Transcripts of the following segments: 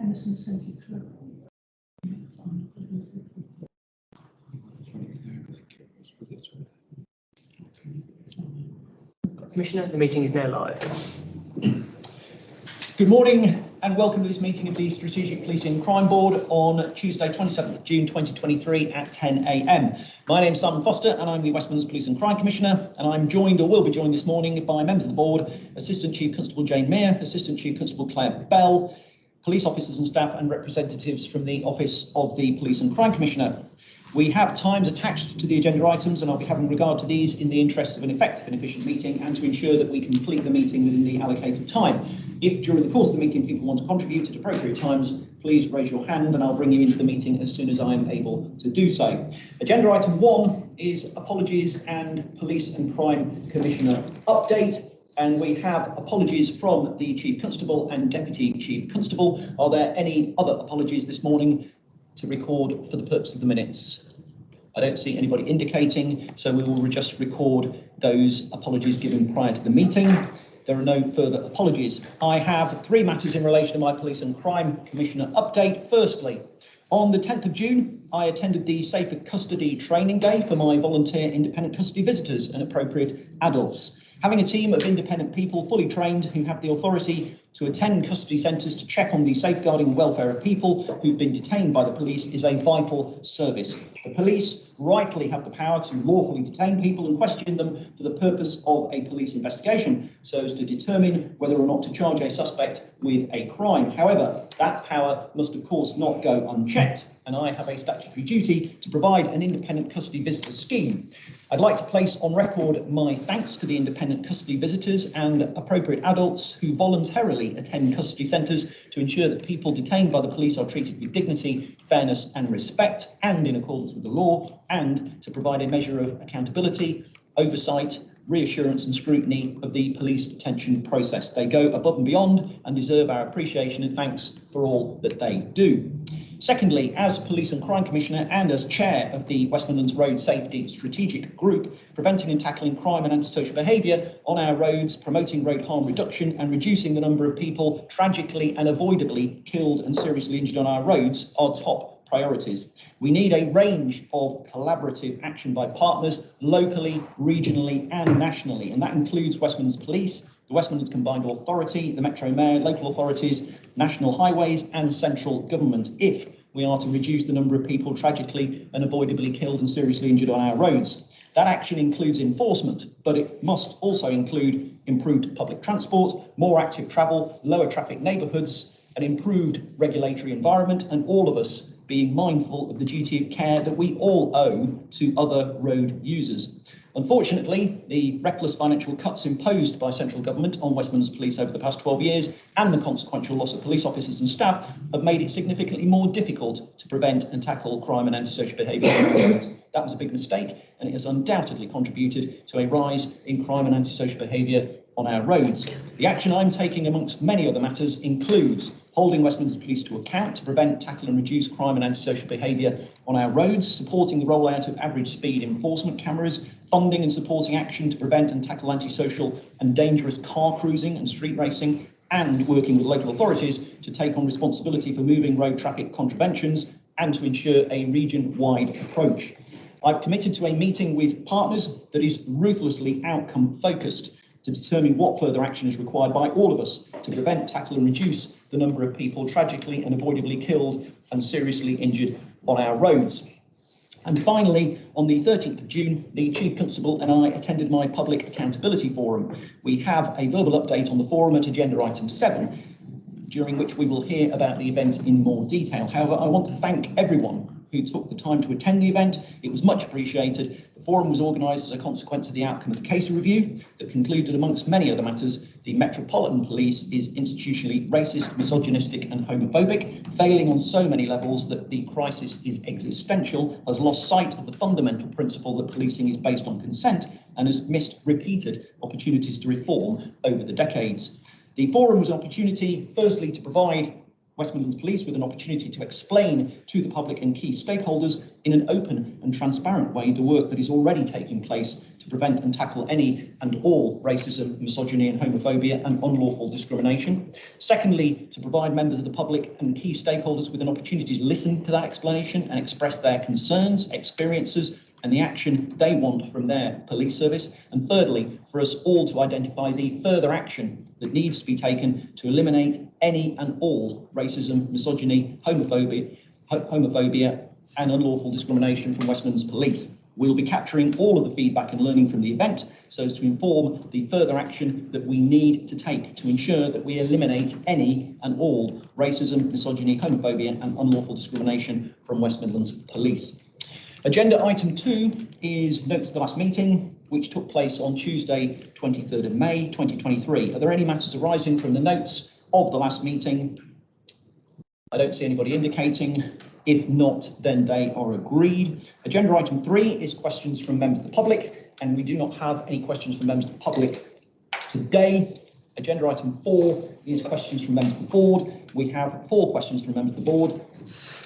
Emerson sent it through. Commissioner, the meeting is now live. Good morning and welcome to this meeting of the Strategic Policing and Crime Board on Tuesday 27th of June 2023 at 10 a.m. My name is Simon Foster and I'm the West Midlands Police and Crime Commissioner, and I'm joined or will be joined this morning by members of the board: Assistant Chief Constable Jane Mear, Assistant Chief Constable Claire Bell, police officers and staff and representatives from the Office of the Police and Crime Commissioner. We have times attached to the agenda items and I'll be having regard to these in the interests of an effective and efficient meeting and to ensure that we complete the meeting within the allocated time. If during the course of the meeting people want to contribute at appropriate times, please raise your hand and I'll bring you into the meeting as soon as I am able to do so. Agenda item 1 is apologies and Police and Crime Commissioner update. And we have apologies from the Chief Constable and Deputy Chief Constable. Are there any other apologies this morning to record for the purpose of the minutes? I don't see anybody indicating, so we will just record those apologies given prior to the meeting. There are no further apologies. I have 3 matters in relation to my Police and Crime Commissioner update. Firstly, on the 10th of June, I attended the Safer Custody Training Day for my volunteer independent custody visitors and appropriate adults. Having a team of independent people fully trained who have the authority to attend custody centres to check on the safeguarding and welfare of people who've been detained by the police is a vital service. The police rightly have the power to lawfully detain people and question them for the purpose of a police investigation, so as to determine whether or not to charge a suspect with a crime. However, that power must of course not go unchecked, and I have a statutory duty to provide an independent custody visitor scheme. I'd like to place on record my thanks to the independent custody visitors and appropriate adults who voluntarily attend custody centres to ensure that people detained by the police are treated with dignity, fairness and respect, and in accordance with the law, and to provide a measure of accountability, oversight, reassurance and scrutiny of the police detention process. They go above and beyond and deserve our appreciation and thanks for all that they do. Secondly, as Police and Crime Commissioner and as Chair of the West Midlands Road Safety Strategic Group, preventing and tackling crime and antisocial behaviour on our roads, promoting road harm reduction and reducing the number of people tragically and avoidably killed and seriously injured on our roads are top priorities. We need a range of collaborative action by partners locally, regionally and nationally, and that includes West Midlands Police, the West Midlands Combined Authority, the Metro Mayor, local authorities, national highways and central government, if we are to reduce the number of people tragically and avoidably killed and seriously injured on our roads. That action includes enforcement, but it must also include improved public transport, more active travel, lower traffic neighbourhoods, an improved regulatory environment, and all of us being mindful of the duty of care that we all owe to other road users. Unfortunately, the reckless financial cuts imposed by central government on West Midlands Police over the past 12 years and the consequential loss of police officers and staff have made it significantly more difficult to prevent and tackle crime and antisocial behaviour on our roads. That was a big mistake, and it has undoubtedly contributed to a rise in crime and antisocial behaviour on our roads. The action I'm taking, amongst many other matters, includes holding West Midlands Police to account to prevent, tackle and reduce crime and antisocial behaviour on our roads, supporting the rollout of average speed enforcement cameras, funding and supporting action to prevent and tackle antisocial and dangerous car cruising and street racing, and working with local authorities to take on responsibility for moving road traffic contraventions and to ensure a region-wide approach. I've committed to a meeting with partners that is ruthlessly outcome-focused to determine what further action is required by all of us to prevent, tackle and reduce the number of people tragically and avoidably killed and seriously injured on our roads. And finally, on the 13th of June, the Chief Constable and I attended my Public Accountability Forum. We have a verbal update on the forum at agenda item 7, during which we will hear about the event in more detail. However, I want to thank everyone who took the time to attend the event. It was much appreciated. The forum was organised as a consequence of the outcome of the case review that concluded, amongst many other matters, the Metropolitan Police is institutionally racist, misogynistic and homophobic, failing on so many levels that the crisis is existential, has lost sight of the fundamental principle that policing is based on consent, and has missed repeated opportunities to reform over the decades. The forum was an opportunity, firstly, to provide West Midlands Police with an opportunity to explain to the public and key stakeholders in an open and transparent way the work that is already taking place to prevent and tackle any and all racism, misogyny and homophobia and unlawful discrimination. Secondly, to provide members of the public and key stakeholders with an opportunity to listen to that explanation and express their concerns, experiences and the action they want from their police service. And thirdly, for us all to identify the further action that needs to be taken to eliminate any and all racism, misogyny, homophobia and unlawful discrimination from West Midlands Police. We'll be capturing all of the feedback and learning from the event so as to inform the further action that we need to take to ensure that we eliminate any and all racism, misogyny, homophobia and unlawful discrimination from West Midlands Police. Agenda item 2 is notes of the last meeting, which took place on Tuesday, 23rd of May, 2023. Are there any matters arising from the notes of the last meeting? I don't see anybody indicating. If not, then they are agreed. Agenda item 3 is questions from members of the public, and we do not have any questions from members of the public today. Agenda item 4 is questions from members of the board. We have 4 questions from members of the board.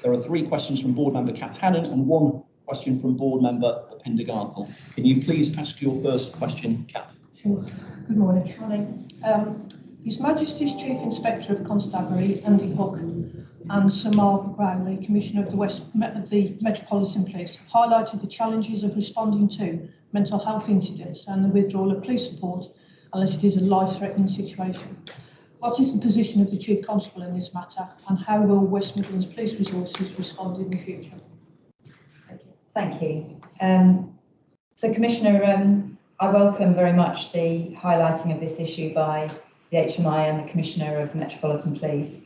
There are 3 questions from board member Kath Hannon and 1 question from board member Pinder Garkle. Can you please ask your first question, Kath? Sure. Good morning. Morning. His Majesty's Chief Inspector of Constabulary, Andy Hook, and Sir Mark Brownlee, Commissioner of the Metropolitan Police, have highlighted the challenges of responding to mental health incidents and the withdrawal of police support unless it is a life-threatening situation. What is the position of the Chief Constable in this matter, and how will West Midlands Police resources respond in the future? Thank you. So, Commissioner, I welcome very much the highlighting of this issue by the HMI and the Commissioner of the Metropolitan Police.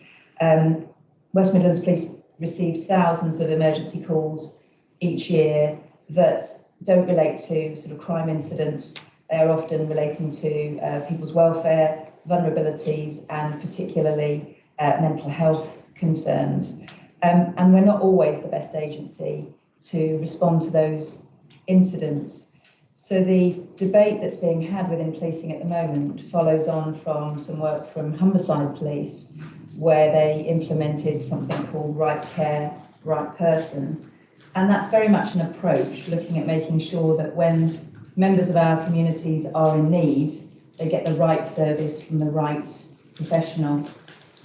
West Midlands Police receives thousands of emergency calls each year that don't relate to sort of crime incidents. They are often relating to people's welfare, vulnerabilities, and particularly mental health concerns. And we're not always the best agency to respond to those incidents. So the debate that's being had within policing at the moment follows on from some work from Humberside Police, where they implemented something called Right Care, Right Person. And that's very much an approach looking at making sure that when members of our communities are in need, they get the right service from the right professional.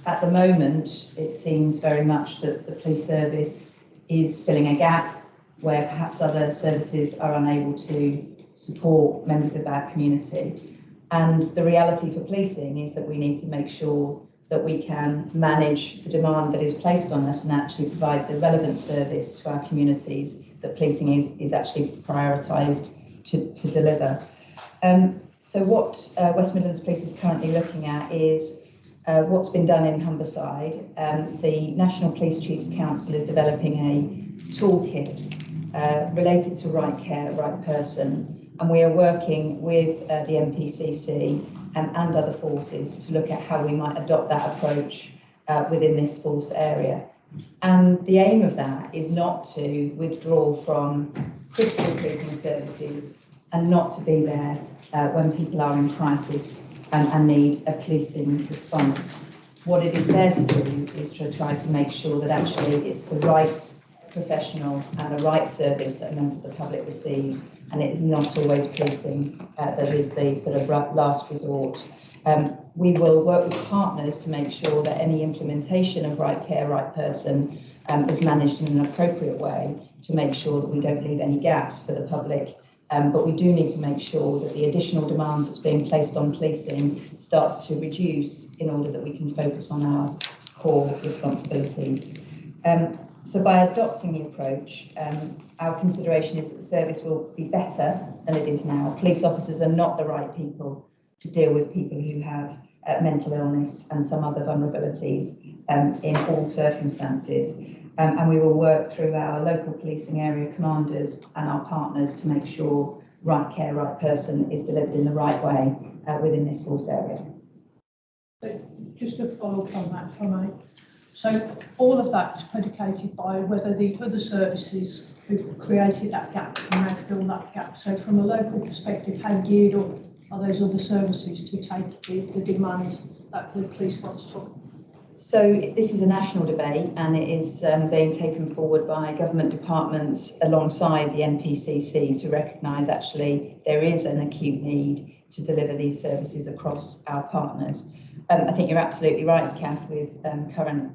At the moment, it seems very much that the police service is filling a gap where perhaps other services are unable to support members of our community. And the reality for policing is that we need to make sure that we can manage the demand that is placed on us and actually provide the relevant service to our communities that policing is actually prioritised to deliver. So what West Midlands Police is currently looking at is what's been done in Humberside. The National Police Chiefs Council is developing a toolkit related to Right Care, Right Person, and we are working with the MPCC and other forces to look at how we might adopt that approach within this force area. And the aim of that is not to withdraw from critical policing services and not to be there when people are in crisis and need a policing response. What it is there to do is to try to make sure that actually it's the right professional and the right service that a member of the public receives, and it is not always policing that is the sort of last resort. We will work with partners to make sure that any implementation of Right Care, Right Person is managed in an appropriate way to make sure that we don't leave any gaps for the public. But we do need to make sure that the additional demands that's being placed on policing starts to reduce in order that we can focus on our core responsibilities. So by adopting the approach, our consideration is that the service will be better than it is now. Police officers are not the right people to deal with people who have mental illness and some other vulnerabilities in all circumstances. And we will work through our local policing area commanders and our partners to make sure Right Care, Right Person is delivered in the right way within this force area. But just to follow up on that, if I may. So all of that is predicated by whether the other services who've created that gap can now fill that gap. So from a local perspective, how geared up are those other services to take the demands that the police wants to? So this is a national debate, and it is being taken forward by government departments alongside the NPCC to recognise actually there is an acute need to deliver these services across our partners. I think you're absolutely right, Kath, with current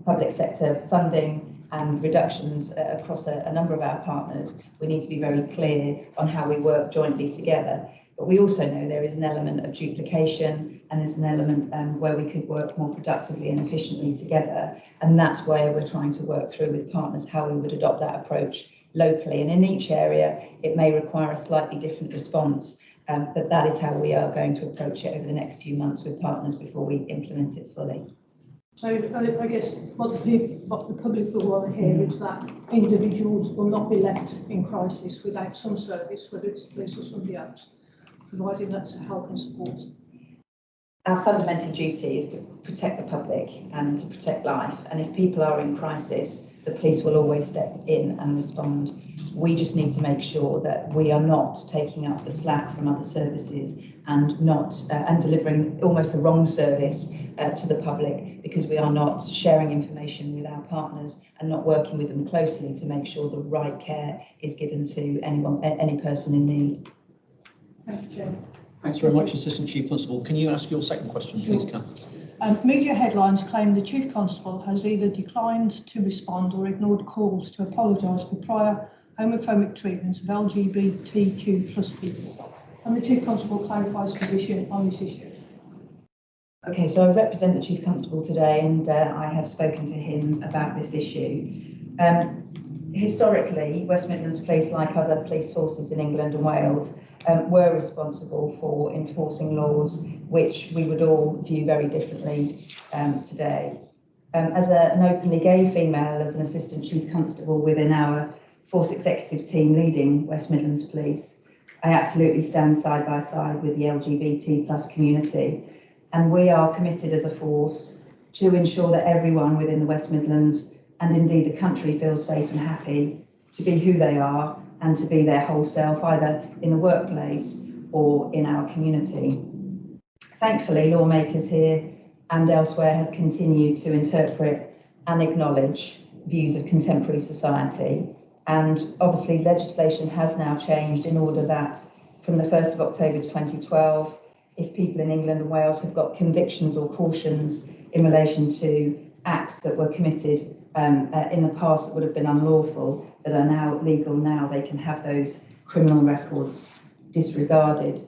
public sector funding and reductions across a number of our partners. We need to be very clear on how we work jointly together. But we also know there is an element of duplication, and there's an element where we could work more productively and efficiently together. And that's where we're trying to work through with partners how we would adopt that approach locally. And in each area, it may require a slightly different response. But that is how we are going to approach it over the next few months with partners before we implement it fully. So I guess what the public will want to hear is that individuals will not be left in crisis without some service, whether it's police or somebody else, providing that's help and support. Our fundamental duty is to protect the public and to protect life. And if people are in crisis, the police will always step in and respond. We just need to make sure that we are not taking up the slack from other services and not and delivering almost the wrong service to the public, because we are not sharing information with our partners and not working with them closely to make sure the right care is given to any person in need. Thank you, Chair. Thanks very much, Assistant Chief Constable. Can you ask your second question, please, Kath? Media headlines claim the Chief Constable has either declined to respond or ignored calls to apologise for prior homophobic treatment of LGBTQ plus people. And the Chief Constable clarifies position on this issue. Okay, so I represent the Chief Constable today, and I have spoken to him about this issue. Historically, West Midlands Police, like other police forces in England and Wales, were responsible for enforcing laws which we would all view very differently today. As an openly gay female, as an Assistant Chief Constable within our Force Executive team leading West Midlands Police, I absolutely stand side by side with the LGBT plus community, and we are committed as a force to ensure that everyone within the West Midlands and indeed the country feels safe and happy to be who they are and to be their whole self, either in the workplace or in our community. Thankfully, lawmakers here and elsewhere have continued to interpret and acknowledge views of contemporary society. And obviously legislation has now changed in order that from the 1st of October 2012, if people in England and Wales have got convictions or cautions in relation to acts that were committed in the past that would have been unlawful, that are now legal now, they can have those criminal records disregarded.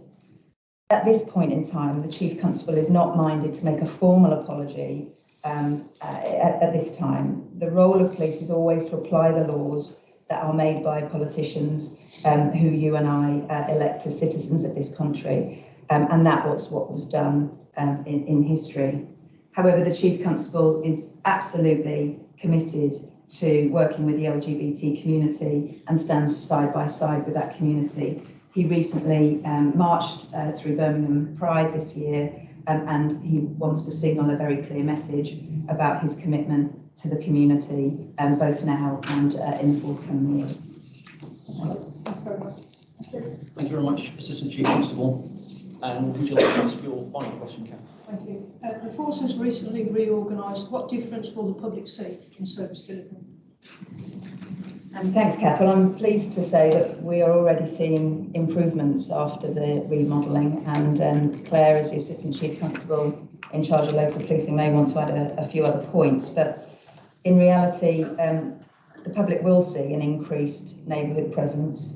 At this point in time, the Chief Constable is not minded to make a formal apology at this time. The role of police is always to apply the laws that are made by politicians who you and I elect as citizens of this country. And that was what was done in history. However, the Chief Constable is absolutely committed to working with the LGBT community and stands side by side with that community. He recently marched through Birmingham Pride this year, and he wants to signal a very clear message about his commitment to the community, both now and in the forthcoming years. Thanks very much. Thank you very much, Assistant Chief Constable. And would you like to ask your final question, Kath? Thank you. The force has recently reorganised. What difference will the public see in service delivery? Thanks, Kath. Well, I'm pleased to say that we are already seeing improvements after the remodelling, and Claire, as the Assistant Chief Constable in charge of local policing, may want to add a few other points. But in reality, the public will see an increased neighbourhood presence.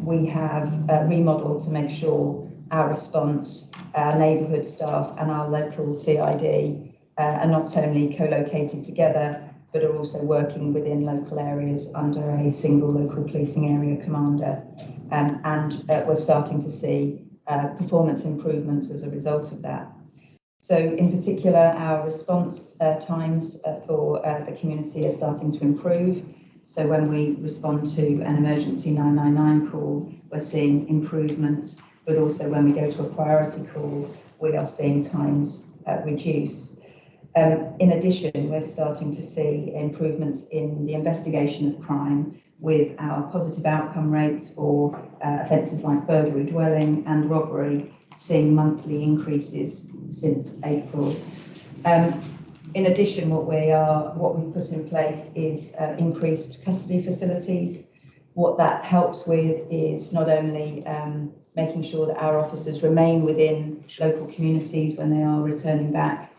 We have remodelled to make sure our response, our neighbourhood staff and our local CID are not only co-located together, but are also working within local areas under a single local policing area commander. And we're starting to see performance improvements as a result of that. So in particular, our response times for the community are starting to improve. So when we respond to an emergency 999 call, we're seeing improvements, but also when we go to a priority call, we are seeing times reduce. In addition, we're starting to see improvements in the investigation of crime, with our positive outcome rates for offences like burglary, dwelling and robbery seeing monthly increases since April. In addition, what we've put in place is increased custody facilities. What that helps with is not only making sure that our officers remain within local communities when they are returning back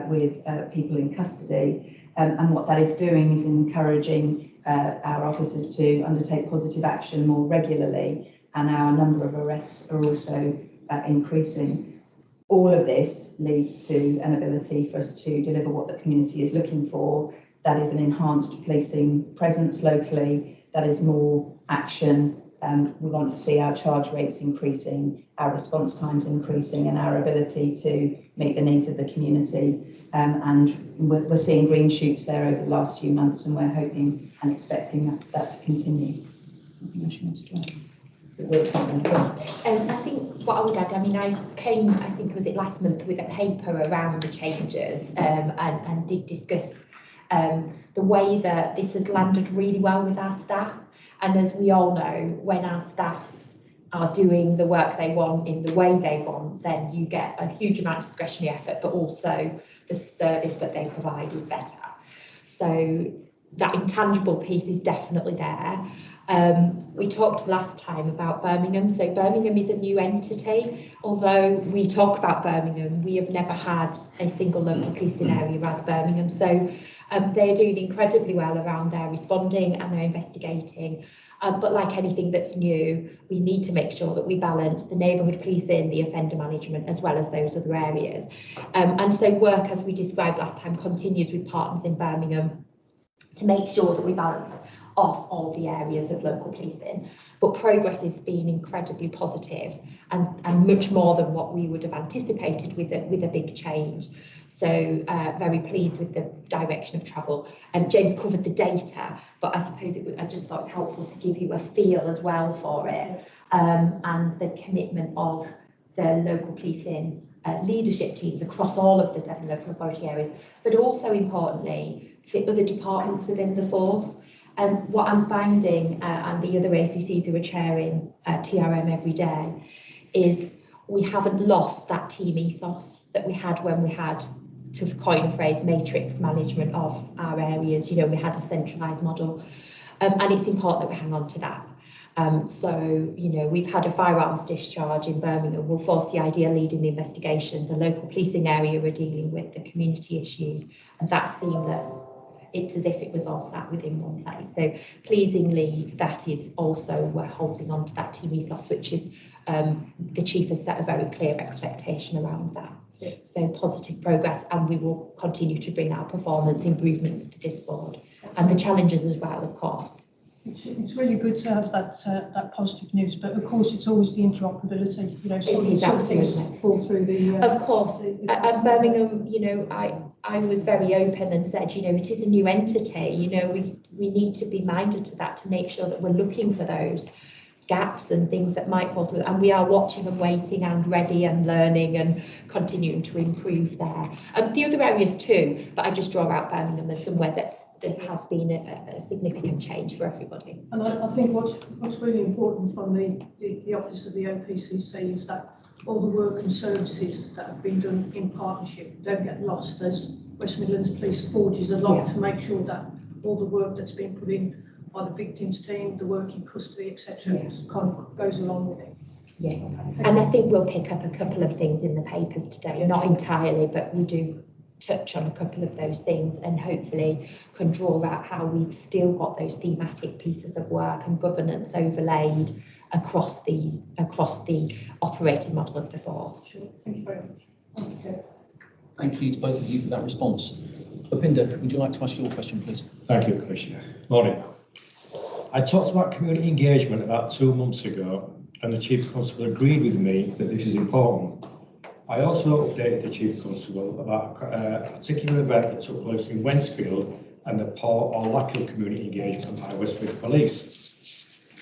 with people in custody, and what that is doing is encouraging our officers to undertake positive action more regularly, and our number of arrests are also increasing. All of this leads to an ability for us to deliver what the community is looking for. That is an enhanced policing presence locally, that is more action. We want to see our charge rates increasing, our response times increasing, and our ability to meet the needs of the community. And we're seeing green shoots there over the last few months, and we're hoping and expecting that to continue. I think what I would add, I mean, I think was it last month, with a paper around the changes and did discuss the way that this has landed really well with our staff. And as we all know, when our staff are doing the work they want in the way they want, then you get a huge amount of discretionary effort, but also the service that they provide is better. So that intangible piece is definitely there. We talked last time about Birmingham. So Birmingham is a new entity. Although we talk about Birmingham, we have never had a single local policing area as Birmingham. So they're doing incredibly well around their responding and their investigating. But like anything that's new, we need to make sure that we balance the neighbourhood policing, the offender management, as well as those other areas. And so work, as we described last time, continues with partners in Birmingham to make sure that we balance off all the areas of local policing. But progress has been incredibly positive and much more than what we would have anticipated with a big change. So very pleased with the direction of travel. And James covered the data, but I suppose I just thought it helpful to give you a feel as well for it, and the commitment of the local policing leadership teams across all of the 7 local authority areas, but also importantly, the other departments within the force. And what I'm finding, and the other ACCs who are chairing TRM every day, is we haven't lost that team ethos that we had when we had, to coin a phrase, matrix management of our areas. You know, we had a centralised model, and it's important that we hang on to that. So, you know, we've had a firearms discharge in Birmingham. We'll force the idea leading the investigation. The local policing area are dealing with the community issues, and that's seamless. It's as if it was all sat within one place. So pleasingly, that is also, we're holding on to that team ethos, which is the chief has set a very clear expectation around that. Yeah. So positive progress, and we will continue to bring our performance improvements to this forward, and the challenges as well, of course. It's really good to have that positive news, but of course it's always the interoperability. You know, it is absolutely fall through the. Of course, at Birmingham, you know, I was very open and said, you know, it is a new entity. You know, we need to be minded to that, to make sure that we're looking for those gaps and things that might fall through, and we are watching and waiting and ready and learning and continuing to improve there. The other areas too, but I just draw out Birmingham as somewhere that has been a significant change for everybody. And I think what's really important from the office of the OPCC is that all the work and services that have been done in partnership don't get lost, as West Midlands Police forges along, to make sure that all the work that's been put in by the victims team, the work in custody, etc., kind of goes along with it. Yeah, and I think we'll pick up a couple of things in the papers today, not entirely, but we do touch on a couple of those things, and hopefully can draw out how we've still got those thematic pieces of work and governance overlaid across the operating model of the force. Sure. Thank you very much. Okay. Thank you to both of you for that response. Bhupinder, would you like to ask your question, please? Thank you, Commissioner. Morning. I talked about community engagement about 2 months ago, and the Chief Constable agreed with me that this is important. I also updated the Chief Constable about a particular event that took place in Wensfield and the poor or lack of community engagement by Westmead Police.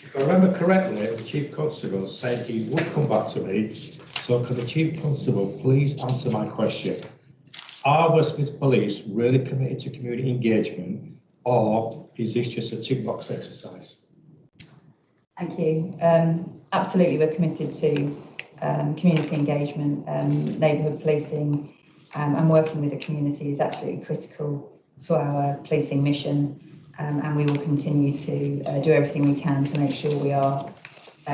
If I remember correctly, the Chief Constable said he would come back to me, so can the Chief Constable please answer my question? Are Westmead Police really committed to community engagement, or is this just a tick box exercise? Thank you. Absolutely, we're committed to community engagement, neighbourhood policing, and working with the community is absolutely critical to our policing mission, and we will continue to do everything we can to make sure we are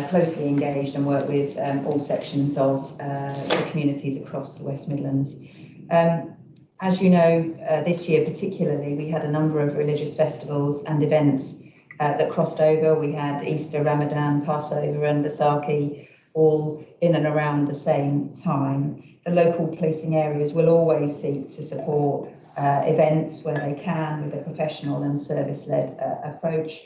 closely engaged and work with all sections of the communities across the West Midlands. As you know, this year particularly, we had a number of religious festivals and events that crossed over. We had Easter, Ramadan, Passover and Vaisakhi all in and around the same time. The local policing areas will always seek to support events where they can with a professional and service-led approach.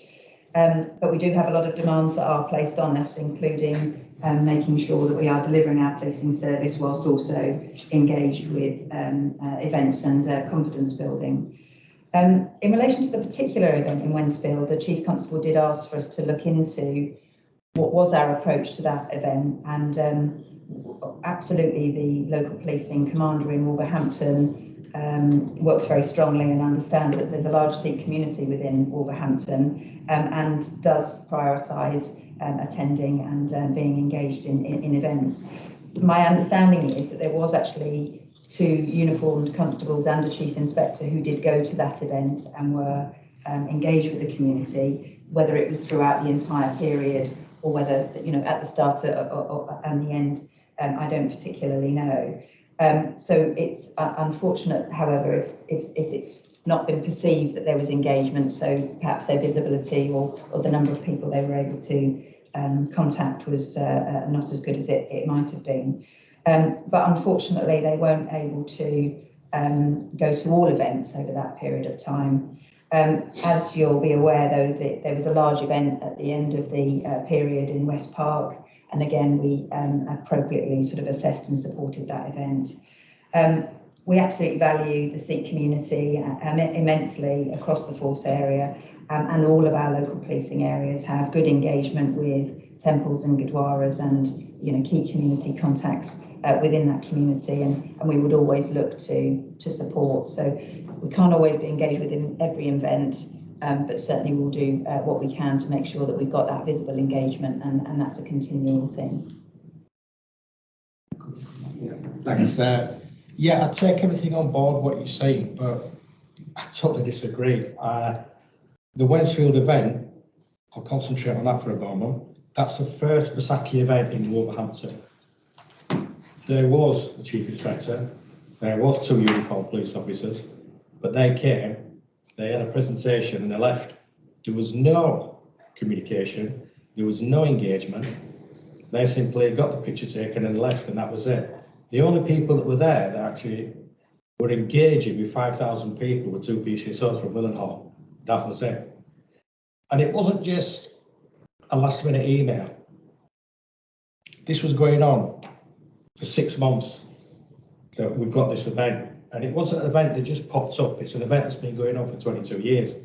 But we do have a lot of demands that are placed on us, including making sure that we are delivering our policing service whilst also engaged with events and confidence building. In relation to the particular event in Wednesfield, the Chief Constable did ask for us to look into what was our approach to that event, and absolutely the local policing commander in Wolverhampton works very strongly and understands that there's a large Sikh community within Wolverhampton and does prioritise attending and being engaged in events. My understanding is that there was actually 2 uniformed constables and a chief inspector who did go to that event and were engaged with the community, whether it was throughout the entire period or whether, you know, at the start and the end, I don't particularly know. So it's unfortunate, however, if it's not been perceived that there was engagement, so perhaps their visibility or the number of people they were able to contact was not as good as it might have been. But unfortunately, they weren't able to go to all events over that period of time. As you'll be aware, though, that there was a large event at the end of the period in West Park, and again, we appropriately sort of assessed and supported that event. We absolutely value the Sikh community immensely across the force area, and all of our local policing areas have good engagement with temples and gurdwaras and, you know, key community contacts within that community, and we would always look to support. So we can't always be engaged within every event, but certainly we'll do what we can to make sure that we've got that visible engagement, and that's a continual thing. Yeah, thanks. Yeah, I take everything on board what you're saying, but I totally disagree. The Wednesfield event, I'll concentrate on that for a moment. That's the first Vaisakhi event in Wolverhampton. There was a chief inspector, there was 2 uniformed police officers, but they came, they had a presentation and they left. There was no communication, there was no engagement. They simply got the picture taken and left, and that was it. The only people that were there that actually were engaging with 5,000 people were 2 PCSOs from Willenhall. That was it. And it wasn't just a last minute email. This was going on for 6 months that we've got this event. And it wasn't an event that just popped up. It's an event that's been going on for 22 years.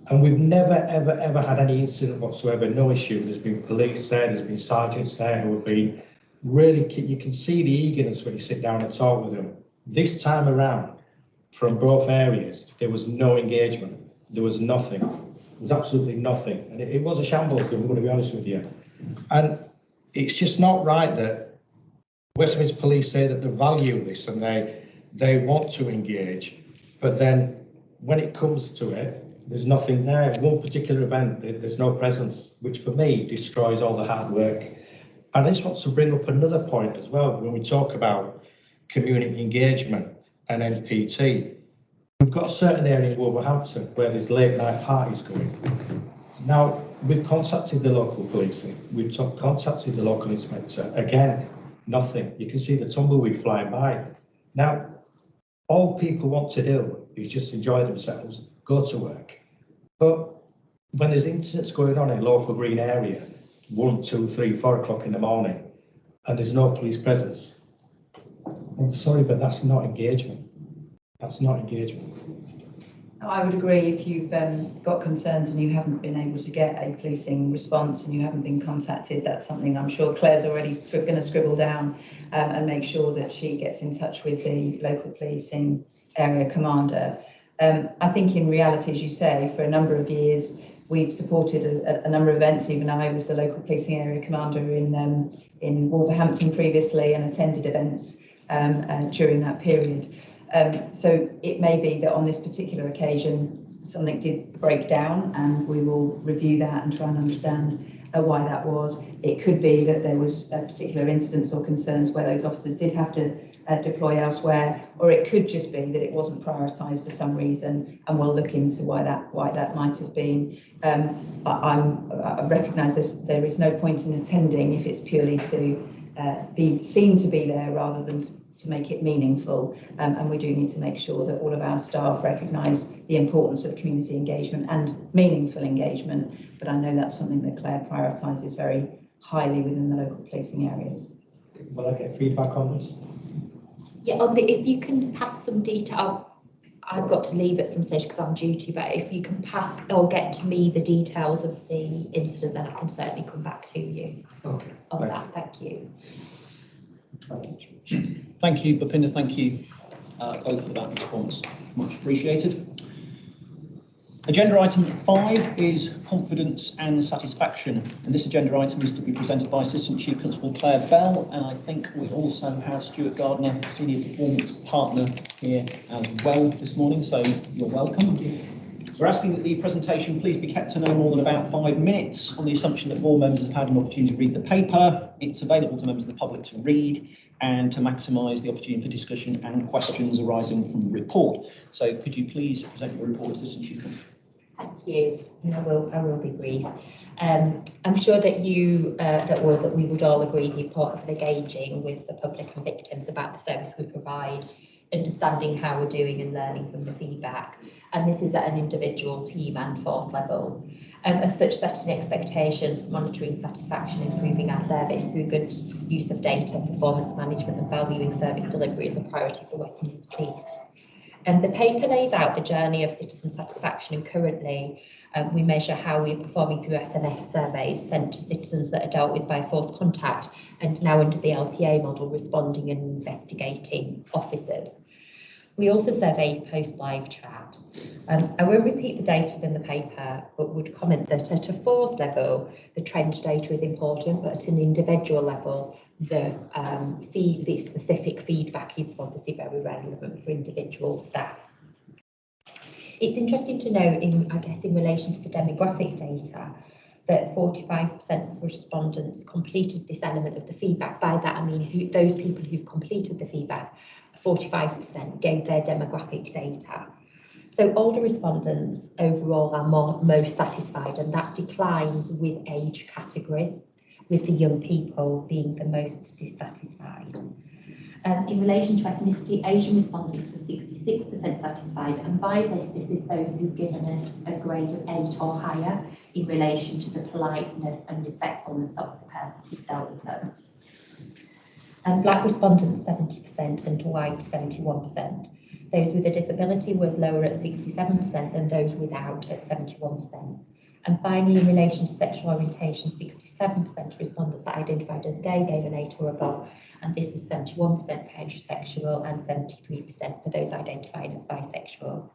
And we've never, ever, ever had any incident whatsoever, no issue. There's been police there, there's been sergeants there who have been really, you can see the eagerness when you sit down and talk with them. This time around, from both areas, there was no engagement. There was nothing. There was absolutely nothing. And it was a shambles, I'm going to be honest with you. And it's just not right that West Midlands Police say that they value this and they want to engage, but then when it comes to it, there's nothing there. One particular event, there's no presence, which for me destroys all the hard work. And I just want to bring up another point as well. When we talk about community engagement and NPT, we've got a certain area in Wolverhampton where there's late night parties going. Now, we've contacted the local policing, we've contacted the local inspector. Again, nothing. You can see the tumbleweed flying by. Now, all people want to do is just enjoy themselves, go to work. But when there's incidents going on in local green area, 1, 2, 3, 4 o'clock in the morning, and there's no police presence, I'm sorry, but that's not engagement. That's not engagement. I would agree. If you've got concerns and you haven't been able to get a policing response and you haven't been contacted, that's something I'm sure Claire's already going to scribble down and make sure that she gets in touch with the local policing area commander. I think in reality, as you say, for a number of years, we've supported a number of events. Even I was the local policing area commander in Wolverhampton previously and attended events during that period. So it may be that on this particular occasion, something did break down, and we will review that and try and understand why that was. It could be that there was a particular incidents or concerns where those officers did have to deploy elsewhere, or it could just be that it wasn't prioritised for some reason, and we'll look into why that might have been. I recognise there is no point in attending if it's purely to be seen to be there rather than to make it meaningful, and we do need to make sure that all of our staff recognise the importance of community engagement and meaningful engagement, but I know that's something that Claire prioritises very highly within the local policing areas. Will I get feedback on this? Yeah, if you can pass some detail, I've got to leave at some stage because I'm due to, but if you can pass or get to me the details of the incident, then I can certainly come back to you on that. Thank you. Thank you, Bhupinder. Thank you both for that response. Much appreciated. Agenda item 5 is confidence and satisfaction, and this agenda item is to be presented by Assistant Chief Constable Claire Bell, and I think we also have Stuart Gardner, Senior Performance Partner, here as well this morning, so you're welcome. We're asking that the presentation please be kept to no more than about 5 minutes, on the assumption that all members have had an opportunity to read the paper. It's available to members of the public to read and to maximise the opportunity for discussion and questions arising from the report. So could you please present your report, Assistant Chief Constable? Thank you. And I will be brief. I'm sure that we would all agree the importance of engaging with the public and victims about the service we provide, understanding how we're doing and learning from the feedback. And this is at an individual, team and force level. As such, setting expectations, monitoring satisfaction, improving our service through good use of data, performance management and valuing service delivery is a priority for West Midlands Police. The paper lays out the journey of citizen satisfaction, and currently we measure how we are performing through SMS surveys sent to citizens that are dealt with by forced contact, and now under the LPA model, responding and investigating officers. We also survey post-live chat. I won't repeat the data within the paper, but would comment that at a force level, the trend data is important, but at an individual level, the specific feedback is obviously very relevant for individual staff. It's interesting to know, in relation to the demographic data, that 45% of respondents completed this element of the feedback. By that, I mean those people who've completed the feedback, 45% gave their demographic data. So older respondents overall are most satisfied, and that declines with age categories, with the young people being the most dissatisfied. In relation to ethnicity, Asian respondents were 66% satisfied, and by this is those who've given a grade of 8 or higher in relation to the politeness and respectfulness of the person who's dealt with them. Black respondents 70% and white 71%. Those with a disability was lower at 67% than those without at 71%. And finally, in relation to sexual orientation, 67% of respondents that identified as gay gave an 8 or above, and this was 71% for heterosexual and 73% for those identifying as bisexual.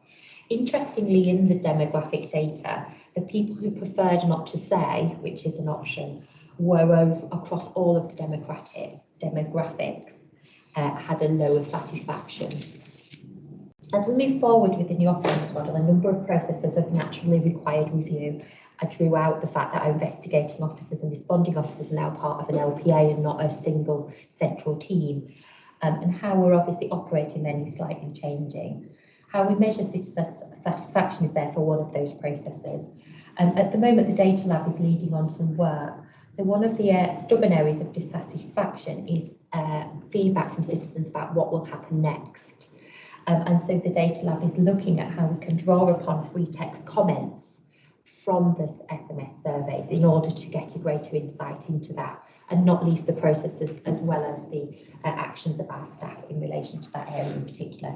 Interestingly, in the demographic data, the people who preferred not to say, which is an option, were across all of the demographics, had a lower satisfaction. As we move forward with the new operating model, a number of processes have naturally required review. I drew out the fact that our investigating officers and responding officers are now part of an LPA and not a single central team, and how we're obviously operating then is slightly changing. How we measure satisfaction is therefore one of those processes. At the moment, the data lab is leading on some work. So one of the stubborn areas of dissatisfaction is feedback from citizens about what will happen next. And so the data lab is looking at how we can draw upon free text comments from the SMS surveys in order to get a greater insight into that, and not least the processes as well as the actions of our staff in relation to that area in particular.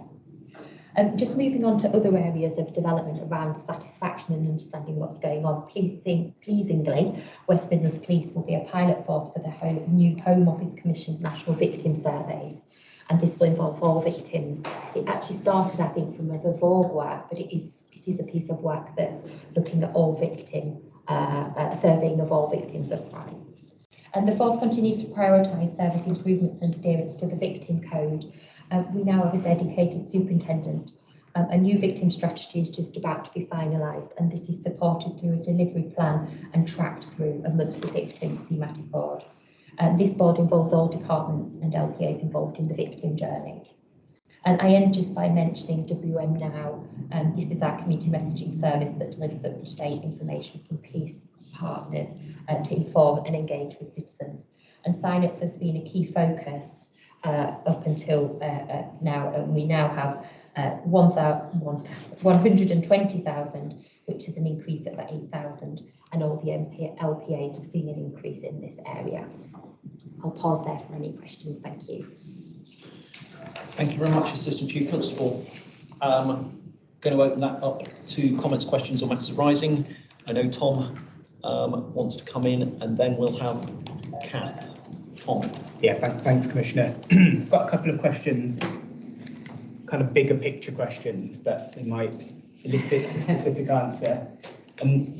Just moving on to other areas of development around satisfaction and understanding what's going on. Pleasingly, West Midlands Police will be a pilot force for the new Home Office commissioned National Victim Surveys, and this will involve all victims. It actually started, I think, from the Vogue work, but it is a piece of work that's looking at all surveying of all victims of crime. And the force continues to prioritise service improvements and adherence to the victim code. We now have a dedicated superintendent. A new victim strategy is just about to be finalised, and this is supported through a delivery plan and tracked through a monthly victims thematic board. This board involves all departments and LPAs involved in the victim journey. And I end just by mentioning WM Now. This is our community messaging service that delivers up-to-date information from police partners to inform and engage with citizens. And sign-ups has been a key focus up until now, and we now have 120,000, which is an increase of 8,000, and all the LPAs have seen an increase in this area. I'll pause there for any questions. Thank you. Thank you very much, Assistant Chief Constable. Going to open that up to comments, questions or matters arising. I know Tom wants to come in, and then we'll have Kath. Tom. Yeah, thanks, Commissioner. Got a couple of questions, kind of bigger picture questions, but they might elicit a specific answer.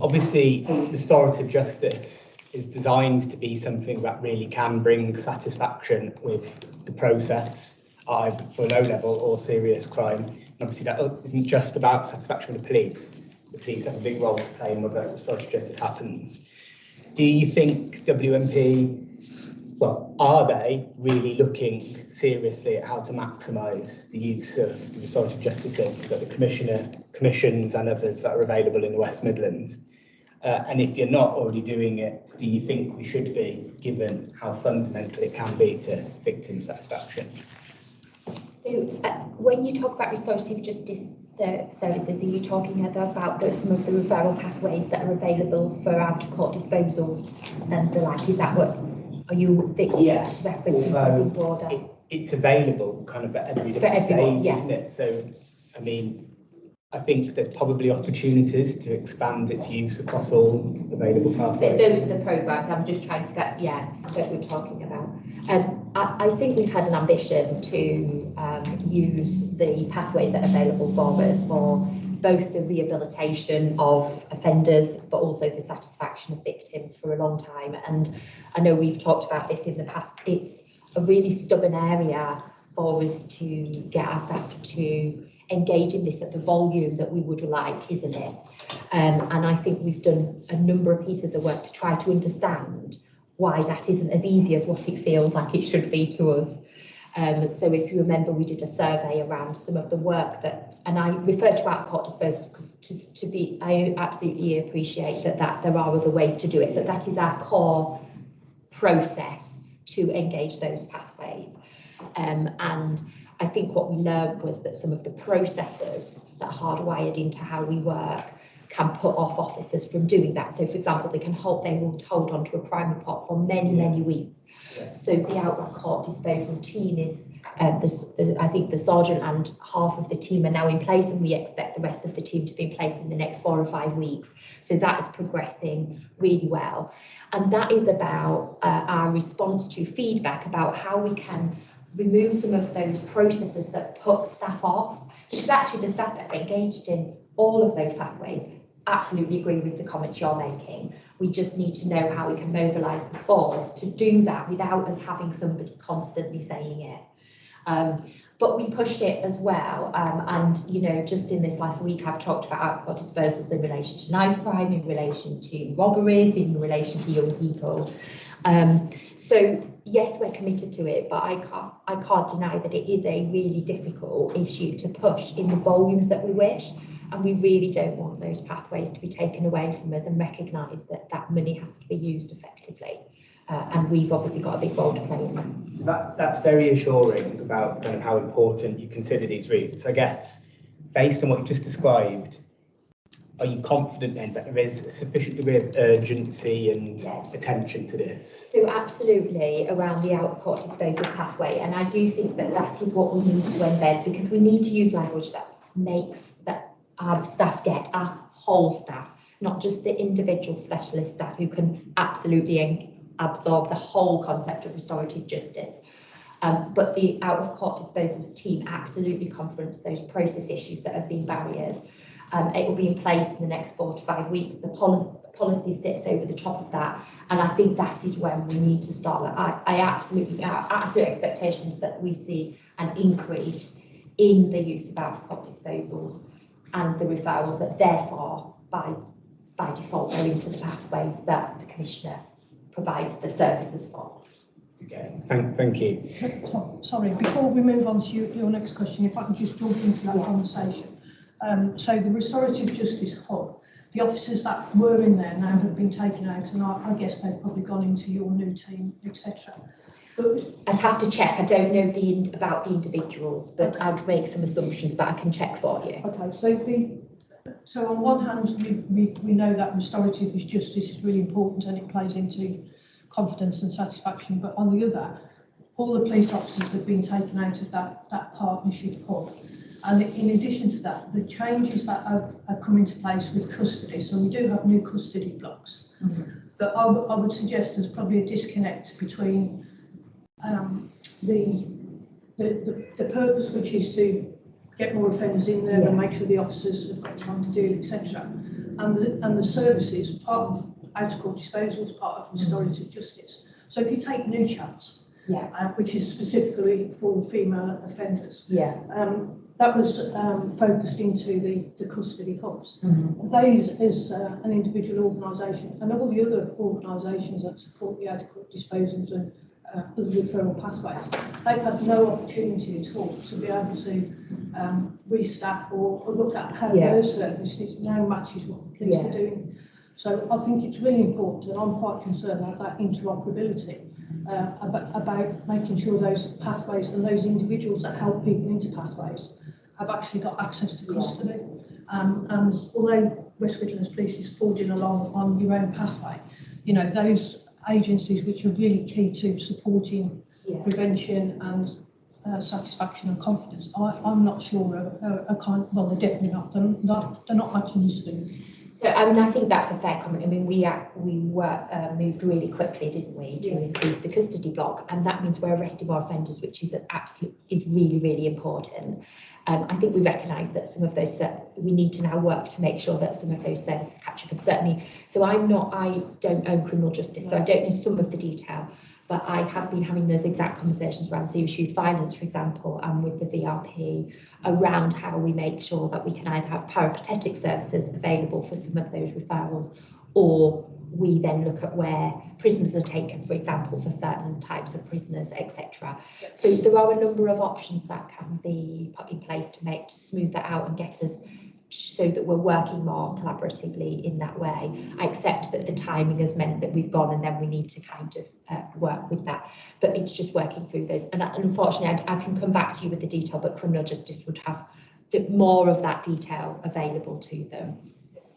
Obviously, restorative justice is designed to be something that really can bring satisfaction with the process, either for low level or serious crime. And obviously, that isn't just about satisfaction with the police. The police have a big role to play in whether restorative justice happens. Do you think WMP, well, are they really looking seriously at how to maximise the use of the restorative justice services that the Commissioner, commissions and others that are available in the West Midlands? And if you're not already doing it, do you think we should be, given how fundamental it can be to victim satisfaction? So when you talk about restorative justice services, are you talking about some of the referral pathways that are available for out-of-court disposals and the like? Is that what are you referencing something broader? It's available kind of at every different stage, isn't it? So, I mean, I think there's probably opportunities to expand its use across all available pathways. Those are the programmes. I'm just trying to get, that we're talking about. I think we've had an ambition to use the pathways that are available for us for both the rehabilitation of offenders, but also the satisfaction of victims for a long time. And I know we've talked about this in the past. It's a really stubborn area for us to get our staff to engage in this at the volume that we would like, isn't it? And I think we've done a number of pieces of work to try to understand why that isn't as easy as what it feels like it should be to us. So if you remember, we did a survey around some of the work that, and I refer to out-of-court disposals because I absolutely appreciate that there are other ways to do it, but that is our core process to engage those pathways. And I think what we learned was that some of the processes that are hardwired into how we work can put off officers from doing that. So, for example, they will hold on to a crime report for many weeks. Yeah. So the out-of-court disposal team is, I think the sergeant and half of the team are now in place, and we expect the rest of the team to be in place in the next 4 or 5 weeks. So that is progressing really well. And that is about our response to feedback about how we can remove some of those processes that put staff off, because actually the staff that are engaged in all of those pathways absolutely agree with the comments you're making. We just need to know how we can mobilise the force to do that without us having somebody constantly saying it. But we push it as well, and you know, just in this last week I've talked about out-of-court disposals in relation to knife crime, in relation to robberies, in relation to young people. So yes, we're committed to it, but I can't deny that it is a really difficult issue to push in the volumes that we wish, and we really don't want those pathways to be taken away from us, and recognise that that money has to be used effectively. And we've obviously got a big role to play in that. So that's very assuring about kind of how important you consider these routes. I guess, based on what you just described, are you confident then that there is a sufficient degree of urgency and attention to this? So absolutely around the out-of-court disposal pathway, and I do think that that is what we need to embed, because we need to use language that our staff get, our whole staff, not just the individual specialist staff who can absolutely absorb the whole concept of restorative justice. But the out-of-court disposals team absolutely confronts those process issues that have been barriers. It will be in place in the next 4 to 5 weeks. The policy sits over the top of that, and I think that is when we need to start. Our absolute expectation is that we see an increase in the use of out-of-court disposals and the referrals that therefore by default go into the pathways that the Commissioner provides the services for. Okay, thank you. Tom, sorry, before we move on to your next question, if I can just jump into that conversation. So the Restorative Justice Hub, the officers that were in there now have been taken out, and I guess they've probably gone into your new team, etc. But I'd have to check. I don't know about the individuals, but I'd make some assumptions, but I can check for you. Okay, so on one hand, we know that restorative justice is really important and it plays into confidence and satisfaction, but on the other, all the police officers have been taken out of that partnership hub. And in addition to that, the changes that have come into place with custody, so we do have new custody blocks, but I would suggest there's probably a disconnect between the purpose, which is to get more offenders in there and make sure the officers have got time to do it, etc. And the services, part of out-of-court disposals, part of restorative justice. So if you take New Chats, which is specifically for female offenders, that was focused into the custody hubs. Those is an individual organisation, and all the other organisations that support the out-of-court disposals and other referral pathways, they've had no opportunity at all to be able to restaff or look at how their services now matches what the police are doing. So I think it's really important, and I'm quite concerned about that interoperability, about making sure those pathways and those individuals that help people into pathways have actually got access to custody. And although West Midlands Police is forging along on your own pathway, you know, those agencies which are really key to supporting prevention and satisfaction and confidence, I'm not sure well, they're definitely not. They're not matching this thing. So, I mean, I think that's a fair comment. I mean, we were moved really quickly, didn't we, to increase the custody block, and that means we're arresting more offenders, which is really, really important. I think we recognise that some of those we need to now work to make sure that some of those services catch up, and certainly. So I don't own criminal justice, so I don't know some of the detail. But I have been having those exact conversations around serious youth violence, for example, and with the VRP around how we make sure that we can either have peripatetic services available for some of those referrals, or we then look at where prisoners are taken, for example, for certain types of prisoners, etc. So there are a number of options that can be put in place to smooth that out and get us so that we're working more collaboratively in that way. I accept that the timing has meant that we've gone and then we need to kind of work with that, but it's just working through those. And unfortunately, I can come back to you with the detail, but criminal justice would have more of that detail available to them.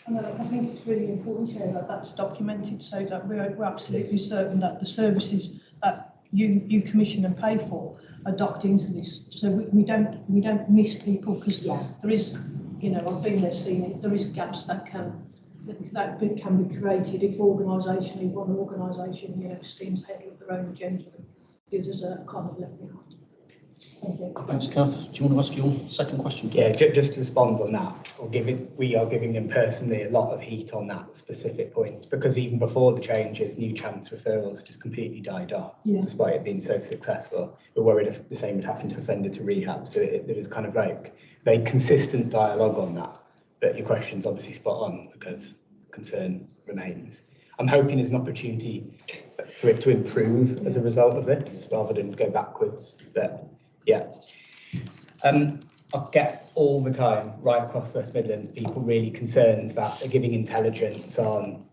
And I think it's really important, Chair, that that's documented so that we're absolutely certain that the services that you commission and pay for are docked into this, so we don't miss people, because there is, you know, I've been there, seen it. There is gaps that can be created if organisationally one organisation, you know, steams ahead with their own agenda, and the others are kind of left behind. Thank you. Thanks, Kath. Do you want to ask your second question? Yeah, just to respond on that, we are giving them personally a lot of heat on that specific point, because even before the changes, new chance referrals just completely died off, despite it being so successful. We're worried if the same would happen to offender to rehab, so there is kind of like very consistent dialogue on that. But your question's obviously spot on, because concern remains. I'm hoping there's an opportunity for it to improve as a result of this, rather than go backwards. But I get all the time, right across West Midlands, people really concerned about giving intelligence on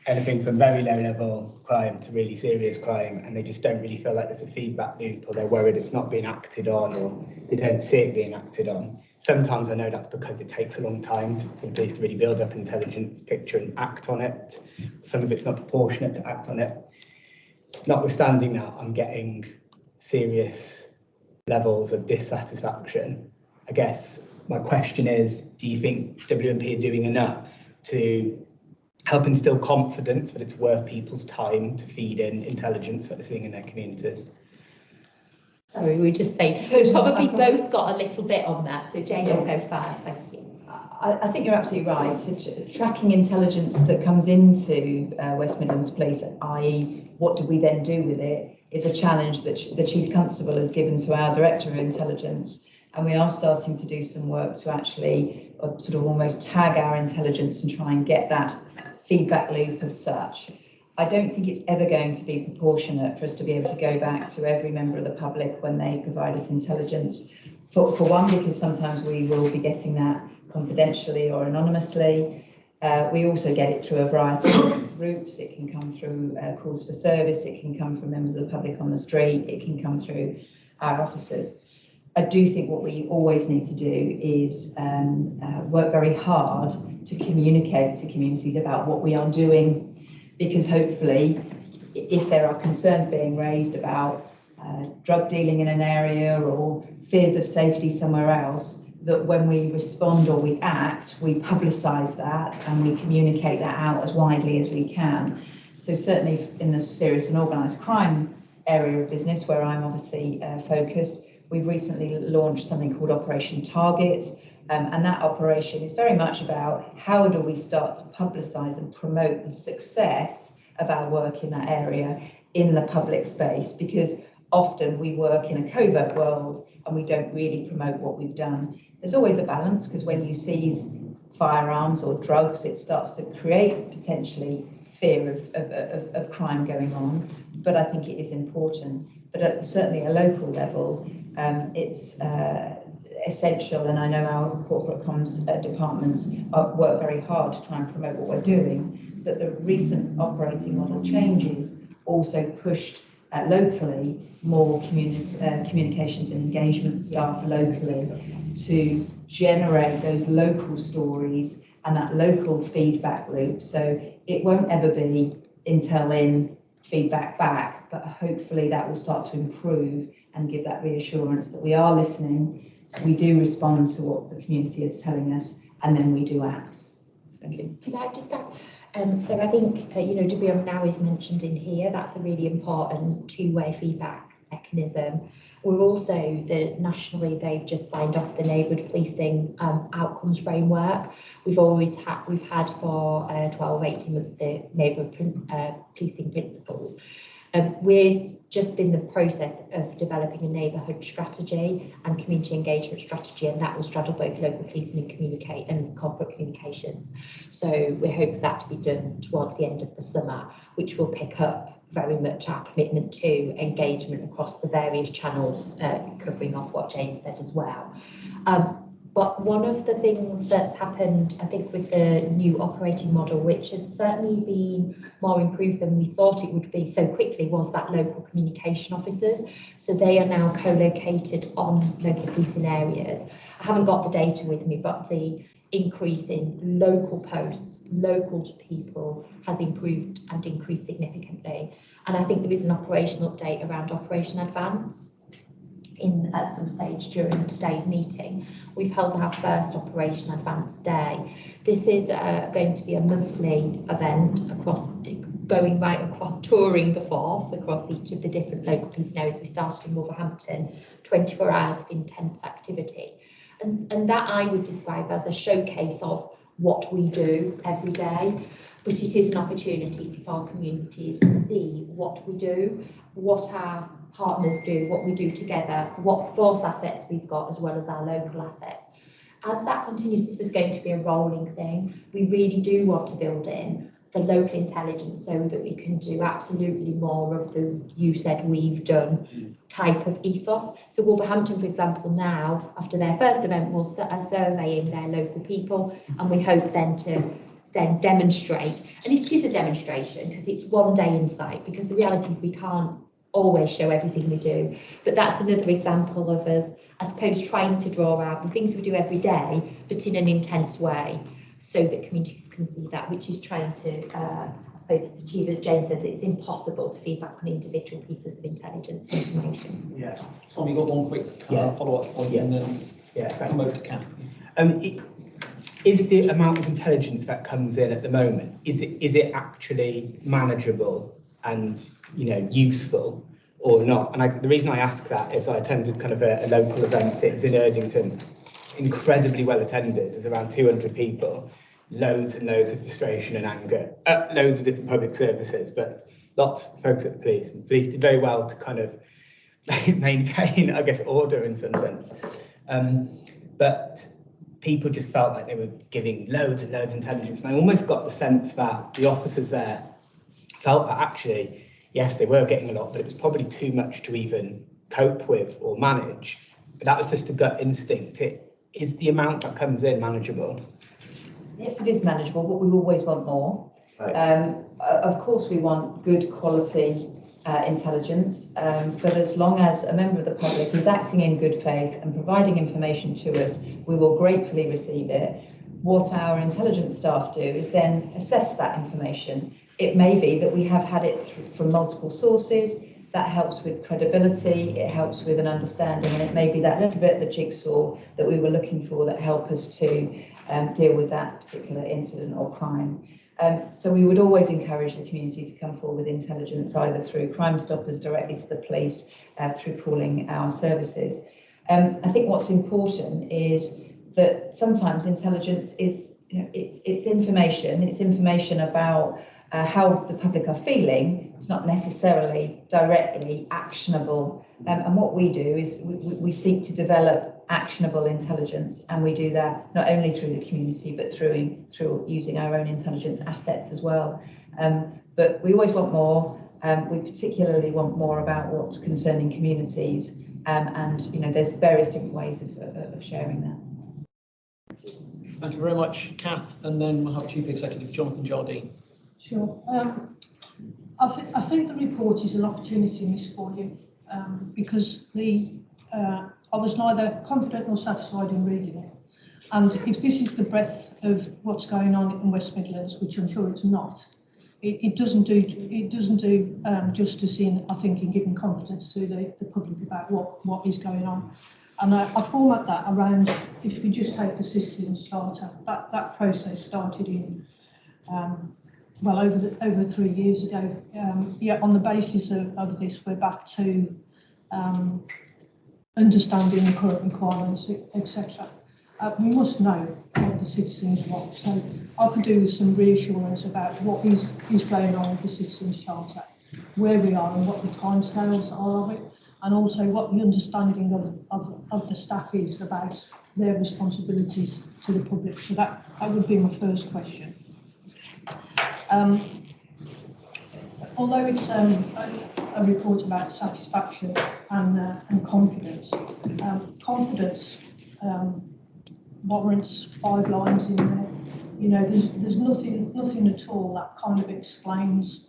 anything from very low level crime to really serious crime, and they just don't really feel like there's a feedback loop, or they're worried it's not being acted on, or they don't see it being acted on. Sometimes I know that's because it takes a long time for the police to really build up an intelligence picture and act on it. Some of it's not proportionate to act on it. Notwithstanding that, I'm getting serious levels of dissatisfaction. I guess my question is, do you think WMP are doing enough to help instill confidence that it's worth people's time to feed in intelligence that they're seeing in their communities? Sorry, we just say we've probably both got a little bit on that. So Jane will go first. Thank you. I think you're absolutely right. So tracking intelligence that comes into West Midlands Police, i.e. what do we then do with it, is a challenge that the Chief Constable has given to our Director of Intelligence. And we are starting to do some work to actually sort of almost tag our intelligence and try and get that feedback loop as such. I don't think it's ever going to be proportionate for us to be able to go back to every member of the public when they provide us intelligence. For one, because sometimes we will be getting that confidentially or anonymously. We also get it through a variety of routes. It can come through calls for service, it can come from members of the public on the street, it can come through our officers. I do think what we always need to do is work very hard to communicate to communities about what we are doing, because hopefully if there are concerns being raised about drug dealing in an area or fears of safety somewhere else, that when we respond or we act, we publicise that and we communicate that out as widely as we can. So certainly in the serious and organised crime area of business, where I'm obviously focused, we've recently launched something called Operation Target, and that operation is very much about how do we start to publicise and promote the success of our work in that area in the public space, because often we work in a covert world and we don't really promote what we've done. There's always a balance, because when you seize firearms or drugs, it starts to create potentially fear of crime going on, but I think it is important. But at certainly a local level, it's essential, and I know our corporate comms departments work very hard to try and promote what we're doing, but the recent operating model changes also pushed locally more communications and engagement staff locally to generate those local stories and that local feedback loop. So it won't ever be intel in, feedback back, but hopefully that will start to improve and give that reassurance that we are listening, we do respond to what the community is telling us, and then we do act. Thank you. Could I just add? So I think, WM Now is mentioned in here. That's a really important two-way feedback mechanism. We're also, nationally, they've just signed off the neighbourhood policing outcomes framework. We've had for 12, 18 months the neighbourhood policing principles. We're just in the process of developing a neighbourhood strategy and community engagement strategy, and that will straddle both local policing and corporate communications. So we hope that to be done towards the end of the summer, which will pick up very much our commitment to engagement across the various channels, covering off what Jane said as well. But one of the things that's happened, I think, with the new operating model, which has certainly been more improved than we thought it would be so quickly, was that local communication officers. So they are now co-located on local policing areas. I haven't got the data with me, but the increase in local posts, local to people, has improved and increased significantly. And I think there is an operational update around Operation Advance at some stage during today's meeting. We've held our first Operation Advance Day. This is going to be a monthly event going right across, touring the force across each of the different local policing areas. We started in Wolverhampton, 24 hours of intense activity. And that I would describe as a showcase of what we do every day, but it is an opportunity for communities to see what we do, what our partners do, what we do together, what force assets we've got, as well as our local assets. As that continues, this is going to be a rolling thing. We really do want to build in the local intelligence so that we can do absolutely more of the you said we've done type of ethos. So Wolverhampton, for example, now, after their first event, will are surveying their local people, and we hope then to demonstrate, and it is a demonstration because it's one day insight, because the reality is we can't always show everything we do, but that's another example of us, I suppose, trying to draw out the things we do every day, but in an intense way, so that communities can see that, which is trying to, I suppose, achieve, as Jane says, it's impossible to feedback on individual pieces of intelligence and information. Yes. Tom, you got one quick follow-up point, and then come over to Kat. Is the amount of intelligence that comes in at the moment, is it actually manageable and useful or not? And the reason I ask that is I attended kind of a local event. It was in Erdington incredibly well attended. There's around 200 people, loads and loads of frustration and anger, loads of different public services, but lots of folks at the police. And the police did very well to kind of maintain, I guess, order in some sense. But people just felt like they were giving loads and loads of intelligence. And I almost got the sense that the officers there felt that actually, yes, they were getting a lot, but it was probably too much to even cope with or manage. But that was just a gut instinct. Is the amount that comes in manageable? Yes, it is manageable, but we always want more. Right. Of course, we want good quality intelligence, but as long as a member of the public is acting in good faith and providing information to us, we will gratefully receive it. What our intelligence staff do is then assess that information. It may be that we have had it from multiple sources. That helps with credibility, it helps with an understanding, and it may be that little bit of the jigsaw that we were looking for that help us to deal with that particular incident or crime. So we would always encourage the community to come forward with intelligence, either through Crime Stoppers directly to the police, through pooling our services. I think what's important is that sometimes intelligence is, it's information about how the public are feeling. It's not necessarily directly actionable. And what we do is we seek to develop actionable intelligence, and we do that not only through the community but through using our own intelligence assets as well. But we always want more. We particularly want more about what's concerning communities, and there's various different ways of sharing that. Thank you very much, Kath, and then we'll have Chief Executive Jonathan Jardine. Sure. I think the report is an opportunity miss for you, because I was neither confident nor satisfied in reading it. And if this is the breadth of what's going on in West Midlands, which I'm sure it's not, it doesn't do justice in, I think, in giving confidence to the public about what is going on. And I format that around, if we just take the citizens charter, that process started in well over 3 years ago. Yeah, on the basis of this, we're back to understanding the current requirements, etc. We must know what the citizens want. So I could do with some reassurance about what is going on with the Citizens Charter, where we are and what the timescales are of it, and also what the understanding of the staff is about their responsibilities to the public. So that would be my first question. Although it's a report about satisfaction and confidence, confidence warrants 5 lines in there. There's nothing at all that kind of explains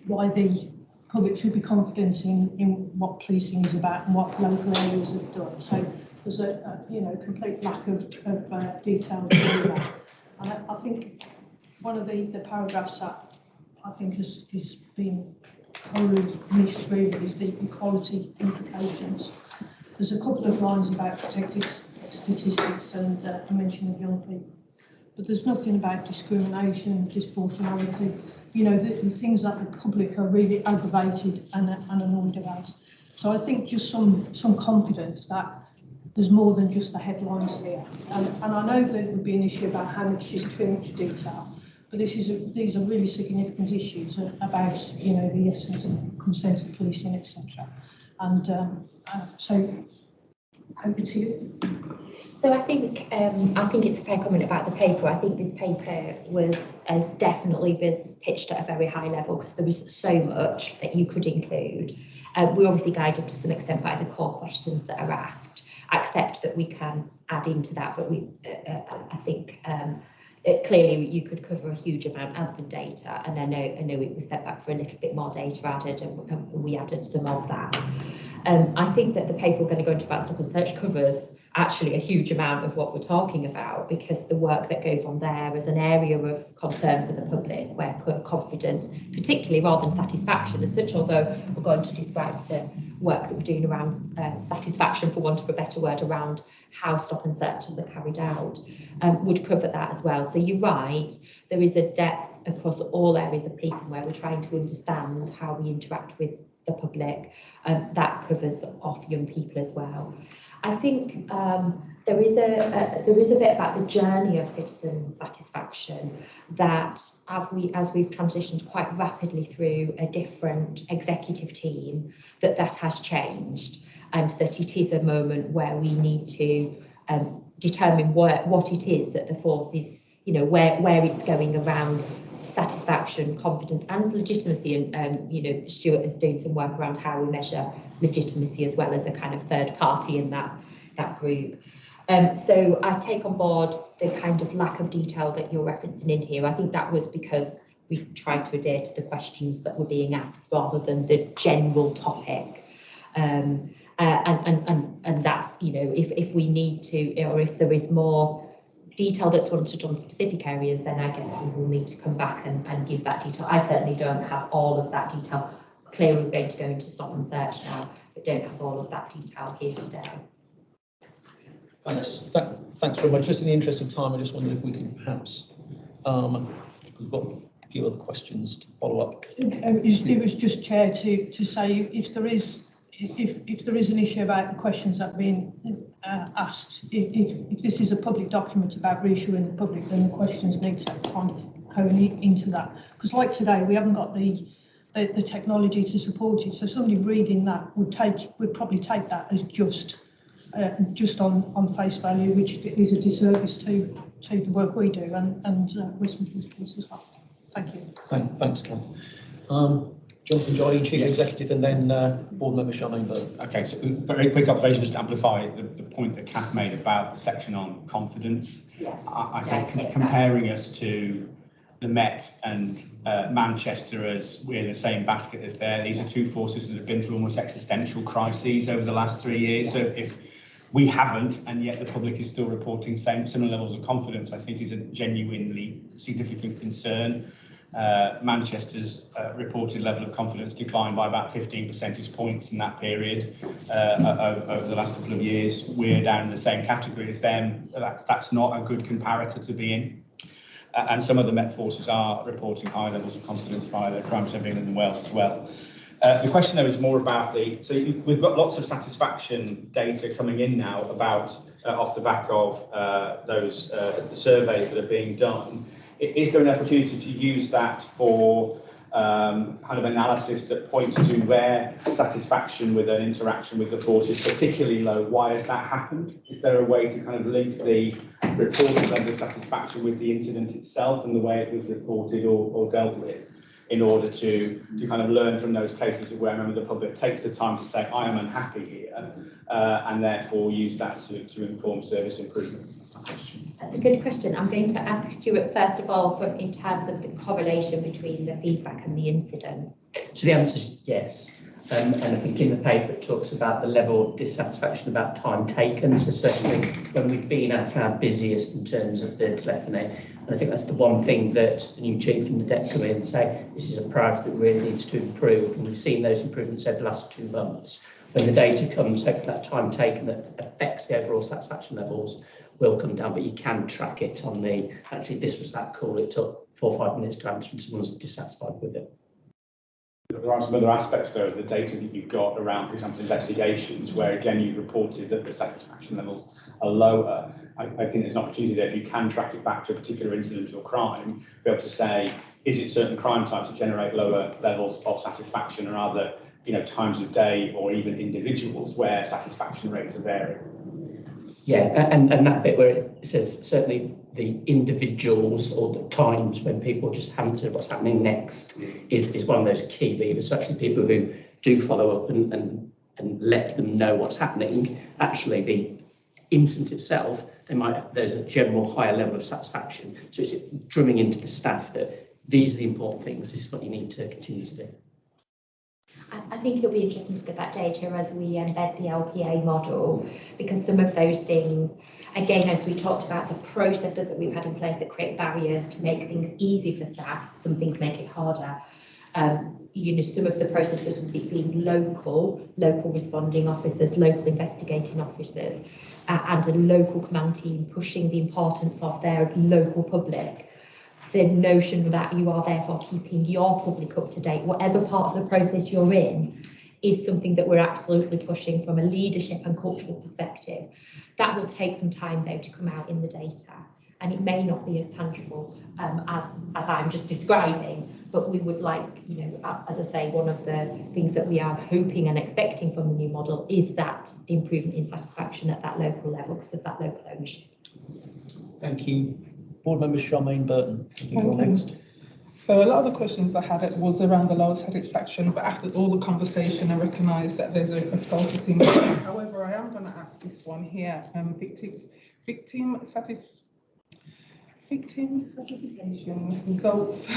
why the public should be confident in what policing is about and what local areas have done. So there's a complete lack of detail to that. And I think one of the paragraphs that I think has been always missed really is the equality implications. There's a couple of lines about protected statistics and a mention of young people, but there's nothing about discrimination, disproportionality, the things that the public are really aggravated and annoyed about. So I think just some confidence that there's more than just the headlines here. And I know there would be an issue about how much is too much detail, but these are really significant issues about the essence of consensus policing, etc. And so over to you. So I think it's a fair comment about the paper. I think this paper has definitely been pitched at a very high level because there was so much that you could include. We're obviously guided to some extent by the core questions that are asked. I accept that we can add into that, but I think clearly you could cover a huge amount of data, and I know it was sent back for a little bit more data added, and we added some of that. I think that the paper we're going to go into about Stop and Search covers actually a huge amount of what we're talking about, because the work that goes on there is an area of concern for the public where confidence, particularly rather than satisfaction as such, although we're going to describe the work that we're doing around satisfaction, for want of a better word, around how stop and searches are carried out, would cover that as well. So you're right, there is a depth across all areas of policing where we're trying to understand how we interact with the public, that covers off young people as well. I think there there is a bit about the journey of citizen satisfaction that as we've transitioned quite rapidly through a different executive team, that has changed, and that it is a moment where we need to determine what it is that the force is, you know, where it's going around satisfaction, confidence and legitimacy. And you know, Stuart is doing some work around how we measure legitimacy as well as a kind of third party in that group. So I take on board the kind of lack of detail that you're referencing in here. I think that was because we tried to adhere to the questions that were being asked rather than the general topic. And that's, you know, if we need to, or if there is more detail that's wanted on specific areas, then I guess we will need to come back and give that detail. I certainly don't have all of that detail. Clearly, we're going to go into stop and search now, but don't have all of that detail here today. Thanks very much. Just in the interest of time, I just wondered if we could perhaps, we've got a few other questions to follow up. It was just, Chair, to say if there is an issue about the questions that have been asked, if this is a public document about reassuring the public, then the questions need to kind of go into that. Because like today, we haven't got the technology to support it. So somebody reading that would probably take that as just on face value, which is a disservice to the work we do and West Midlands Police as well. Thank you. Thanks, Kath. Jonathan Jolly, Chief Executive, and then Board Member Charmaine Burke. Okay, so very quick observation just to amplify the point that Kath made about the section on confidence. Yeah. I think comparing us to the Met and Manchester as we're in the same basket as there, these are two forces that have been through almost existential crises over the last 3 years. So if we haven't, and yet the public is still reporting similar levels of confidence, I think is a genuinely significant concern. Manchester's reported level of confidence declined by about 15 percentage points in that period over the last couple of years. We're down in the same category as them. That's not a good comparator to be in. And some of the Met forces are reporting high levels of confidence via the Crime Centre of England and Wales as well. The question though is more about so we've got lots of satisfaction data coming in now about off the back of those the surveys that are being done. Is there an opportunity to use that for kind of analysis that points to where satisfaction with an interaction with the force is particularly low? Why has that happened? Is there a way to kind of link the reported level of satisfaction with the incident itself and the way it was reported or dealt with, in order to kind of learn from those cases where a member of the public takes the time to say, I am unhappy here, and therefore use that to inform service improvement? That's a good question. I'm going to ask Stuart first of all, in terms of the correlation between the feedback and the incident. So the answer is yes. And I think in the paper it talks about the level of dissatisfaction about time taken. So certainly when we've been at our busiest in terms of the telephony, and I think that's the one thing that the new chief and the DEP come in and say, this is a priority that really needs to improve. And we've seen those improvements over the last 2 months. When the data comes, hopefully that time taken that affects the overall satisfaction levels will come down, but you can track it on actually this was that call, it took 4 or 5 minutes to answer and someone was dissatisfied with it. There are some other aspects though of the data that you've got around, for example, investigations, where again you've reported that the satisfaction levels are lower. I think there's an opportunity there, if you can track it back to a particular incident or crime, be able to say, is it certain crime types that generate lower levels of satisfaction, or are there, you know, times of day or even individuals where satisfaction rates are varying? Yeah, and that bit where it says certainly the individuals or the times when people just haven't said what's happening next is one of those key levers. So actually people who do follow up and let them know what's happening, actually the incident itself, there's a general higher level of satisfaction. So it's drumming into the staff that these are the important things, this is what you need to continue to do. I think it'll be interesting to look at that data as we embed the LPA model, because some of those things, again, as we talked about the processes that we've had in place that create barriers to make things easy for staff, some things make it harder. You know, some of the processes will be being local responding officers, local investigating officers, and a local command team pushing the importance of their local public. The notion that you are therefore keeping your public up to date, whatever part of the process you're in, is something that we're absolutely pushing from a leadership and cultural perspective. That will take some time though to come out in the data, and it may not be as tangible as I'm just describing, but we would like, you know, as I say, one of the things that we are hoping and expecting from the new model is that improvement in satisfaction at that local level because of that local ownership. Thank you. Board member Charmaine Burton, I think you're next. So a lot of the questions I had was around the low satisfaction, but after all the conversation, I recognise that there's a focus in there. However, I am going to ask this one here: victim satisfaction results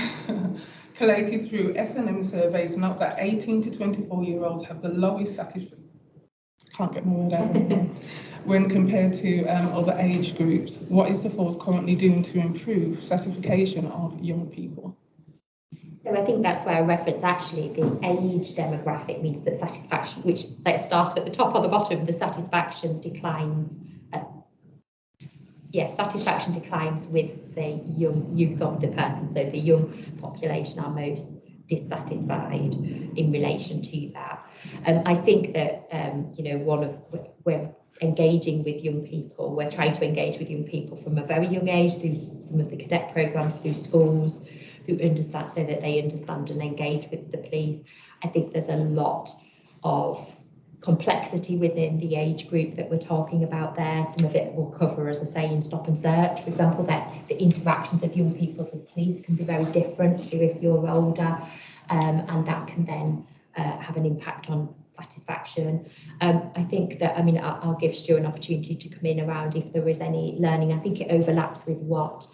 collated through S&M surveys note that 18 to 24-year-olds have the lowest satisfaction. Can't get my word out when compared to other age groups. What is the force currently doing to improve satisfaction of young people? So I think that's where I reference actually the age demographic means that satisfaction, which let's start at the top or the bottom, the satisfaction declines. Satisfaction declines with the young youth of the person. So the young population are most dissatisfied in relation to that. I think that we're engaging with young people. We're trying to engage with young people from a very young age through some of the cadet programs, through schools, who understand, so that they understand and engage with the police. I think there's a lot of complexity within the age group that we're talking about there. Some of it will cover, as I say, in stop and search, for example, that the interactions of young people with police can be very different to if you're older, and that can then have an impact on satisfaction. I think that, I'll give Stu an opportunity to come in around if there is any learning. I think it overlaps with what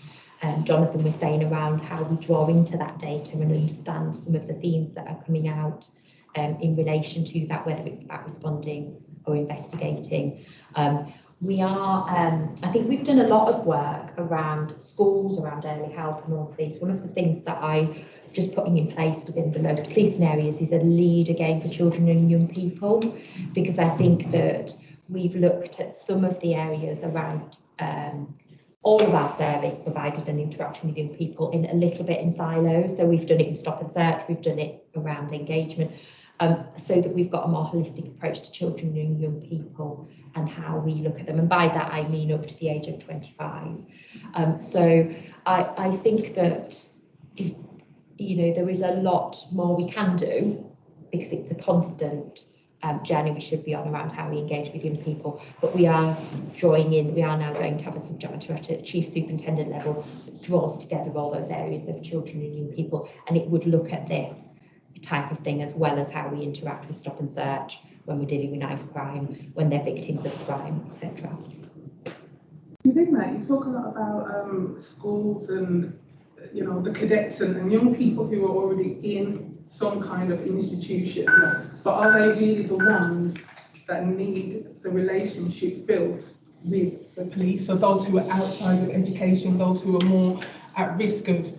Jonathan was saying around how we draw into that data and understand some of the themes that are coming out in relation to that, whether it's about responding or investigating. We are, I think we've done a lot of work around schools, around early help and all of these. One of the things that I just putting in place within the local policing areas is a lead again for children and young people, because I think that we've looked at some of the areas around all of our surveys provided an interaction with young people in a little bit in silos. So we've done it in stop and search, we've done it around engagement, so that we've got a more holistic approach to children and young people and how we look at them. And by that, I mean up to the age of 25. So I think that, there is a lot more we can do, because it's a constant journey we should be on around how we engage with young people, but we are drawing in, we are now going to have a subject matter at a chief superintendent level that draws together all those areas of children and young people, and it would look at this type of thing as well as how we interact with stop and search when we're dealing with knife crime, when they're victims of crime, etc. Within that, you talk a lot about schools and the cadets and young people who are already in some kind of institution, but are they really the ones that need the relationship built with the police? So those who are outside of education, those who are more at risk of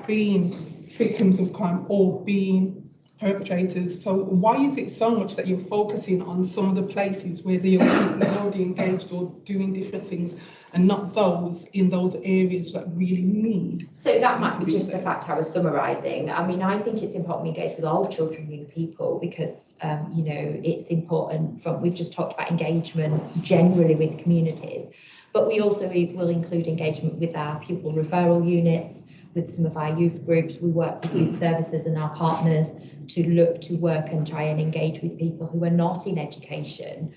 being victims of crime or being perpetrators. So why is it so much that you're focusing on some of the places where the young people are already engaged or doing different things, and not those in those areas that really need? So that might be just the fact I was summarising. I think it's important we engage with all children and young people, because it's important. We've just talked about engagement generally with communities, but we also will include engagement with our pupil referral units, with some of our youth groups. We work with youth services and our partners to look to work and try and engage with people who are not in education.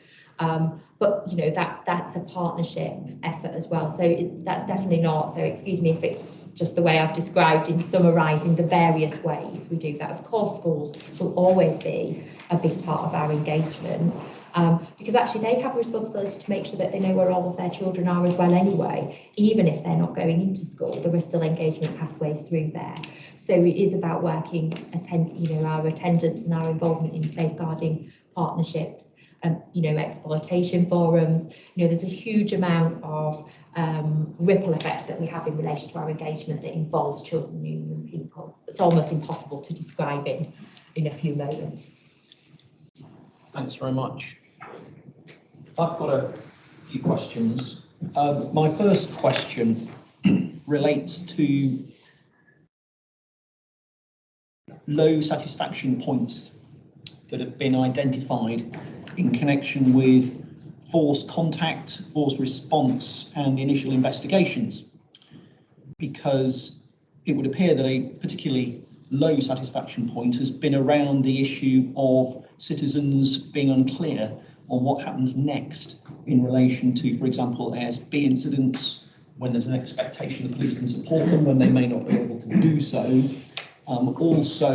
But that's a partnership effort as well. So that's definitely not, so excuse me if it's just the way I've described in summarising the various ways we do that. Of course, schools will always be a big part of our engagement, because actually they have a responsibility to make sure that they know where all of their children are as well anyway. Even if they're not going into school, there are still engagement pathways through there. So it is about working, our attendance and our involvement in safeguarding partnerships, exploitation forums. There's a huge amount of ripple effect that we have in relation to our engagement that involves children and young people. It's almost impossible to describe it in a few moments. Thanks very much. I've got a few questions. My first question relates to low satisfaction points that have been identified in connection with force contact, force response, and initial investigations, because it would appear that a particularly low satisfaction point has been around the issue of citizens being unclear on what happens next in relation to, for example, ASB incidents, when there's an expectation the police can support them when they may not be able to do so. Also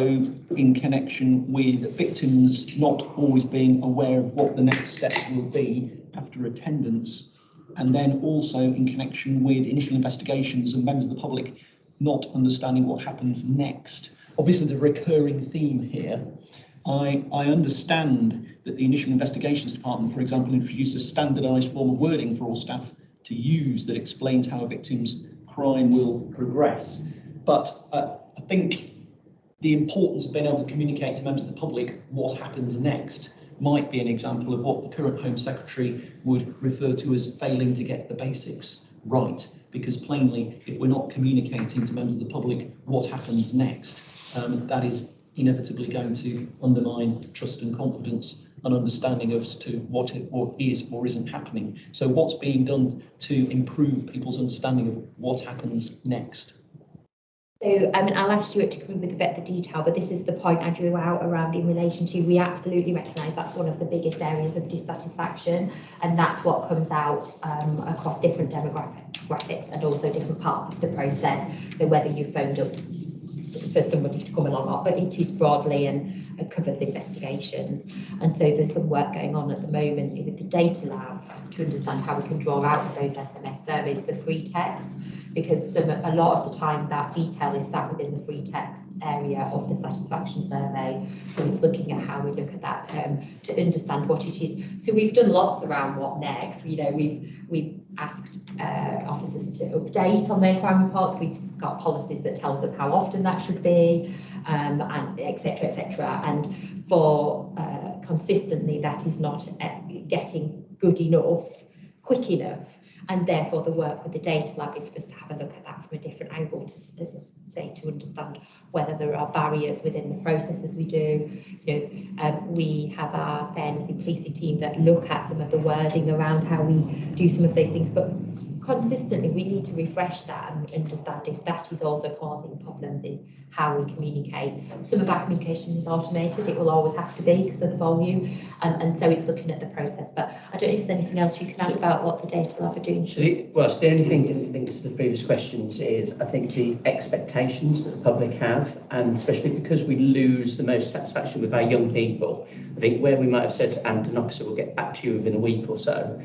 in connection with victims not always being aware of what the next steps will be after attendance, and then also in connection with initial investigations and members of the public not understanding what happens next. Obviously, the recurring theme here, I understand that the Initial Investigations Department, for example, introduced a standardised form of wording for all staff to use that explains how a victim's crime will progress. But I think the importance of being able to communicate to members of the public what happens next might be an example of what the current Home Secretary would refer to as failing to get the basics right. Because plainly, if we're not communicating to members of the public what happens next, that is inevitably going to undermine trust and confidence and understanding as to what is or isn't happening. So what's being done to improve people's understanding of what happens next? So, I'll ask Stuart to come in with a bit of the detail, but this is the point I drew out around in relation to, we absolutely recognise that's one of the biggest areas of dissatisfaction, and that's what comes out across different demographics and also different parts of the process. So whether you phoned up for somebody to come along, but it is broadly and covers investigations. And so there's some work going on at the moment with the data lab to understand how we can draw out of those SMS surveys the free text, because a lot of the time that detail is sat within the free text area of the satisfaction survey. So it's looking at how we look at that to understand what it is. So we've done lots around what next. You know, we've asked officers to update on their crime reports. We've got policies that tells them how often that should be, and etc. etc. And for consistently, that is not getting good enough, quick enough. And therefore the work with the data lab is for us to have a look at that from a different angle, to, as I say, to understand whether there are barriers within the process as we do. You know, we have our fairness in policing team that look at some of the wording around how we do some of those things, but consistently we need to refresh that and understand if that is also causing problems in how we communicate. Some of our communication is automated, it will always have to be because of the volume, and so it's looking at the process. But I don't know if there's anything else you can add about what the data lab are doing. So the only thing that links to the previous questions is, I think, the expectations that the public have, and especially because we lose the most satisfaction with our young people. I think where we might have said, and an officer will get back to you within a week or so,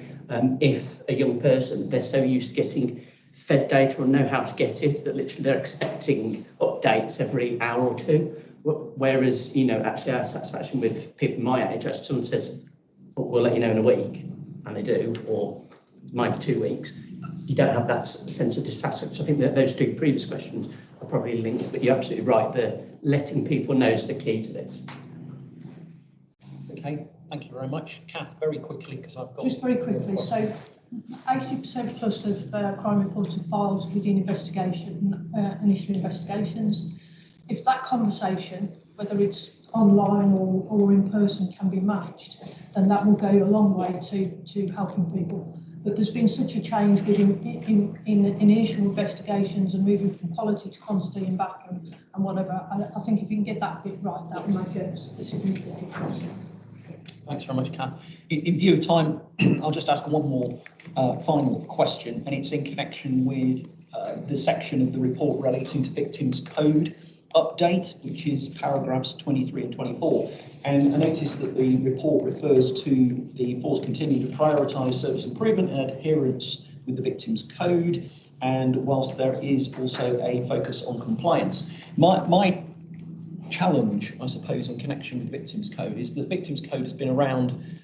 if a young person, they're so used to getting fed data or know how to get it that literally they're expecting updates every hour or two, whereas, you know, actually our satisfaction with people my age, actually someone says, we'll let you know in a week, and they do, or it might be 2 weeks, you don't have that sense of dissatisfaction. So I think that those two previous questions are probably linked, but you're absolutely right, the letting people know is the key to this. Okay, thank you very much. Kath, very quickly, because I've got... Just very quickly, so 80% plus of crime reported files within initial investigations. If that conversation, whether it's online or in person, can be matched, then that will go a long way to helping people. But there's been such a change in initial investigations and moving from quality to quantity and back and whatever. I think if you can get that bit right, that will make a significant difference. Thanks very much, Kath. In view of time, I'll just ask one more final question, and it's in connection with the section of the report relating to Victims Code update, which is paragraphs 23 and 24. And I noticed that the report refers to the force continuing to prioritise service improvement and adherence with the Victims Code, and whilst there is also a focus on compliance. My challenge, I suppose, in connection with Victims Code is that Victims Code has been around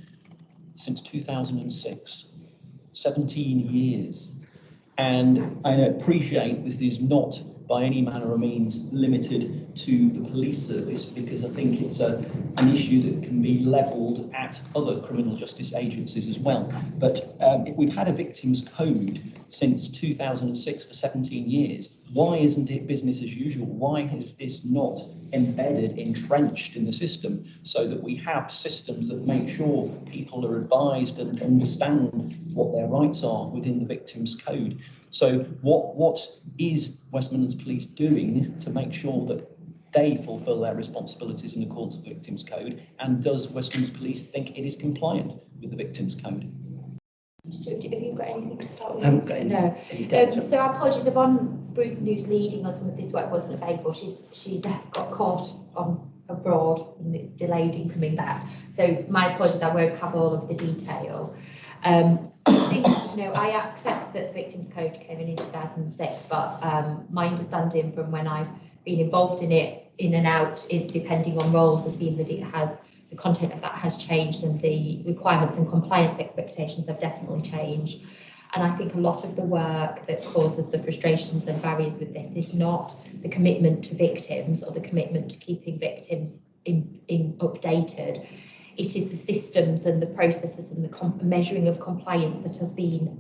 since 2006, 17 years. And I appreciate this is not by any manner or means limited to the police service, because I think it's an issue that can be levelled at other criminal justice agencies as well. But if we've had a Victims Code since 2006 for 17 years, Why isn't it business as usual? Why is this not embedded, entrenched in the system, so that we have systems that make sure people are advised and understand what their rights are within the Victims Code? So what is West Midlands Police doing to make sure that they fulfil their responsibilities in accordance with the Victims Code? And does West Midlands Police think it is compliant with the Victims Code? Have you got anything to start with? I haven't got any So our apologies, Yvonne Bruton, who's leading on some of this work, wasn't available. She's got caught on abroad and it's delayed in coming back. So my apologies, I won't have all of the detail. I think, I accept that the Victims Code came in 2006, but my understanding from when I've been involved in it, in and out, depending on roles, has been that the content of that has changed, and the requirements and compliance expectations have definitely changed. And I think a lot of the work that causes the frustrations and barriers with this is not the commitment to victims or the commitment to keeping victims updated. It is the systems and the processes and the measuring of compliance that has been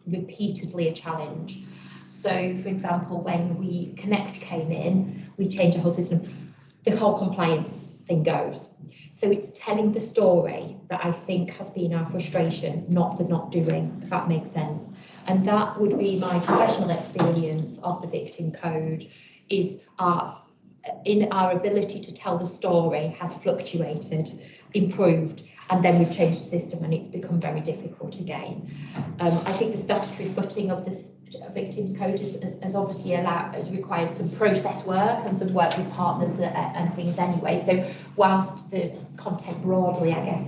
repeatedly a challenge. So, for example, when we Connect came in, we changed the whole system, the whole compliance thing goes. So it's telling the story that I think has been our frustration, not the not doing, if that makes sense. And that would be my professional experience of the Victim Code, is in our ability to tell the story has fluctuated, improved, and then we've changed the system and it's become very difficult again. I think the statutory footing of this Victims Code has obviously has required some process work and some work with partners and things anyway. So whilst the content broadly, I guess,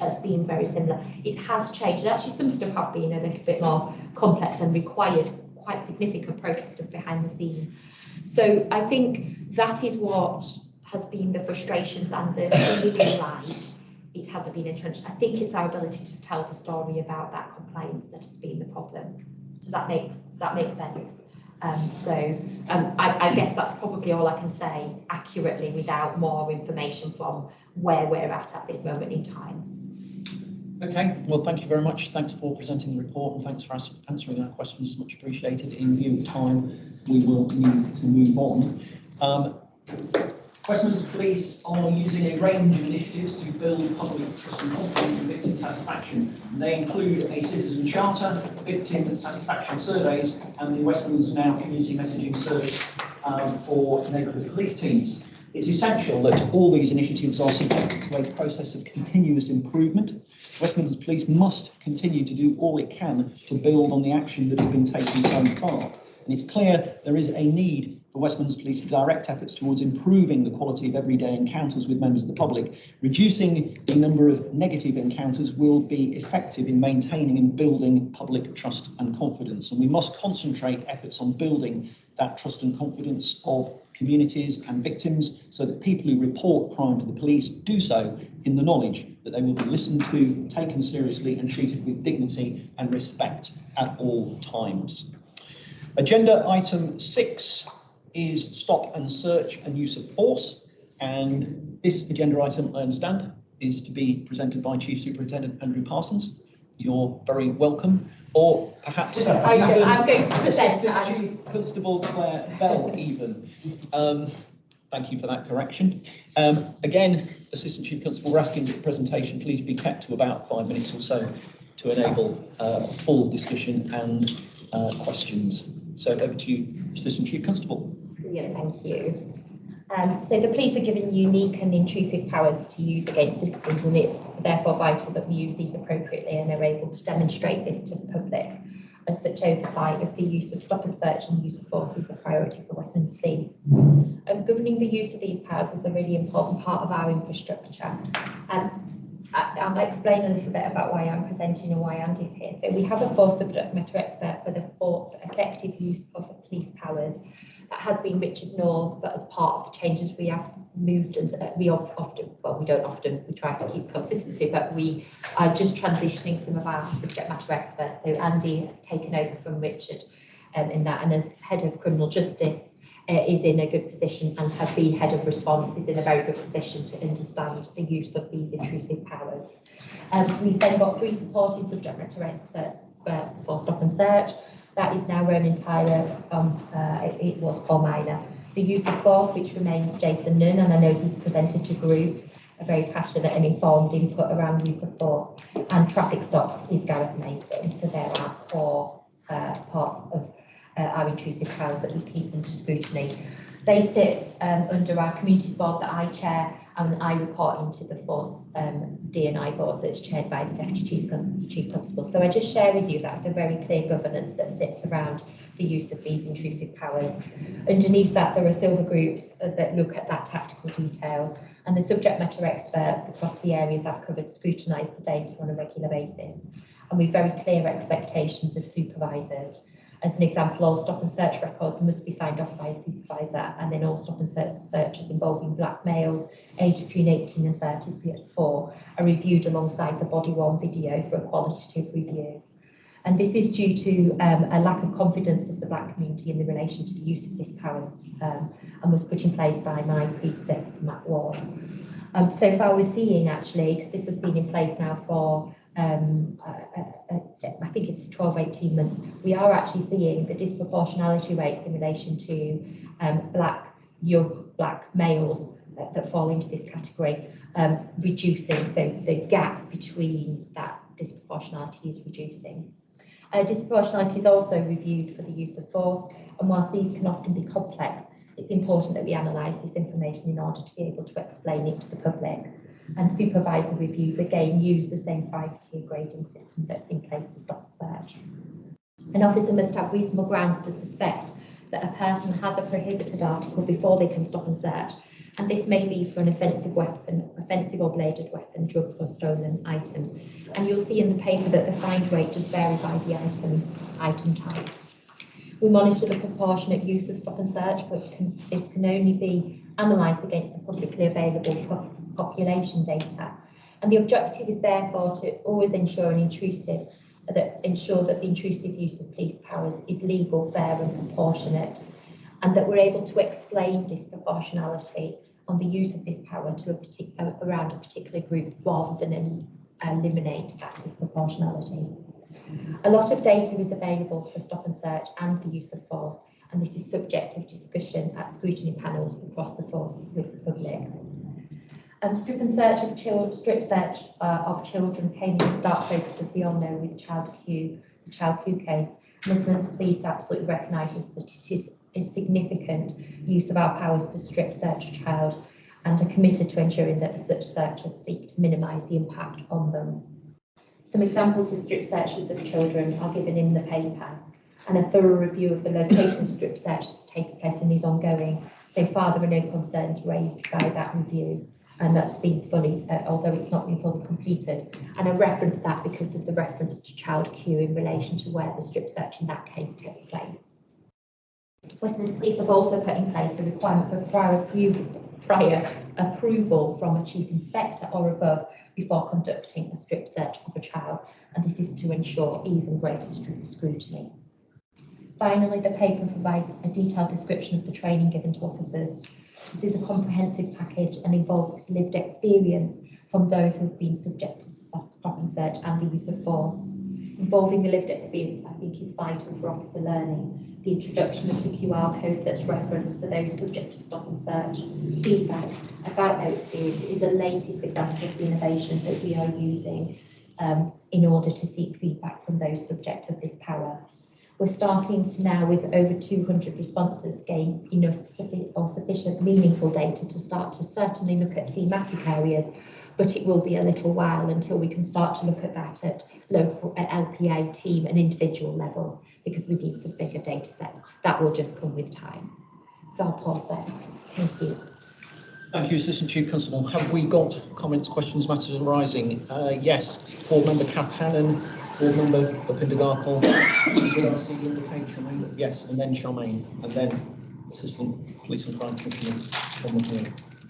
has been very similar, it has changed. And actually some stuff have been a little bit more complex and required quite significant process stuff behind the scene. So I think that is what has been the frustrations and the feeling like it hasn't been entrenched. I think it's our ability to tell the story about that compliance that has been the problem. Does that make sense? I guess that's probably all I can say accurately without more information from where we're at this moment in time. Okay, well, thank you very much. Thanks for presenting the report and thanks for answering our questions. Much appreciated. In view of time, we will need to move on. West Midlands Police are using a range of initiatives to build public trust and confidence in victim satisfaction. They include a citizen charter, victim satisfaction surveys, and the West Midlands Now community messaging service for neighbourhood police teams. It's essential that all these initiatives are subject to a process of continuous improvement. West Midlands Police must continue to do all it can to build on the action that has been taken so far. And it's clear there is a need for West Midlands Police to direct efforts towards improving the quality of everyday encounters with members of the public. Reducing the number of negative encounters will be effective in maintaining and building public trust and confidence. And we must concentrate efforts on building that trust and confidence of communities and victims, so that people who report crime to the police do so in the knowledge that they will be listened to, taken seriously and treated with dignity and respect at all times. Agenda item 6 is stop and search and use of force. And this agenda item, I understand, is to be presented by Chief Superintendent Andrew Parsons. You're very welcome. Or perhaps I'm going to present Chief Constable Claire Bell even. Thank you for that correction. Again, Assistant Chief Constable, we're asking that the presentation please be kept to about 5 minutes or so to enable full discussion and questions. So over to you, Assistant Chief Constable. Brilliant, thank you. So the police are given unique and intrusive powers to use against citizens, and it's therefore vital that we use these appropriately and are able to demonstrate this to the public. As such, oversight of the use of stop and search and use of force is a priority for West Midlands Police. Governing the use of these powers is a really important part of our infrastructure. I'll explain a little bit about why I'm presenting and why Andy's here. So we have a force subject matter expert for the effective use of police powers. That has been Richard North, but as part of the changes we have moved, and we try to keep consistency, but we are just transitioning some of our subject matter experts. So Andy has taken over from Richard in that, and as head of criminal justice is in a good position, and has been head of response, is in a very good position to understand the use of these intrusive powers. We've then got 3 supporting subject matter experts for stop and search. That is now Ronan Tyler, it was Paul Miner. The use of force, which remains Jason Nunn, and I know he's presented to group a very passionate and informed input around use of force. And traffic stops is Gareth Mason, so they're our core parts of our intrusive powers that we keep under scrutiny. They sit under our communities board that I chair, and I report into the force D&I board that's chaired by the Deputy Chief Constable. So I just share with you that the very clear governance that sits around the use of these intrusive powers. Underneath that, there are silver groups that look at that tactical detail, and the subject matter experts across the areas I've covered scrutinise the data on a regular basis. And with very clear expectations of supervisors. As an example, all stop and search records must be signed off by a supervisor, and then all stop and search searches involving black males aged between 18 and 34 are reviewed alongside the body-worn video for a qualitative review. And this is due to a lack of confidence of the black community in relation to the use of this powers, and was put in place by my predecessor, Matt Ward. So far we're seeing actually, because this has been in place now for I think it's 12, 18 months, we are actually seeing the disproportionality rates in relation to young black males that fall into this category reducing. So the gap between that disproportionality is reducing. Disproportionality is also reviewed for the use of force, and whilst these can often be complex, it's important that we analyse this information in order to be able to explain it to the public. And supervisor reviews again use the same 5-tier grading system that's in place for stop and search. An officer must have reasonable grounds to suspect that a person has a prohibited article before they can stop and search, and this may be for an offensive weapon, offensive or bladed weapon, drugs or stolen items. And you'll see in the paper that the find rate does vary by the item type. We monitor the proportionate use of stop and search, but this can only be analysed against the publicly available population data. And the objective is therefore to always ensure that the intrusive use of police powers is legal, fair and proportionate, and that we're able to explain disproportionality on the use of this power to around a particular group rather than eliminate that disproportionality. A lot of data is available for stop and search and the use of force, and this is subject of discussion at scrutiny panels across the force with the public. Strip search of children came in stark focus, as we all know, with the Child Q case. Midlands Police absolutely recognises that it is a significant use of our powers to strip search a child, and are committed to ensuring that such searches seek to minimise the impact on them. Some examples of strip searches of children are given in the paper, and a thorough review of the location of strip searches has taken place and is ongoing. So far, there are no concerns raised by that review, and that's been fully, although it's not been fully completed. And I reference that because of the reference to Child Q in relation to where the strip search in that case took place. Westminster Police have also put in place the requirement for prior approval from a chief inspector or above before conducting a strip search of a child, and this is to ensure even greater scrutiny. Finally, the paper provides a detailed description of the training given to officers. This is a comprehensive package and involves lived experience from those who have been subject to stop and search and the use of force. Involving the lived experience, I think, is vital for officer learning. The introduction of the QR code that's referenced for those subject to stop and search feedback about their experience is the latest example of the innovation that we are using in order to seek feedback from those subject of this power. We're starting to now, with over 200 responses, gain enough sufficient meaningful data to start to certainly look at thematic areas, but it will be a little while until we can start to look at that at local, at LPA, team and individual level, because we need some bigger data sets. That will just come with time. So I'll pause there. Thank you. Thank you, Assistant Chief Constable. Have we got comments, questions, matters arising? Yes, Board Member Kath Hannon, Board Member Bhupinder Garkal, DRC indicate Charmaine, yes, and then Charmaine, and then Assistant Police and Crime Commissioner.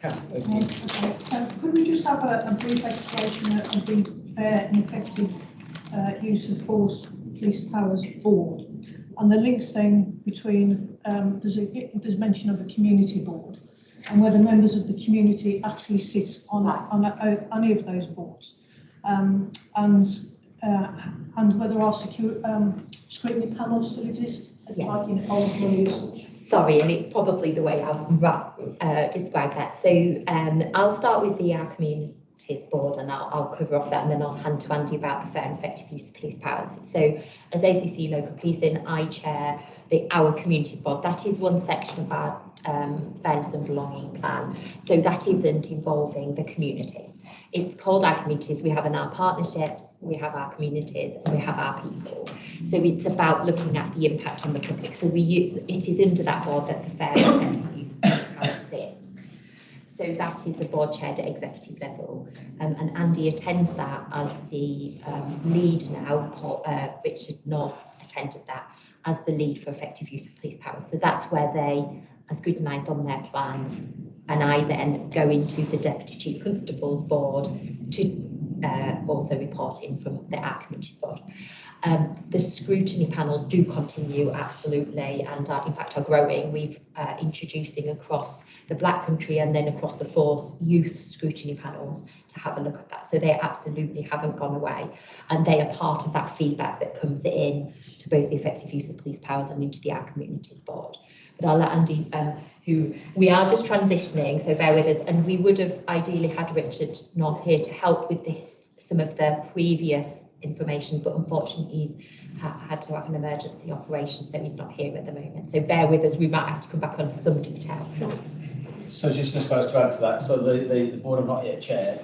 Kath, over to you. Okay. Could we just have a brief explanation of the fair and effective use of force police powers board, and the links then between there's mention of a community board, and whether members of the community actually sit on any of those boards, and and whether our scrutiny panels still exist, like in old money as such. Sorry, and it's probably the way I've described that. So I'll start with our Communities Board, and I'll cover off that, and then I'll hand to Andy about the fair and effective use of police powers. So as ACC Local Policing, I chair our Communities Board. That is one section of our fairness and belonging plan. So that isn't involving the community. It's called our communities. We have in our partnerships, we have our communities, and we have our people. So it's about looking at the impact on the public. So it is under that board that the fair and effective use of police powers sits. So that is the board chaired at executive level, and Andy attends that as the lead now. Richard North attended that as the lead for effective use of police powers. So that's where they are scrutinised on their plan, and I then go into the Deputy Chief Constable's board to also report in from our Communities Board. The scrutiny panels do continue, absolutely, and in fact are growing. We've introducing across the Black Country and then across the force youth scrutiny panels to have a look at that. So they absolutely haven't gone away, and they are part of that feedback that comes in to both the effective use of police powers and into our Communities Board. But I'll let Andy, who we are just transitioning, so bear with us, and we would have ideally had Richard North here to help with this, some of the previous information, but unfortunately he's had to have an emergency operation, so he's not here at the moment. So bear with us, we might have to come back on some detail. So just supposed to add to that, so the board have not yet chaired,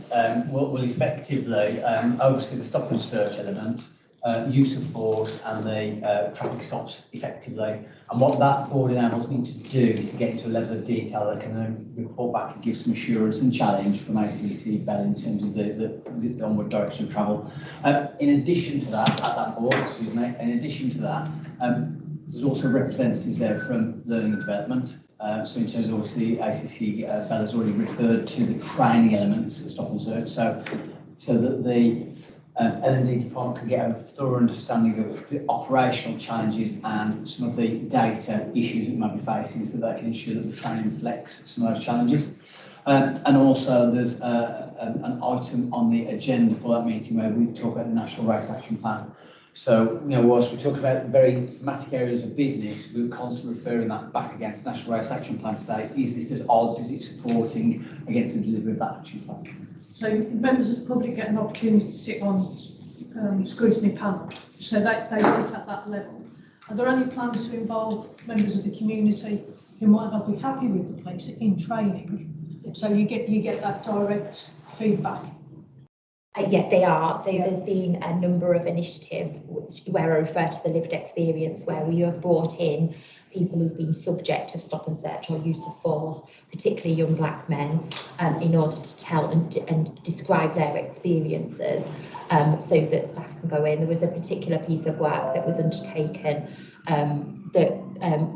will effectively oversee the stop and search element, use of force and the traffic stops effectively. And what that board enables me to do is to get into a level of detail that can then report back and give some assurance and challenge from ACC Bell in terms of the onward direction of travel. In addition to that, at that board, in addition to that, there's also representatives there from learning and development. So in terms of obviously ACC Bell has already referred to the training elements of stop and search, so that the L&D department can get a thorough understanding of the operational challenges and some of the data issues that we might be facing, so that they can ensure that the training reflects some of those challenges. And also there's an item on the agenda for that meeting where we talk about the National Race Action Plan. So, you know, whilst we talk about very thematic areas of business, we're constantly referring that back against National Race Action Plan to say, is this at odds, is it supporting against the delivery of that action plan? So members of the public get an opportunity to sit on scrutiny panels, so they sit at that level. Are there any plans to involve members of the community who might not be happy with the police in training? So you get that direct feedback. Yeah, they are. So there's been a number of initiatives where I refer to the lived experience, where we have brought in people who've been subject of stop and search or use of force, particularly young black men, in order to tell and describe their experiences, so that staff can go in. There was a particular piece of work that was undertaken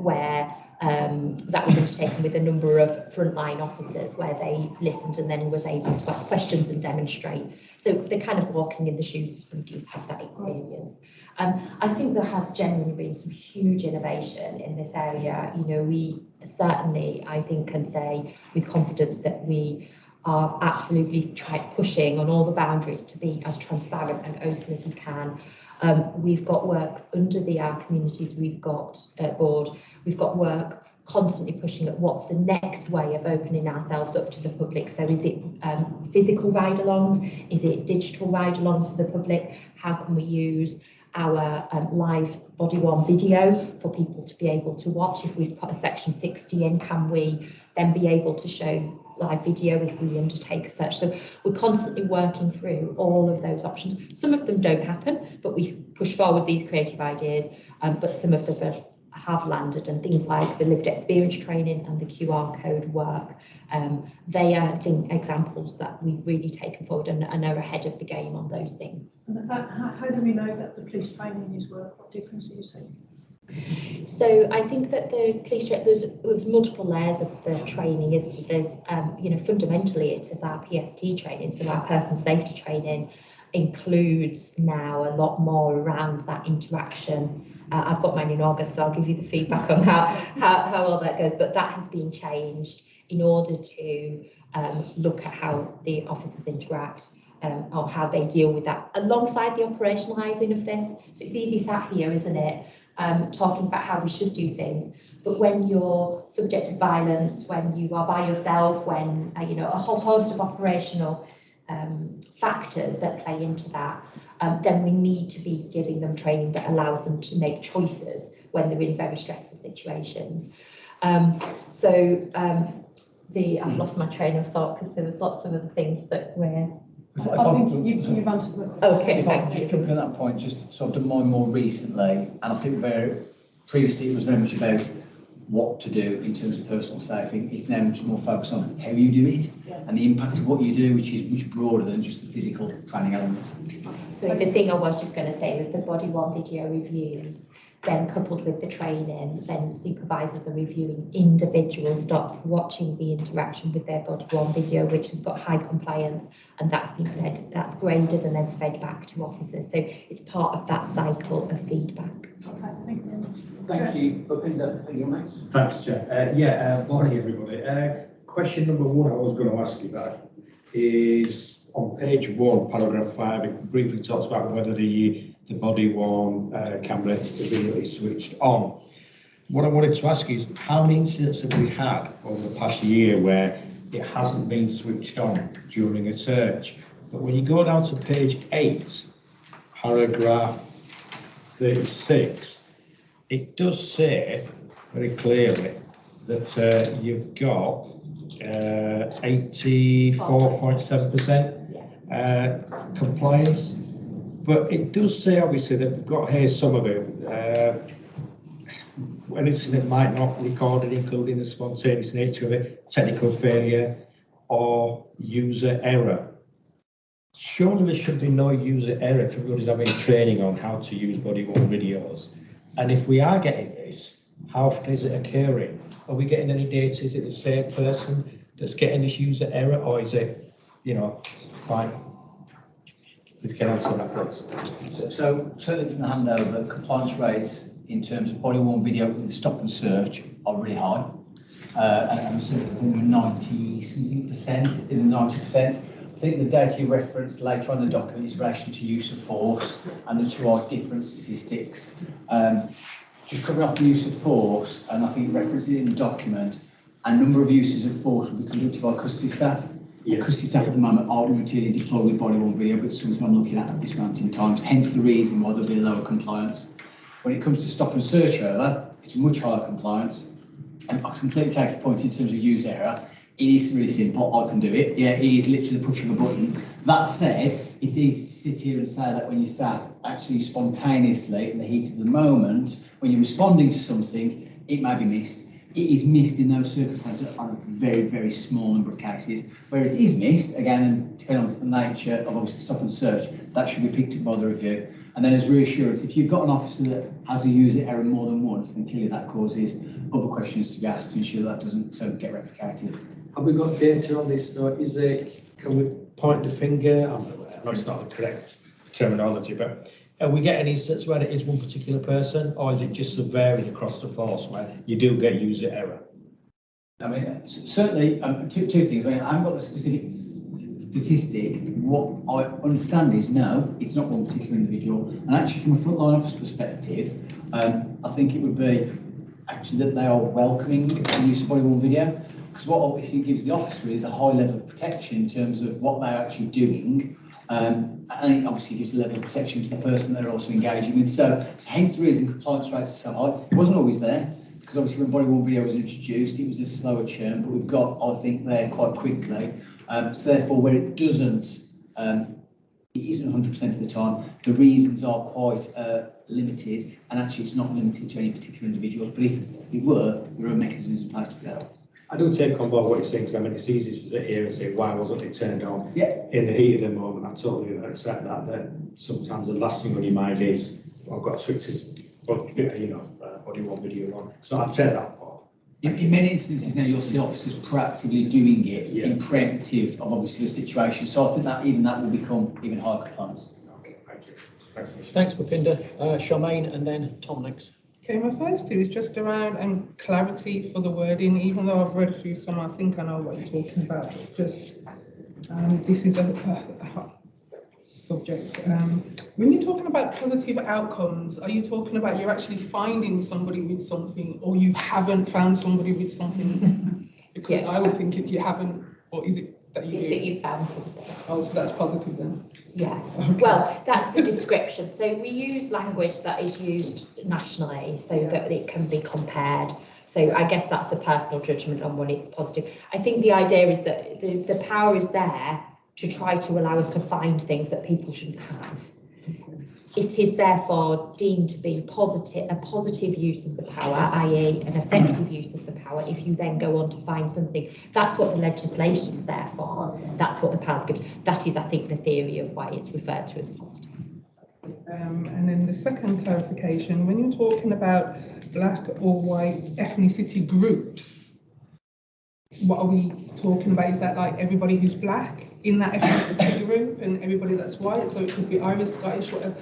where that was undertaken with a number of frontline officers, where they listened and then was able to ask questions and demonstrate. So they're kind of walking in the shoes of somebody who's had that experience. I think there has genuinely been some huge innovation in this area. You know, we certainly, I think, can say with confidence that we are absolutely pushing on all the boundaries to be as transparent and open as we can. We've got work under our communities, we've got board, we've got work constantly pushing at what's the next way of opening ourselves up to the public. So is it physical ride-alongs? Is it digital ride-alongs for the public? How can we use our live body-worn video for people to be able to watch? If we've put a section 60 in, can we then be able to show live video if we undertake a search? So we're constantly working through all of those options. Some of them don't happen, but we push forward these creative ideas, but some of them have landed, and things like the lived experience training and the QR code work, they are, I think, examples that we've really taken forward and are ahead of the game on those things. And how do we know that the police training is work? What difference do you see? So I think that the police there's multiple layers of the training. There's you know, fundamentally it is our PST training, so our personal safety training includes now a lot more around that interaction. I've got mine in August, so I'll give you the feedback on how all that goes, but that has been changed in order to look at how the officers interact. or how they deal with that alongside the operationalising of this. So it's easy sat here, isn't it, talking about how we should do things. But when you're subject to violence, when you are by yourself, when, you know, a whole host of operational factors that play into that, then we need to be giving them training that allows them to make choices when they're in very stressful situations. I've lost my train of thought because there was lots of other things that were... I think you've answered the question. Okay, If I thank could just you. jump in at that point, just so I've done mine more recently, and I think previously it was very much about what to do in terms of personal safety. It's now much more focused on how you do it and the impact of what you do, which is much broader than just the physical training element. So the thing I was just going to say was the body worn video reviews, then coupled with the training, then supervisors are reviewing individual stops, watching the interaction with their body worn video, which has got high compliance, and that's been fed, that's graded and then fed back to officers. So it's part of that cycle of feedback. Okay, thank you very much. Thank you, Bhupinder. Thank you, Max. Thanks, Chair. Morning, everybody. Question number one I was going to ask you about is on page 1, paragraph 5, it briefly talks about whether the body-worn camera video is switched on. What I wanted to ask is, how many incidents have we had over the past year where it hasn't been switched on during a search? But when you go down to page 8, paragraph 36, it does say very clearly that you've got 84.7% compliance. But it does say, obviously, that we've got here some of it. An incident might not recorded, including the spontaneous nature of it, technical failure, or user error. Surely there should be no user error if everybody's having training on how to use body-worn videos. And if we are getting this, how often is it occurring? Are we getting any data? Is it the same person that's getting this user error, or is it, you know, fine? If you can answer that, please. So certainly from the handover, compliance rates in terms of body-worn video with stop and search are really high. And certainly I think we're 90-something%, in the 90%. I think the data you referenced later on in the document is in relation to use of force, and the two are different statistics. Just coming off the use of force, and I think it references it in the document, a number of uses of force will be conducted by custody staff. Yes. Custody staff at the moment aren't routinely deployed with body-worn video, but it's something I'm looking at this moment in time, hence the reason why there'll be lower compliance. When it comes to stop and search, however, it's much higher compliance. And I completely take your point in terms of user error. It is really simple, I can do it. Yeah, it is literally the push of a button. That said, it's easy to sit here and say that when you're sat actually spontaneously in the heat of the moment, when you're responding to something, it may be missed. It is missed in those circumstances on a very, very small number of cases. Where it is missed, again, and depending on the nature of obviously stop and search, that should be picked up by the review. And then as reassurance, if you've got an officer that has a user error more than once, then clearly that causes other questions to be asked to ensure that doesn't get replicated. Have we got data on this? No, is it, can we point the finger? I know it's not the correct terminology, but are we getting instances where it is one particular person, or is it just the varying across the force where you do get user error? I mean, certainly, two things. I mean, I haven't got the specific statistic. What I understand is no, it's not one particular individual. And actually, from a frontline officer perspective, I think it would be actually that they are welcoming the use of body-worn video, because what obviously gives the officer is a high level of protection in terms of what they're actually doing. And it obviously gives a level of protection to the person they're also engaging with. So hence the reason compliance rates are so high. It wasn't always there, because obviously when body-worn video was introduced, it was a slower churn, but we've got, I think, there quite quickly. So therefore, where it doesn't, it isn't 100% of the time, the reasons are quite limited, and actually it's not limited to any particular individuals. But if it were, there are mechanisms in place to do that. I do take on board what you're saying, because I mean, it's easy to sit here and say, why wasn't it turned on in the heat of the moment? I totally accept that sometimes the last thing on your mind is, well, I've got to switch this, body-worn video on. So I'd say that part. In many instances now, you'll see officers proactively doing it in preemptive of obviously the situation. So I think that that will become even higher compliance. Okay, thank you. Thanks, Bhupinder. Charmaine, and then Tom next. Okay, my first two is just around clarity for the wording. Even though I've read through some, I think I know what you're talking about. Just this is subject. When you're talking about positive outcomes, are you talking about you're actually finding somebody with something, or you haven't found somebody with something? Because Yeah. I would think if you haven't, or is it that you Is do? that you found something? Oh, so that's positive then. Yeah. Okay. Well, that's the description. So we use language that is used nationally so that it can be compared. So I guess that's a personal judgment on when it's positive. I think the idea is that the power is there to try to allow us to find things that people shouldn't have. It is therefore deemed to be a positive use of the power, i.e. an effective use of the power, if you then go on to find something. That's what the legislation is there for. That's what the power's good. That is, I think, the theory of why it's referred to as positive. And then the second clarification, when you're talking about black or white ethnicity groups, what are we talking about? Is that like everybody who's black in that ethnicity group and everybody that's white? So it could be Irish, Scottish, whatever.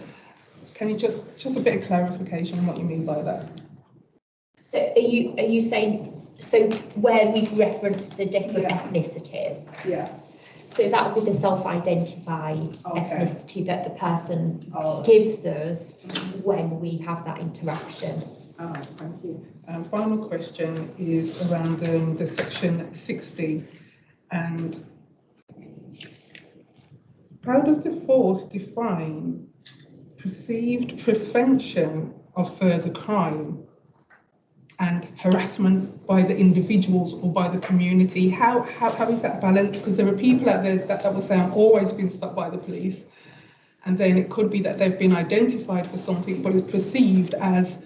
Can you just a bit of clarification on what you mean by that? So are you saying, so where we've referenced the different ethnicities? Yeah. So that would be the self-identified Okay. ethnicity that the person gives us when we have that interaction. Thank you. Final question is around the section 60, and how does the force define perceived prevention of further crime and harassment by the individuals or by the community? How is that balanced? Because there are people out there that will say, I'm always being stopped by the police, and then it could be that they've been identified for something, but it's perceived as,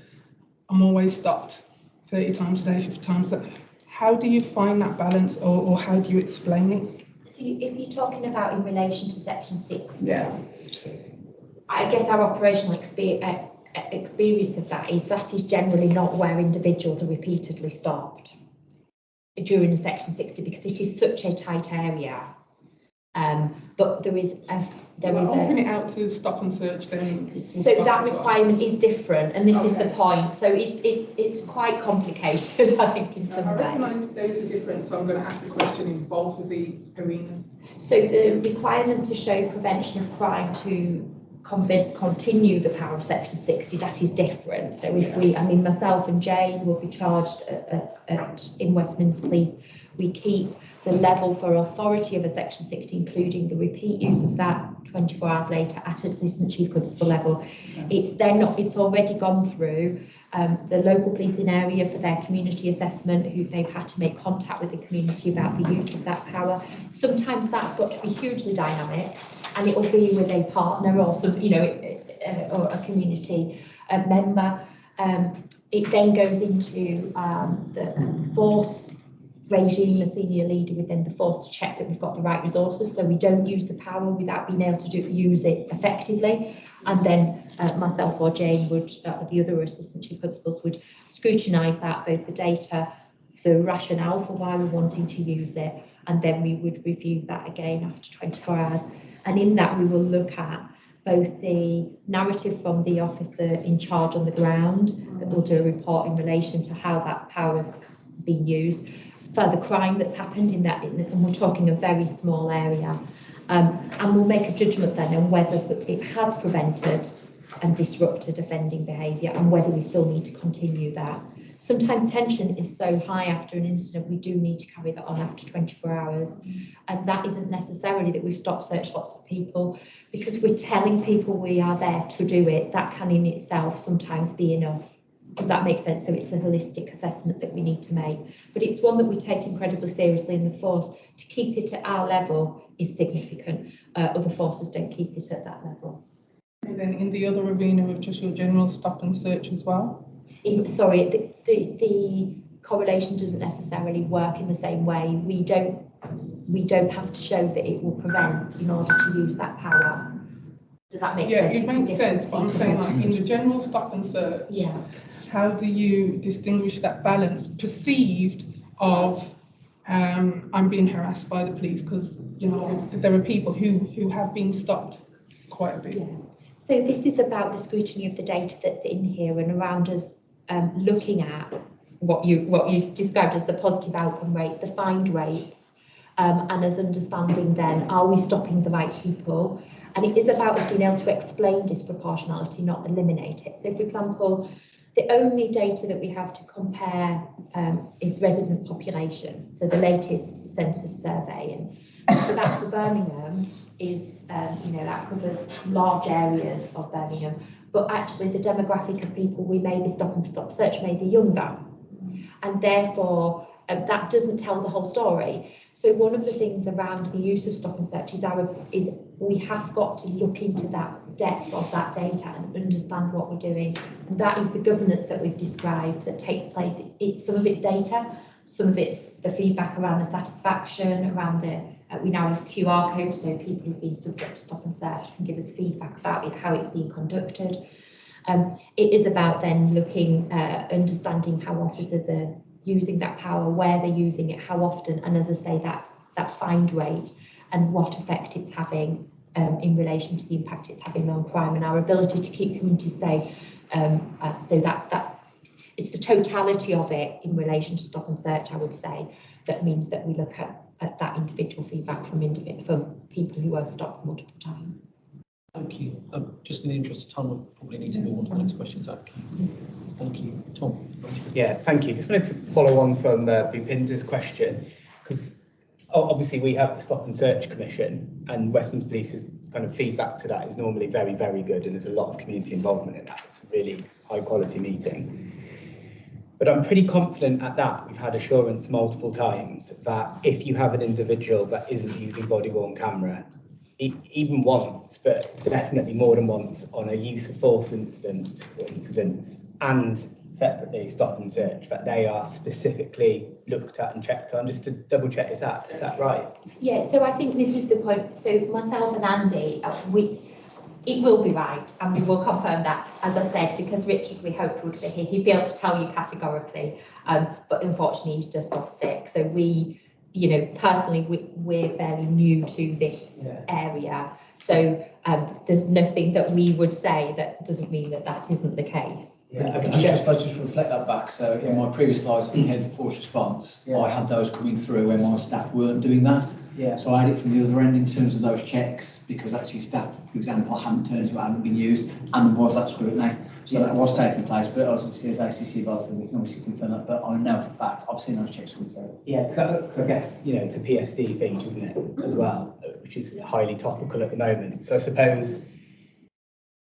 I'm always stopped 30 times a day, 50 times a day. How do you find that balance, or how do you explain it? So if you're talking about in relation to section 60, Yeah. I guess our operational experience of that is generally not where individuals are repeatedly stopped during the section 60, because it is such a tight area. But there is open it out to stop and search then. So that requirement is different, and this is the point. So it's quite complicated, I think, in some I ways. recognise there is a difference, so I'm going to ask the question in both of the arenas. So the requirement to show prevention of crime to continue the power of section 60, that is different. So if myself and Jane will be charged in Westminster Police, we keep the level for authority of a section 60, including the repeat use of that 24 hours later at assistant chief constable level. It's already gone through the local policing area for their community assessment, who they've had to make contact with the community about the use of that power. Sometimes that's got to be hugely dynamic, and it will be with a partner or some, or a community member. It then goes into the force regime, the senior leader within the force, to check that we've got the right resources, so we don't use the power without being able to use it effectively. And then myself or Jane would, the other assistant chief constables, would scrutinise that, both the data, the rationale for why we're wanting to use it, and then we would review that again after 24 hours. And in that we will look at both the narrative from the officer in charge on the ground, that will do a report in relation to how that power has been used, further crime that's happened in that, and we're talking a very small area, and we'll make a judgment then on whether it has prevented and disrupted offending behaviour, and whether we still need to continue that. Sometimes tension is so high after an incident, we do need to carry that on after 24 hours. And that isn't necessarily that we've stopped search lots of people, because we're telling people we are there to do it. That can in itself sometimes be enough. Does that make sense? So it's a holistic assessment that we need to make. But it's one that we take incredibly seriously in the force. To keep it at our level is significant. Other forces don't keep it at that level. And then in the other arena of just your general stop and search as well? The correlation doesn't necessarily work in the same way. We don't have to show that it will prevent in order to use that power. Does that make sense? Yeah, it makes sense, but I'm saying, like, in the general stop and search, how do you distinguish that balance perceived of I'm being harassed by the police? Because there are people who have been stopped quite a bit. Yeah. So this is about the scrutiny of the data that's in here and around us, looking at what you described as the positive outcome rates, the find rates, and as understanding then, are we stopping the right people? And it is about us being able to explain disproportionality, not eliminate it. So, for example, the only data that we have to compare is resident population, so the latest census survey. And so that for Birmingham is, that covers large areas of Birmingham, but actually the demographic of people we may be Stop and Stop Search may be younger. And therefore, that doesn't tell the whole story. So one of the things around the use of Stop and Search is we have got to look into that depth of that data and understand what we're doing. And that is the governance that we've described that takes place. It's some of it's data, some of it's the feedback around the satisfaction, around we now have QR codes, so people who've been subject to Stop and Search can give us feedback about it, how it's being conducted. It is about then looking, understanding how officers are using that power, where they're using it, how often, and as I say, that find rate and what effect it's having in relation to the impact it's having on crime and our ability to keep communities safe. So that it's the totality of it in relation to Stop and Search, I would say, that means that we look at that individual feedback from people who are stopped multiple times. Thank you. Just in the interest of time, we'll probably need to move on to the next question, Zach. Thank you. Tom. Yeah, thank you. Just wanted to follow on from Bhupinder's question, because obviously we have the Stop and Search Commission, and Westminster Police's kind of feedback to that is normally very, very good, and there's a lot of community involvement in that. It's a really high quality meeting. But I'm pretty confident at that. We've had assurance multiple times that if you have an individual that isn't using body-worn camera, even once, but definitely more than once, on a use of force incident or incidents, and separately Stop and Search, that they are specifically looked at and checked on. Just to double check, is that right? Yeah, so I think this is the point. So myself and Andy, it will be right, and we will confirm that, as I said, because Richard, we hoped, would be here. He'd be able to tell you categorically, but unfortunately he's just off sick. So we, personally, we're fairly new to this area. So there's nothing that we would say that doesn't mean that isn't the case. Yeah, just reflect that back. So in my previous life in head of force response, I had those coming through when my staff weren't doing that. Yeah. So I had it from the other end in terms of those checks, because actually staff, for example, hadn't turned into, hadn't been used, and there was that scrutiny. So that was taking place, but obviously as ACC both, we can obviously confirm that. But I know for a fact I've seen those checks come through. Yeah, because I guess it's a PSD thing, isn't it, as well, which is highly topical at the moment. So I suppose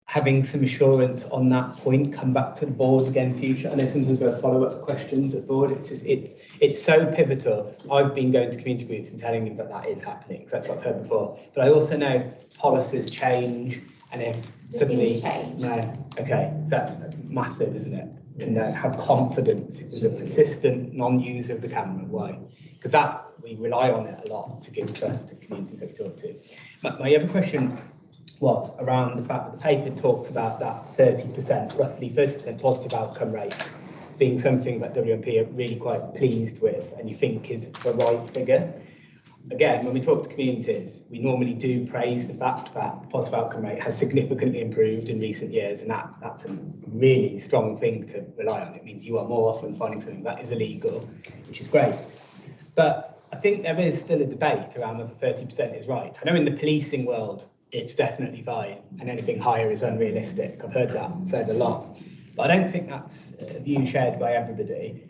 having some assurance on that point, come back to the board again in future. And there's sometimes we'll follow up questions at board. It's so pivotal. I've been going to community groups and telling them that is happening, because that's what I've heard before. But I also know policies change, and if suddenly that's massive, isn't it? To know, have confidence if there's a persistent non-user of the camera. Why? Because that we rely on it a lot to give trust to communities that we talk to. My other question was around the fact that the paper talks about that 30%, roughly 30% positive outcome rate as being something that WMP are really quite pleased with, and you think is the right figure. Again, when we talk to communities, we normally do praise the fact that the positive outcome rate has significantly improved in recent years, and that's a really strong thing to rely on. It means you are more often finding something that is illegal, which is great. But I think there is still a debate around whether 30% is right. I know in the policing world, it's definitely fine, and anything higher is unrealistic. I've heard that said a lot, but I don't think that's a view shared by everybody.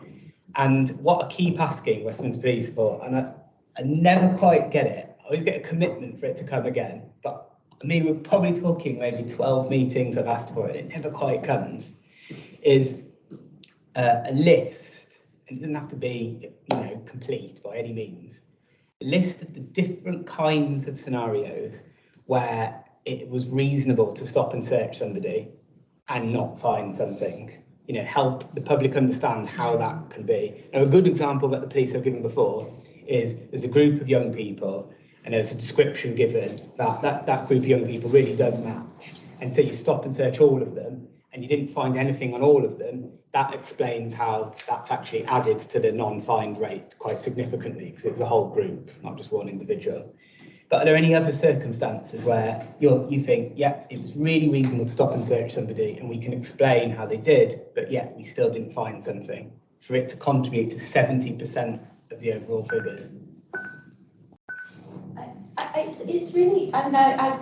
And what I keep asking Westminster Police for, and I never quite get it, I always get a commitment for it to come again, but I mean, we're probably talking maybe 12 meetings I've asked for it, it never quite comes, is a list, and it doesn't have to be complete by any means, a list of the different kinds of scenarios where it was reasonable to stop and search somebody and not find something, help the public understand how that can be. Now, a good example that the police have given before is there's a group of young people, and there's a description given that group of young people really does match. And so you stop and search all of them, and you didn't find anything on all of them. That explains how that's actually added to the non-find rate quite significantly, because it was a whole group, not just one individual. But are there any other circumstances where you think, yeah, it was really reasonable to stop and search somebody, and we can explain how they did, but yet we still didn't find something, for it to contribute to 70% of the overall figures? It's really, I don't know,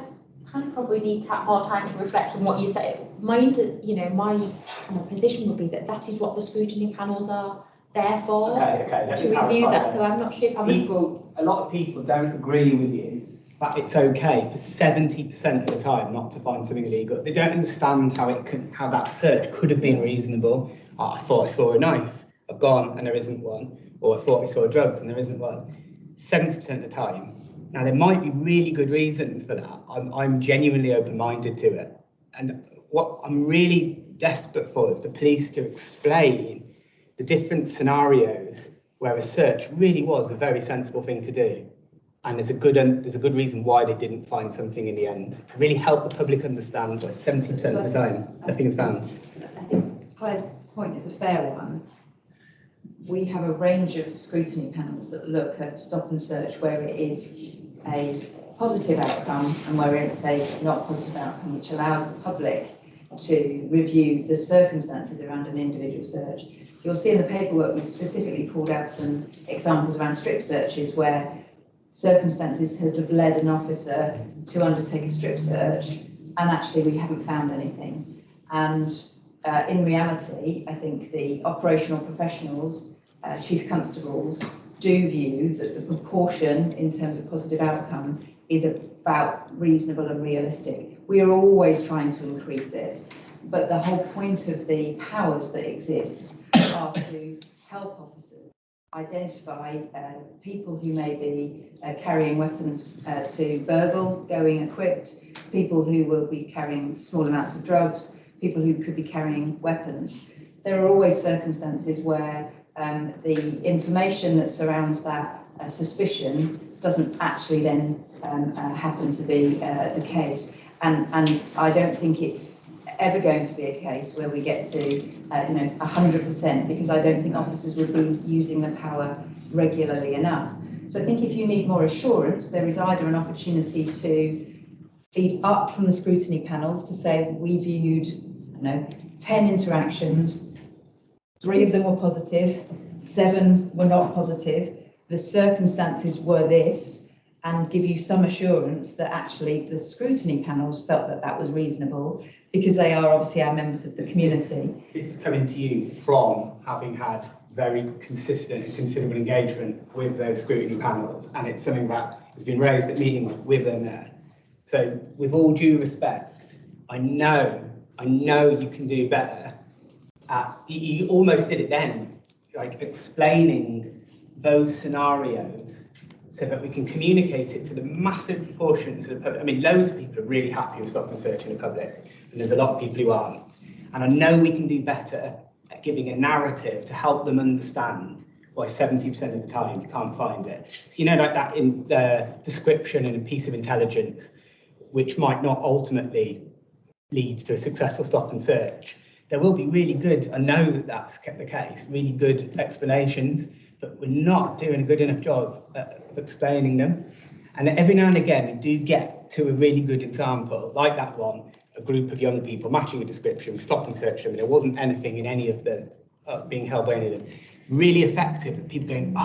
kind of probably need more time to reflect on what you said. My kind of position would be that that is what the scrutiny panels are there for, Okay, to review that. So I'm not sure if a lot of people don't agree with you that it's okay for 70% of the time not to find something illegal. They don't understand how that search could have been reasonable. Oh, I thought I saw a knife, I've gone and there isn't one, or I thought I saw drugs and there isn't one. 70% of the time. Now there might be really good reasons for that. I'm genuinely open-minded to it. And what I'm really desperate for is the police to explain the different scenarios where a search really was a very sensible thing to do. And there's a good reason why they didn't find something in the end, to really help the public understand why 70% of the time nothing is found. I think Claire's point is a fair one. We have a range of scrutiny panels that look at stop and search where it is a positive outcome and where it's a not positive outcome, which allows the public to review the circumstances around an individual search. You'll see in the paperwork we've specifically pulled out some examples around strip searches where circumstances have led an officer to undertake a strip search and actually we haven't found anything. And in reality, I think the operational professionals, chief constables, do view that the proportion in terms of positive outcome is about reasonable and realistic. We are always trying to increase it, but the whole point of the powers that exist are to help officers identify people who may be carrying weapons to burgle, going equipped, people who will be carrying small amounts of drugs, people who could be carrying weapons. There are always circumstances where the information that surrounds that suspicion doesn't actually then happen to be the case. And I don't think it's ever going to be a case where we get to 100%, because I don't think officers would be using the power regularly enough. So I think if you need more assurance, there is either an opportunity to feed up from the scrutiny panels to say we viewed 10 interactions, 3 of them were positive, 7 were not positive, the circumstances were this, and give you some assurance that actually the scrutiny panels felt that that was reasonable, because they are obviously our members of the community. This is coming to you from having had very consistent and considerable engagement with those scrutiny panels, and it's something that has been raised at meetings with them there. So with all due respect, I know you can do better. You almost did it then, like explaining those scenarios so that we can communicate it to the massive proportions of the public. I mean, loads of people are really happy with stop and search in the public, and there's a lot of people who aren't. And I know we can do better at giving a narrative to help them understand why 70% of the time you can't find it. So like that in the description in a piece of intelligence, which might not ultimately lead to a successful stop and search. There will be really good, I know that that's the case, really good explanations, but we're not doing a good enough job of explaining them. And every now and again, we do get to a really good example, like that one, a group of young people matching a description, stop and search them, and there wasn't anything in any of them being held by any of them. Really effective, and people going,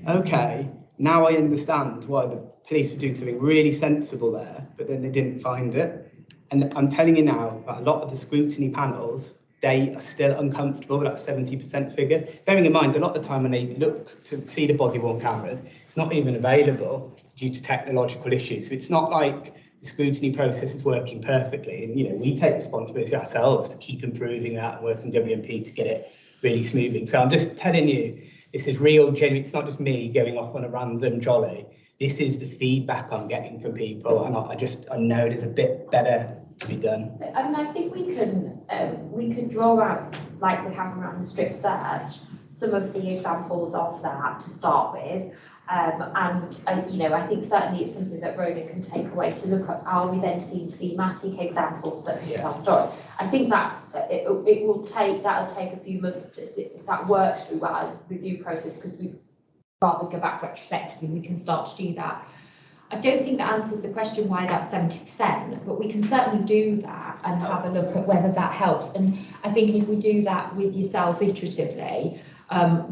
okay, now I understand why the police were doing something really sensible there, but then they didn't find it. And I'm telling you now, that a lot of the scrutiny panels, they are still uncomfortable with that 70% figure. Bearing in mind, a lot of the time when they look to see the body-worn cameras, it's not even available due to technological issues. So it's not like the scrutiny process is working perfectly. And, we take responsibility ourselves to keep improving that and working WMP to get it really smoothing. So I'm just telling you, this is real, genuine. It's not just me going off on a random jolly. This is the feedback I'm getting from people, and I know there's a bit better to be done. So, I think we can draw out, like we have around the strip search, some of the examples of that to start with. I think certainly it's something that Rhoda can take away to look at. Are we then seeing thematic examples that can tell story? I think that that'll take a few months to see that works through our review process, because we rather than go back retrospectively, we can start to do that. I don't think that answers the question why that's 70%, but we can certainly do that and have a look at whether that helps. And I think if we do that with yourself iteratively,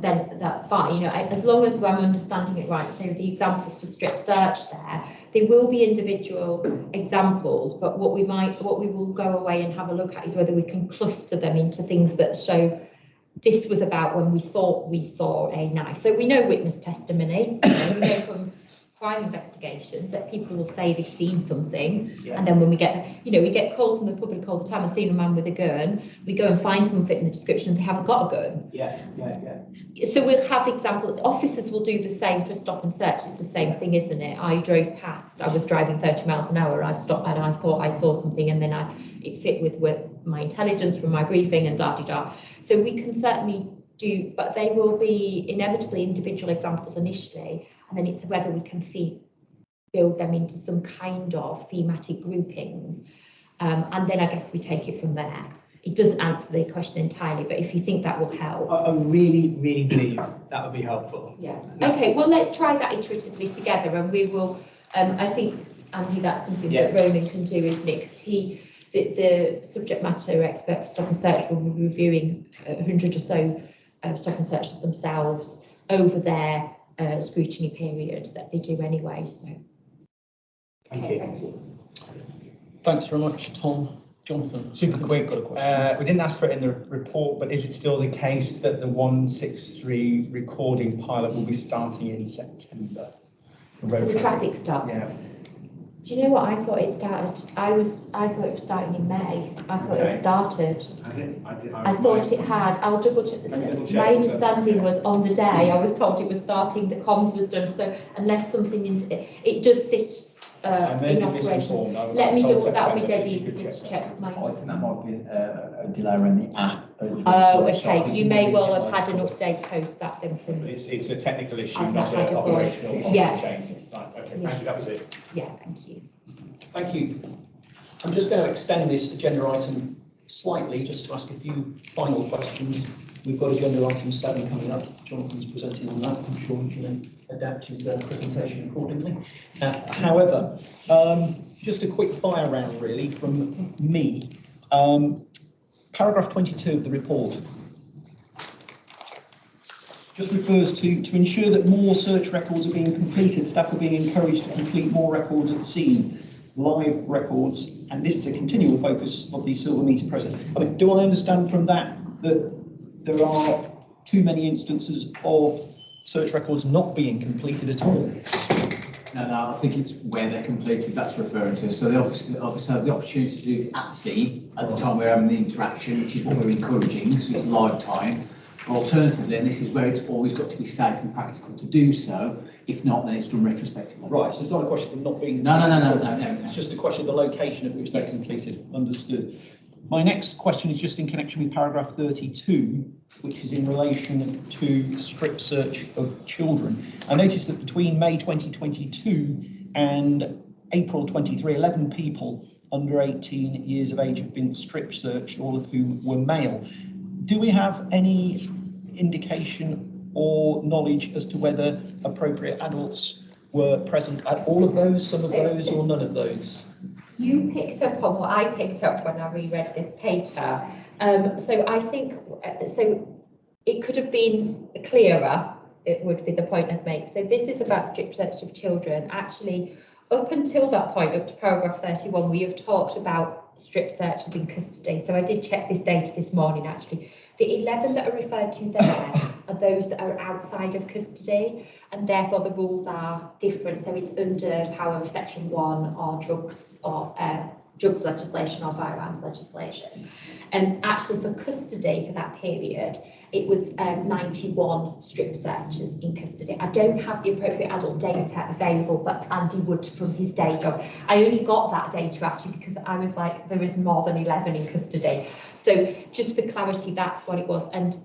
then that's fine. You know, as long as I'm understanding it right. So the examples for strip search there will be individual examples, but what we will go away and have a look at is whether we can cluster them into things that show this was about when we thought we saw a knife. So we know witness testimony, we know from crime investigations that people will say they've seen something, and then when we get, we get calls from the public all the time, I've seen a man with a gun, we go and find someone fit in the description and they haven't got a gun. So we'll have examples, officers will do the same for stop and search, it's the same thing, isn't it? I drove past, I was driving 30 miles an hour, I've stopped and I thought I saw something, and then it fit with my intelligence from my briefing and da-da-da. So we can certainly do, but they will be inevitably individual examples initially, and then it's whether we can build them into some kind of thematic groupings. And then I guess we take it from there. It doesn't answer the question entirely, but if you think that will help. I really, really believe that would be helpful. Yeah. Okay, well, let's try that iteratively together, and we will, I think, Andy, that's something that Ronan can do, isn't it? Because the subject matter expert for stop and search will be reviewing 100 or so stop and searches themselves over their scrutiny period that they do anyway. So, okay, thank you. Thanks very much, Tom. Jonathan, Super quick. got a question. We didn't ask for it in the report, but is it still the case that the 163 recording pilot will be starting in September? The traffic stop. Yeah. Do you know what? I thought it started. I thought it was starting in May. I thought it started. Has it? I thought it had. I'll double check. My understanding was on the day I was told it was starting. The comms was done. So unless something it does sit in operation. Let me double. That would be dead easy just to check. I think that might have been a delay around the app. Oh, okay. You may well have had an update post that then from. It's a technical issue, I've not not had an a operational voice. change. Yeah. Right, okay, thank you, that was it. Yeah, thank you. Thank you. I'm just going to extend this agenda item slightly, just to ask a few final questions. We've got agenda item 7 coming up. Jonathan's presenting on that. I'm sure he can adapt his presentation accordingly. However, just a quick fire round really from me. Paragraph 22 of the report just refers to ensure that more search records are being completed. Staff are being encouraged to complete more records at the scene, live records, and this is a continual focus of the silver meter process. I mean, do I understand from that there are too many instances of search records not being completed at all? No, I think it's where they're completed that's referring to. So the officer has the opportunity to do it at the scene at the time we're having the interaction, which is what we're encouraging, so it's live time. But alternatively, and this is where it's always got to be safe and practical to do so, if not, then it's done retrospectively. Right, so it's not a question of them not being... No. It's just a question of the location at which they're completed. Understood. My next question is just in connection with paragraph 32, which is in relation to strip search of children. I noticed that between May 2022 and April 23, 11 people under 18 years of age have been strip searched, all of whom were male. Do we have any indication or knowledge as to whether appropriate adults were present at all of those, some of those, or none of those? You picked up on what I picked up when I reread this paper. So I think, so it could have been clearer, it would be the point I'd make. So this is about strip search of children. Actually, up until that point, up to paragraph 31, we have talked about strip searches in custody. So I did check this data this morning, actually. The 11 that are referred to there are those that are outside of custody, and therefore the rules are different. So it's under power of section 1 or drugs legislation or firearms legislation. And actually for custody for that period, it was 91 strip searches in custody. I don't have the appropriate adult data available, but Andy would from his day job. I only got that data actually because I was like, there is more than 11 in custody. So just for clarity, that's what it was. And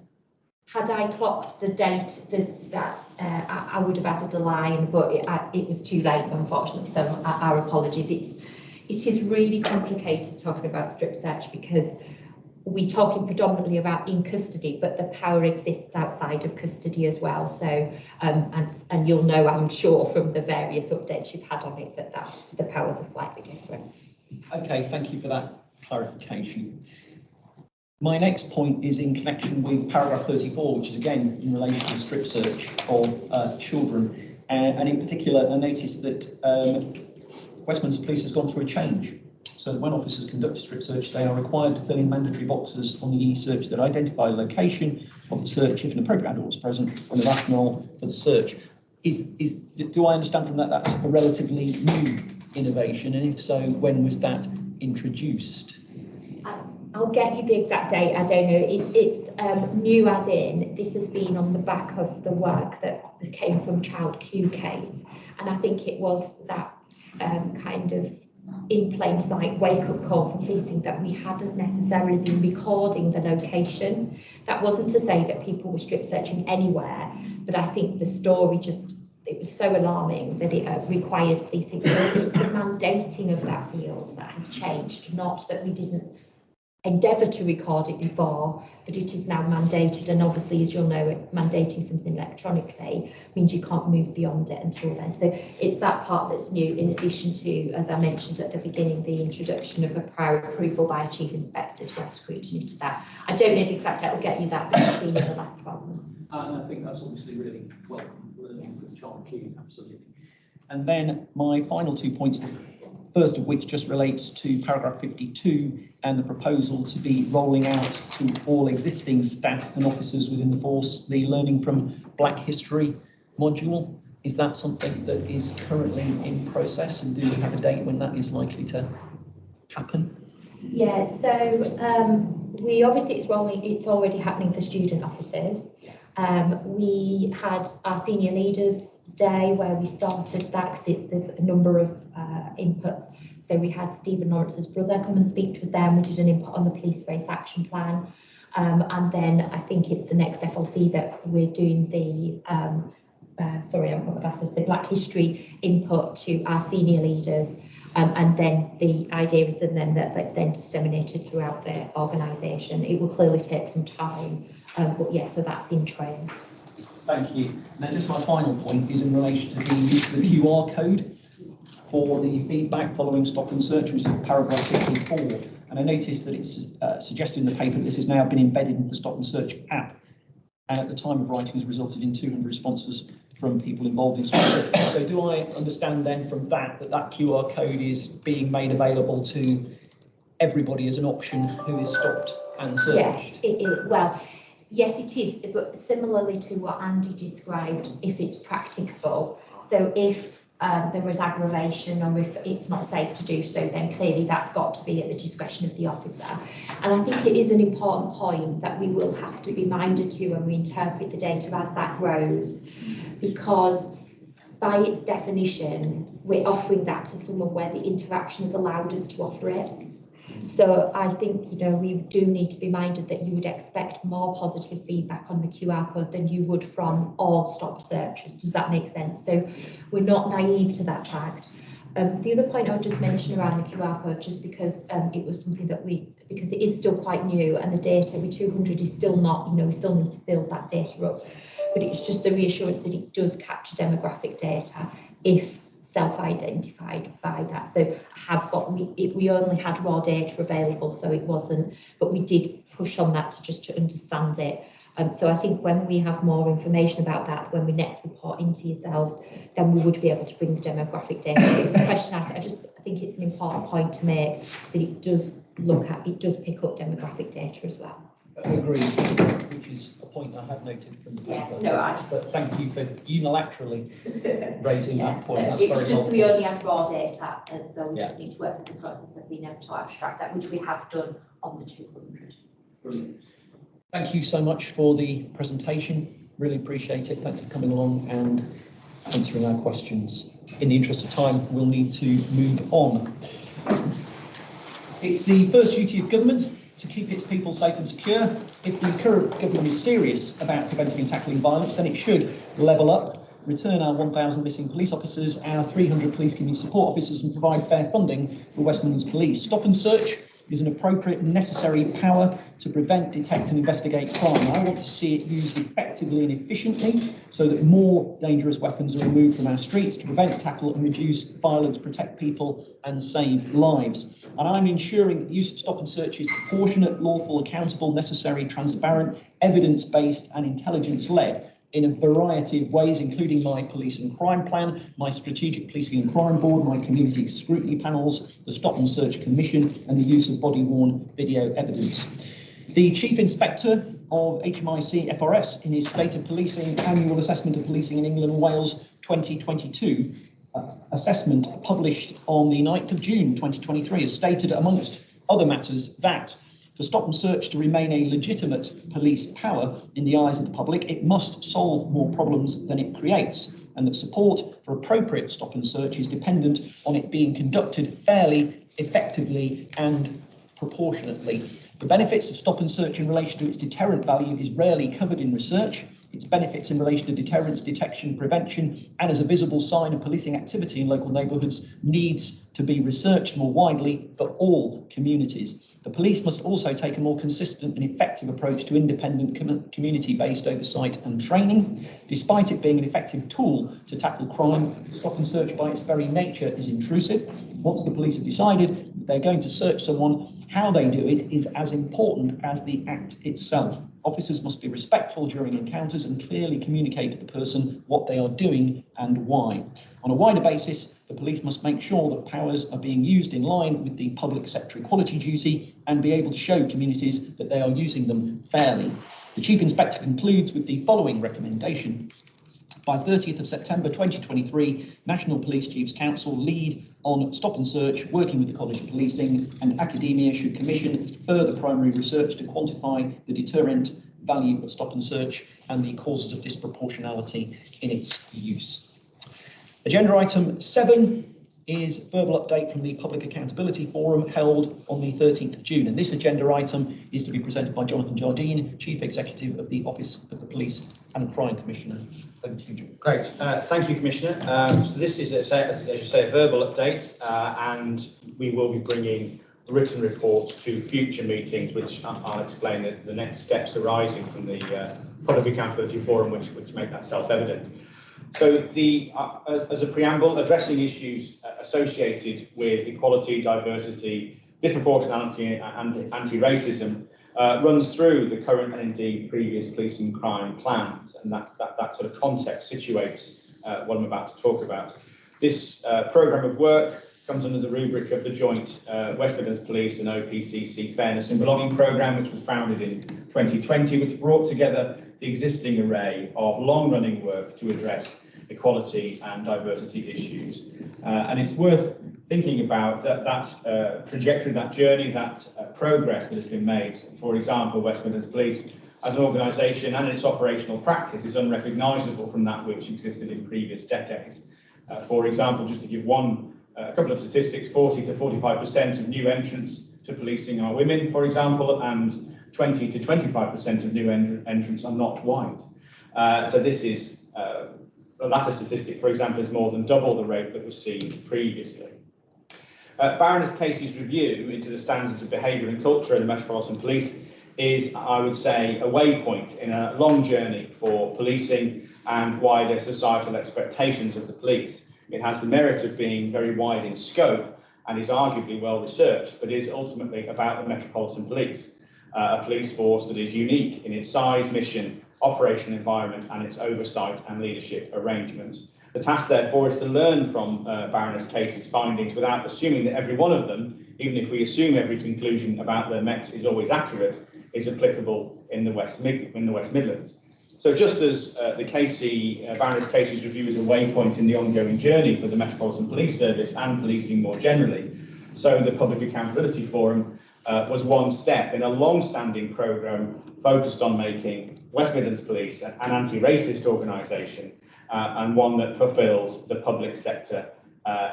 had I clocked the date I would have added a line, but it was too late, unfortunately. So our apologies. It is really complicated talking about strip search because we're talking predominantly about in custody, but the power exists outside of custody as well. So, and you'll know, I'm sure, from the various updates you've had on it that the powers are slightly different. Okay, thank you for that clarification. My next point is in connection with paragraph 34, which is again in relation to the strip search of children. And in particular, I noticed that Westminster Police has gone through a change. So that when officers conduct a strip search, they are required to fill in mandatory boxes on the e-search that identify the location of the search if an appropriate adult was present and the rationale for the search. Do I understand from that that's a relatively new innovation? And if so, when was that introduced? I'll get you the exact date. I don't know. It's new as in this has been on the back of the work that came from Child Q case. And I think it was that kind of in plain sight wake-up call for policing that we hadn't necessarily been recording the location. That wasn't to say that people were strip searching anywhere, but I think the story it was so alarming that it required policing. It's the mandating of that field that has changed, not that we didn't endeavour to record it before, but it is now mandated, and obviously, as you'll know, mandating something electronically means you can't move beyond it until then. So it's that part that's new, in addition to, as I mentioned at the beginning, the introduction of a prior approval by a chief inspector to add scrutiny to that. I don't know the exact date, I'll get you that, but it's been in the last 12 months. And I think that's obviously really welcome learning from Child Q, absolutely. And then my final 2 points, the first of which just relates to paragraph 52 and the proposal to be rolling out to all existing staff and officers within the force the Learning from Black History module. Is that something that is currently in process, and do we have a date when that is likely to happen? Yeah, so we obviously it's already happening for student officers. We had our senior leaders day where we started that because there's a number of inputs. So we had Stephen Lawrence's brother come and speak to us there, and we did an input on the police race action plan. And then I think it's the next FLC that we're doing the the Black History input to our senior leaders. And then the idea is then that's then disseminated throughout the organisation. It will clearly take some time, but yeah, so that's in train. Thank you. And then just my final point is in relation to the use of the QR code for the feedback following stop and search, which is paragraph 54. And I noticed that it's suggested in the paper that this has now been embedded into the stop and search app. And at the time of writing has resulted in 200 responses from people involved in stop and search. So do I understand then from that QR code is being made available to everybody as an option who is stopped and searched? Well, yes, it is, but similarly to what Andy described, if it's practicable. So if there was aggravation or if it's not safe to do so, then clearly that's got to be at the discretion of the officer. And I think it is an important point that we will have to be minded to when we interpret the data as that grows, because by its definition, we're offering that to someone where the interaction has allowed us to offer it. So I think, we do need to be minded that you would expect more positive feedback on the QR code than you would from all stop searches. Does that make sense? So we're not naive to that fact. The other point I would just mention around the QR code, just because it was something that because it is still quite new and the data with 200 is still not, we still need to build that data up. But it's just the reassurance that it does capture demographic data if self-identified by that. So we only had raw data available, so it wasn't, but we did push on that to understand it. So I think when we have more information about that, when we next report into yourselves, then we would be able to bring the demographic data. It's a question I think it's an important point to make, that it does pick up demographic data as well. Agreed, which is a point I have noted from the paper. But thank you for unilaterally raising that point. That's very helpful. We only had raw data, and so we just need to work through the process of being able to abstract that, which we have done on the 200. Brilliant. Thank you so much for the presentation. Really appreciate it. Thanks for coming along and answering our questions. In the interest of time, we'll need to move on. It's the first duty of government to keep its people safe and secure. If the current government is serious about preventing and tackling violence, then it should level up, return our 1,000 missing police officers, our 300 police community support officers, and provide fair funding for Westminster Police. Stop and search is an appropriate and necessary power to prevent, detect and investigate crime. I want to see it used effectively and efficiently so that more dangerous weapons are removed from our streets to prevent, tackle and reduce violence, protect people and save lives. And I'm ensuring that the use of stop and search is proportionate, lawful, accountable, necessary, transparent, evidence-based and intelligence-led in a variety of ways, including my police and crime plan, my strategic policing and crime board, my community scrutiny panels, the stop and search commission, and the use of body-worn video evidence. The Chief Inspector of HMIC FRS, in his State of Policing Annual Assessment of Policing in England and Wales 2022 assessment published on the 9th of June 2023, has stated, amongst other matters, that for stop and search to remain a legitimate police power in the eyes of the public, it must solve more problems than it creates, and that support for appropriate stop and search is dependent on it being conducted fairly, effectively and proportionately. The benefits of stop and search in relation to its deterrent value is rarely covered in research. Its benefits in relation to deterrence, detection, prevention, and as a visible sign of policing activity in local neighbourhoods needs to be researched more widely for all communities. The police must also take a more consistent and effective approach to independent community-based oversight and training. Despite it being an effective tool to tackle crime, stop and search by its very nature is intrusive. Once the police have decided that they're going to search someone, how they do it is as important as the act itself. Officers must be respectful during encounters and clearly communicate to the person what they are doing and why. On a wider basis, the police must make sure that powers are being used in line with the public sector equality duty and be able to show communities that they are using them fairly. The Chief Inspector concludes with the following recommendation. By 30th of September 2023, National Police Chiefs Council lead on stop and search, working with the College of Policing, and academia should commission further primary research to quantify the deterrent value of stop and search and the causes of disproportionality in its use. Agenda item 7 is verbal update from the Public Accountability Forum held on the 13th of June. And this agenda item is to be presented by Jonathan Jardine, Chief Executive of the Office of the Police and Crime Commissioner. Over to you, John. Great, thank you, Commissioner. So this is, as you say, a verbal update, and we will be bringing written reports to future meetings, which I'll explain the next steps arising from the Public Accountability Forum, which make that self-evident. So as a preamble, addressing issues associated with equality, diversity, disproportionality and anti-racism runs through the current and indeed previous police and crime plans, and that sort of context situates what I'm about to talk about. This programme of work comes under the rubric of the joint West Midlands Police and OPCC Fairness and Belonging Programme, which was founded in 2020, which brought together the existing array of long-running work to address equality and diversity issues. And it's worth thinking about that trajectory, that journey, that progress that has been made. For example, West Midlands Police as an organisation and its operational practice is unrecognisable from that which existed in previous decades. For example, just to give a couple of statistics, 40 to 45% of new entrants to policing are women, for example, and 20 to 25% of new entrants are not white. So this is, the latter statistic, for example, is more than double the rate that was seen previously. Baroness Casey's review into the standards of behaviour and culture in the Metropolitan Police is, I would say, a waypoint in a long journey for policing and wider societal expectations of the police. It has the merit of being very wide in scope and is arguably well researched, but is ultimately about the Metropolitan Police, a police force that is unique in its size, mission, operation environment and its oversight and leadership arrangements. The task, therefore, is to learn from Baroness Casey's findings without assuming that every one of them, even if we assume every conclusion about the Met is always accurate, is applicable in the West Midlands. So just as Baroness Casey's review is a waypoint in the ongoing journey for the Metropolitan Police Service and policing more generally, so the Public Accountability Forum was one step in a long-standing programme focused on making West Midlands Police an anti-racist organisation and one that fulfils the public sector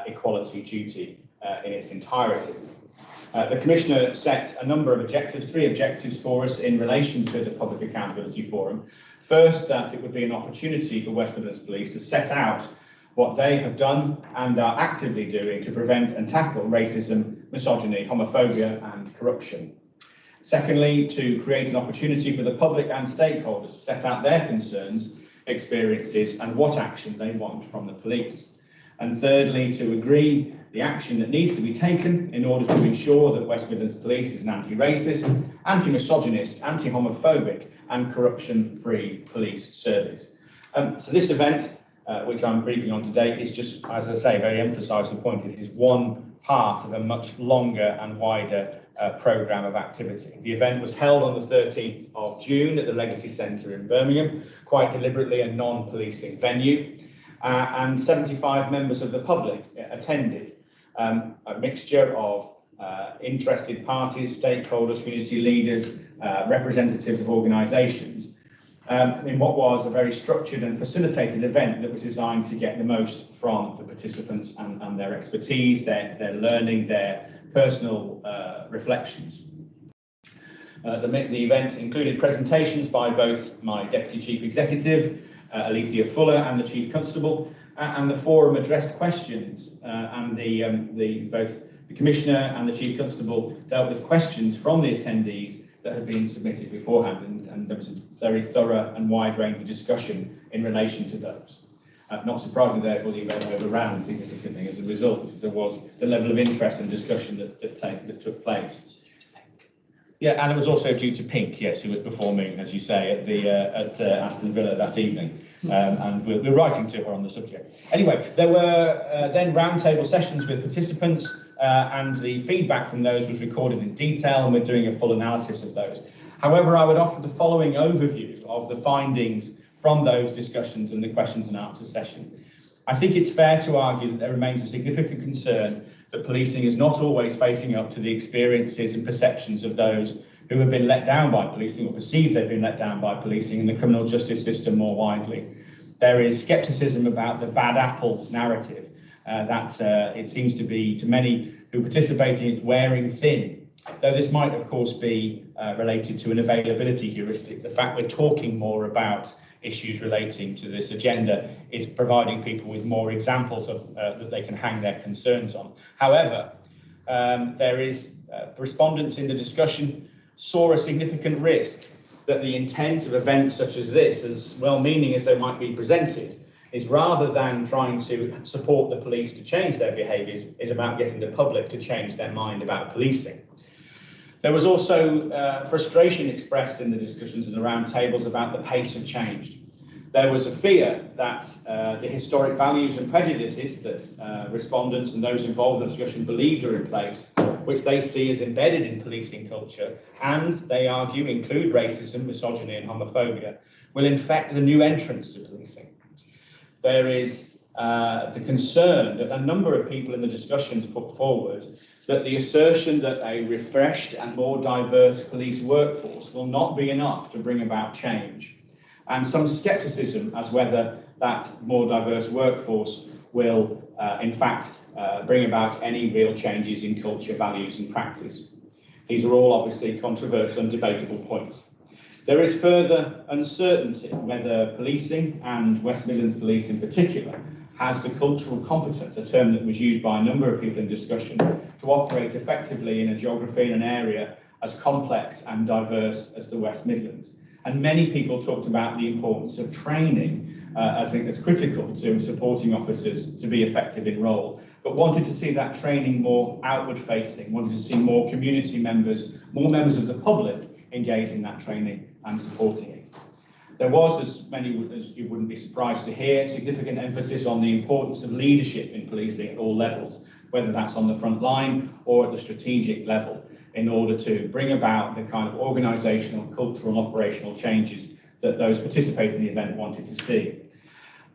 equality duty in its entirety. The Commissioner set a number of objectives, 3 objectives for us in relation to the Public Accountability Forum. First, that it would be an opportunity for West Midlands Police to set out what they have done and are actively doing to prevent and tackle racism misogyny, homophobia and corruption. Secondly, to create an opportunity for the public and stakeholders to set out their concerns, experiences and what action they want from the police. And thirdly, to agree the action that needs to be taken in order to ensure that West Midlands Police is an anti-racist, anti-misogynist, anti-homophobic and corruption-free police service. So this event, which I'm briefing on today, is just, as I say, very emphasise the point, it is one part of a much longer and wider programme of activity. The event was held on the 13th of June at the Legacy Centre in Birmingham, quite deliberately a non-policing venue, and 75 members of the public attended, a mixture of interested parties, stakeholders, community leaders, representatives of organisations, in what was a very structured and facilitated event that was designed to get the most from the participants and their expertise, their learning, their personal reflections. The event included presentations by both my Deputy Chief Executive, Alethea Fuller, and the Chief Constable, and the forum addressed questions, and both the Commissioner and the Chief Constable dealt with questions from the attendees that had been submitted beforehand, and there was a very thorough and wide range of discussion in relation to those. Not surprisingly, therefore, the event overran significantly as a result, because there was the level of interest and discussion that took place. Yeah, and it was also due to Pink, yes, who was performing, as you say, at Aston Villa that evening. And we're writing to her on the subject. Anyway, there were then roundtable sessions with participants, and the feedback from those was recorded in detail, and we're doing a full analysis of those. However, I would offer the following overview of the findings from those discussions and the questions and answer session. I think it's fair to argue that there remains a significant concern that policing is not always facing up to the experiences and perceptions of those who have been let down by policing or perceive they've been let down by policing in the criminal justice system more widely. There is scepticism about the bad apples narrative that it seems to be, to many who participate in it, wearing thin. Though this might, of course, be related to an availability heuristic. The fact we're talking more about issues relating to this agenda is providing people with more examples of that they can hang their concerns on. However, there is respondents in the discussion saw a significant risk that the intent of events such as this, as well-meaning as they might be presented, is rather than trying to support the police to change their behaviours, is about getting the public to change their mind about policing. There was also frustration expressed in the discussions and the roundtables about the pace of change. There was a fear that the historic values and prejudices that respondents and those involved in the discussion believed are in place, which they see as embedded in policing culture, and they argue include racism, misogyny and homophobia, will infect the new entrants to policing. There is the concern that a number of people in the discussions put forward that the assertion that a refreshed and more diverse police workforce will not be enough to bring about change, and some scepticism as whether that more diverse workforce will in fact bring about any real changes in culture, values and practice. These are all obviously controversial and debatable points. There is further uncertainty whether policing, and West Midlands Police in particular, has the cultural competence, a term that was used by a number of people in discussion, to operate effectively in a geography and an area as complex and diverse as the West Midlands. And many people talked about the importance of training as critical to supporting officers to be effective in role, but wanted to see that training more outward facing, wanted to see more community members, more members of the public engaged in that training and supporting it. There was, as you wouldn't be surprised to hear, significant emphasis on the importance of leadership in policing at all levels, whether that's on the front line or at the strategic level, in order to bring about the kind of organisational, cultural and operational changes that those participating in the event wanted to see.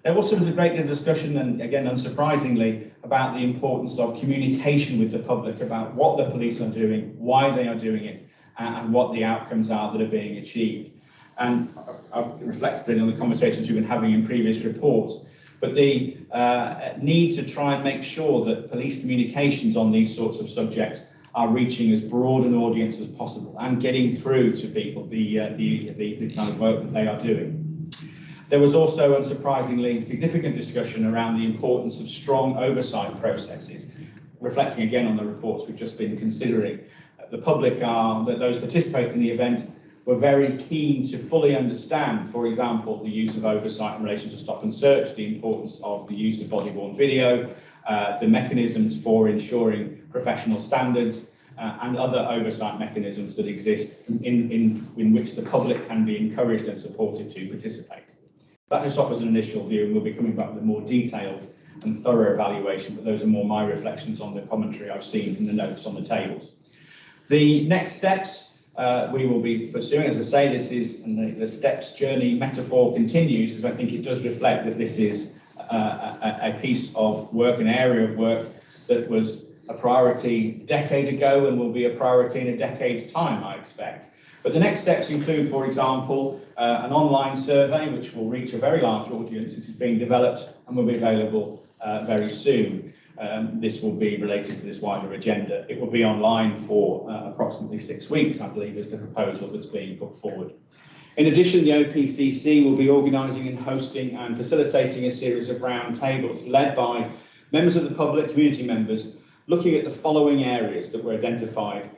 There also was a great deal of discussion, and again, unsurprisingly, about the importance of communication with the public about what the police are doing, why they are doing it, and what the outcomes are that are being achieved. And I've reflected on the conversations we've been having in previous reports, but the need to try and make sure that police communications on these sorts of subjects are reaching as broad an audience as possible and getting through to people the kind of work that they are doing. There was also, unsurprisingly, significant discussion around the importance of strong oversight processes, reflecting again on the reports we've just been considering, the public are, that those participating in the event were very keen to fully understand, for example, the use of oversight in relation to stop and search, the importance of the use of body-worn video, the mechanisms for ensuring professional standards, and other oversight mechanisms that exist in which the public can be encouraged and supported to participate. That just offers an initial view, and we'll be coming back with a more detailed and thorough evaluation, but those are more my reflections on the commentary I've seen from the notes on the tables. The next steps we will be pursuing, as I say, this is, and the steps journey metaphor continues, because I think it does reflect that this is a piece of work, an area of work that was a priority a decade ago and will be a priority in a decade's time, I expect. But the next steps include, for example, an online survey which will reach a very large audience. It is being developed and will be available very soon. This will be related to this wider agenda. It will be online for approximately 6 weeks, I believe, is the proposal that's being put forward. In addition, the OPCC will be organising and hosting and facilitating a series of roundtables led by members of the public, community members, looking at the following areas that were identified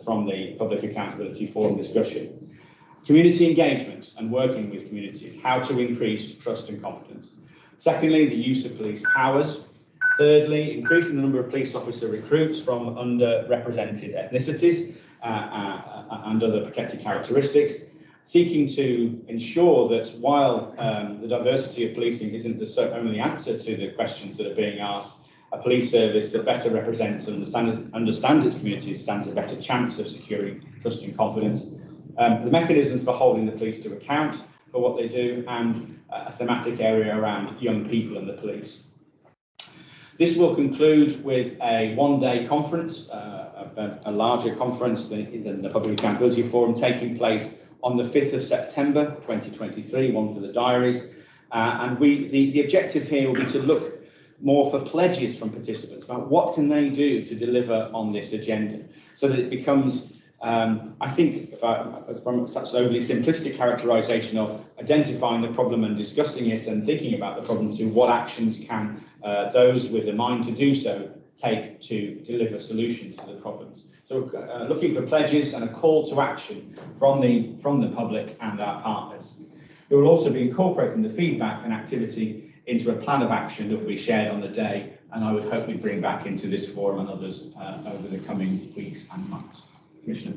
from the Public Accountability Forum discussion. Community engagement and working with communities, how to increase trust and confidence. Secondly, the use of police powers. Thirdly, increasing the number of police officer recruits from underrepresented ethnicities and other protected characteristics, seeking to ensure that while the diversity of policing isn't the only answer to the questions that are being asked, a police service that better represents and understands its communities stands a better chance of securing trust and confidence. The mechanisms for holding the police to account for what they do, and a thematic area around young people and the police. This will conclude with a one-day conference, a larger conference than the Public Accountability Forum, taking place on the 5th of September 2023, one for the diaries. And the objective here will be to look more for pledges from participants about what can they do to deliver on this agenda, so that it becomes, I think, from such overly simplistic characterisation of identifying the problem and discussing it and thinking about the problem, to what actions can those with a mind to do so take to deliver solutions to the problems. So looking for pledges and a call to action from the public and our partners. We will also be incorporating the feedback and activity into a plan of action that will be shared on the day, and I would hope we bring back into this forum and others over the coming weeks and months. Commissioner.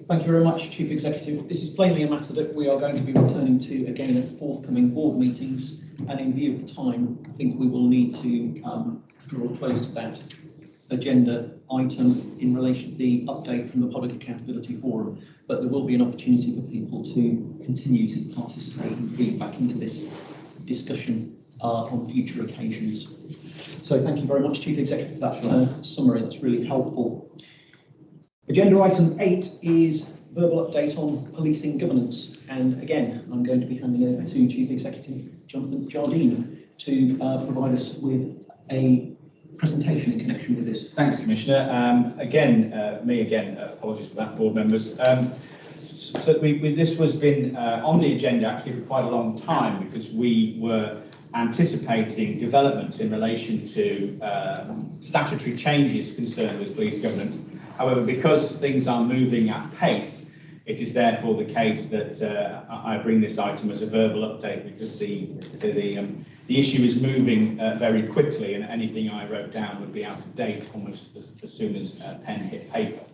Thank you very much, Chief Executive. This is plainly a matter that we are going to be returning to again at forthcoming board meetings, and in view of the time, I think we will need to draw a close to that agenda item in relation to the update from the Public Accountability Forum, but there will be an opportunity for people to continue to participate and feedback into this discussion on future occasions. So thank you very much, Chief Executive, for that summary. That's really helpful. Agenda item 8 is verbal update on policing governance. And again, I'm going to be handing over to Chief Executive Jonathan Jardine to provide us with a presentation in connection with this. Thanks, Commissioner. Apologies for that, board members. So this was been on the agenda actually for quite a long time, because we were anticipating developments in relation to statutory changes concerned with police governance. However, because things are moving at pace, it is therefore the case that I bring this item as a verbal update, because the issue is moving very quickly, and anything I wrote down would be out of date almost as soon as pen hit paper.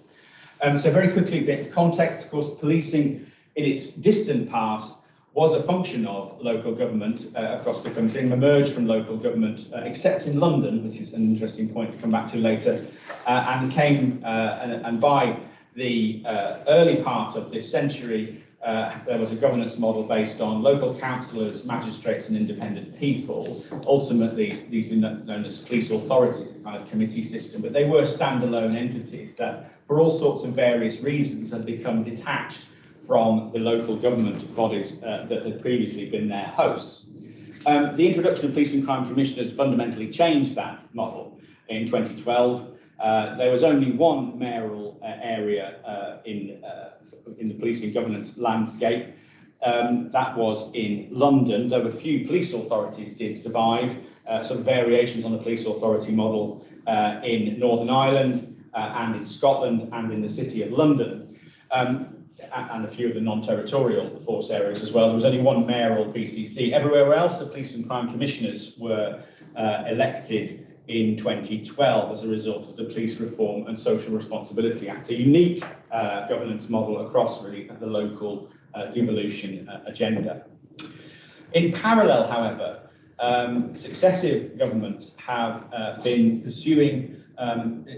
So very quickly, a bit of context. Of course, policing in its distant past was a function of local government across the country, and emerged from local government, except in London, which is an interesting point to come back to later, and came, and by the early part of this century, there was a governance model based on local councillors, magistrates and independent people. Ultimately, these were known as police authorities, a kind of committee system, but they were standalone entities that, for all sorts of various reasons, had become detached from the local government bodies that had previously been their hosts. The introduction of police and crime commissioners fundamentally changed that model in 2012. There was only one mayoral area in the policing governance landscape. That was in London, though a few police authorities did survive, some variations on the police authority model in Northern Ireland and in Scotland and in the City of London, and a few of the non-territorial force areas as well. There was only one mayoral PCC. Everywhere else, the police and crime commissioners were elected in 2012 as a result of the Police Reform and Social Responsibility Act, a unique governance model across really the local devolution agenda. In parallel, however, successive governments have been pursuing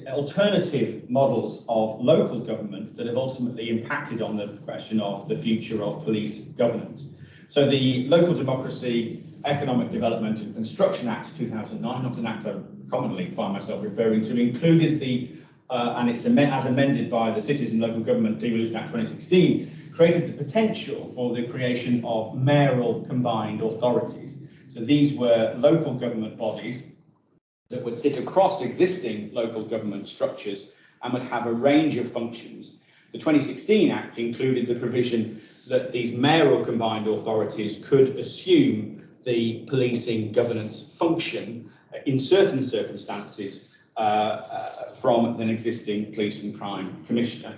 alternative models of local government that have ultimately impacted on the question of the future of police governance. So the Local Democracy, Economic Development and Construction Act 2009, not an act I commonly find myself referring to, included the, and it's as amended by the Cities and Local Government Devolution Act 2016, created the potential for the creation of mayoral combined authorities. So these were local government bodies that would sit across existing local government structures and would have a range of functions. The 2016 Act included the provision that these mayoral combined authorities could assume the policing governance function in certain circumstances from an existing police and crime commissioner.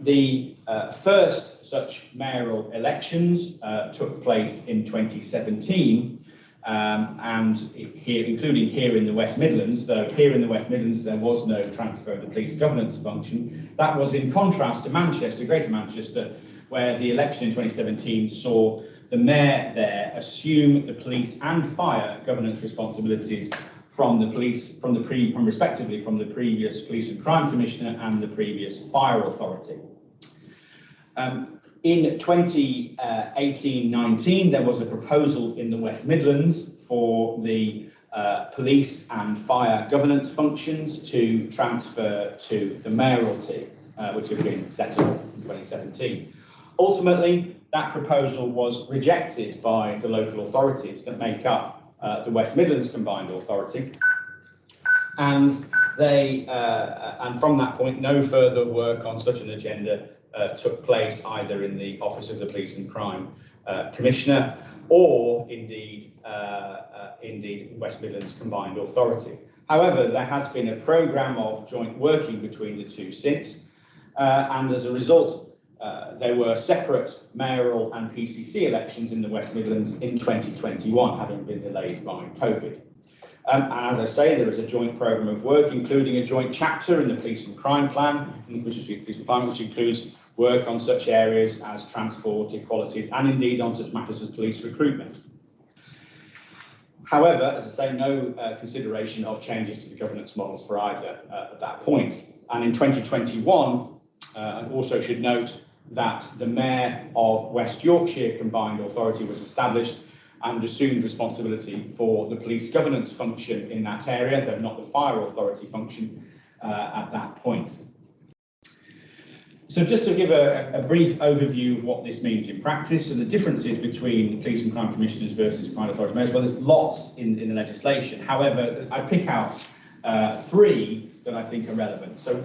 The first such mayoral elections took place in 2017, and here, including here in the West Midlands, though here in the West Midlands there was no transfer of the police governance function. That was in contrast to Manchester, Greater Manchester, where the election in 2017 saw the mayor there assume the police and fire governance responsibilities from the police, respectively from the previous police and crime commissioner and the previous fire authority. In 2018-19, there was a proposal in the West Midlands for the police and fire governance functions to transfer to the mayoralty, which had been settled in 2017. Ultimately, that proposal was rejected by the local authorities that make up the West Midlands Combined Authority, and and from that point, no further work on such an agenda took place either in the Office of the Police and Crime Commissioner or indeed in the West Midlands Combined Authority. However, there has been a programme of joint working between the two since, and as a result, there were separate mayoral and PCC elections in the West Midlands in 2021, having been delayed by COVID. And as I say, there is a joint programme of work, including a joint chapter in the Police and Crime Plan, which includes work on such areas as transport, equalities, and indeed on such matters as police recruitment. However, as I say, no consideration of changes to the governance models for either at that point. And in 2021, I also should note that the Mayor of West Yorkshire Combined Authority was established and assumed responsibility for the police governance function in that area, though not the fire authority function at that point. So just to give a brief overview of what this means in practice, so the differences between police and crime commissioners versus crime authority mayors, well, there's lots in the legislation. However, I pick out three that I think are relevant. So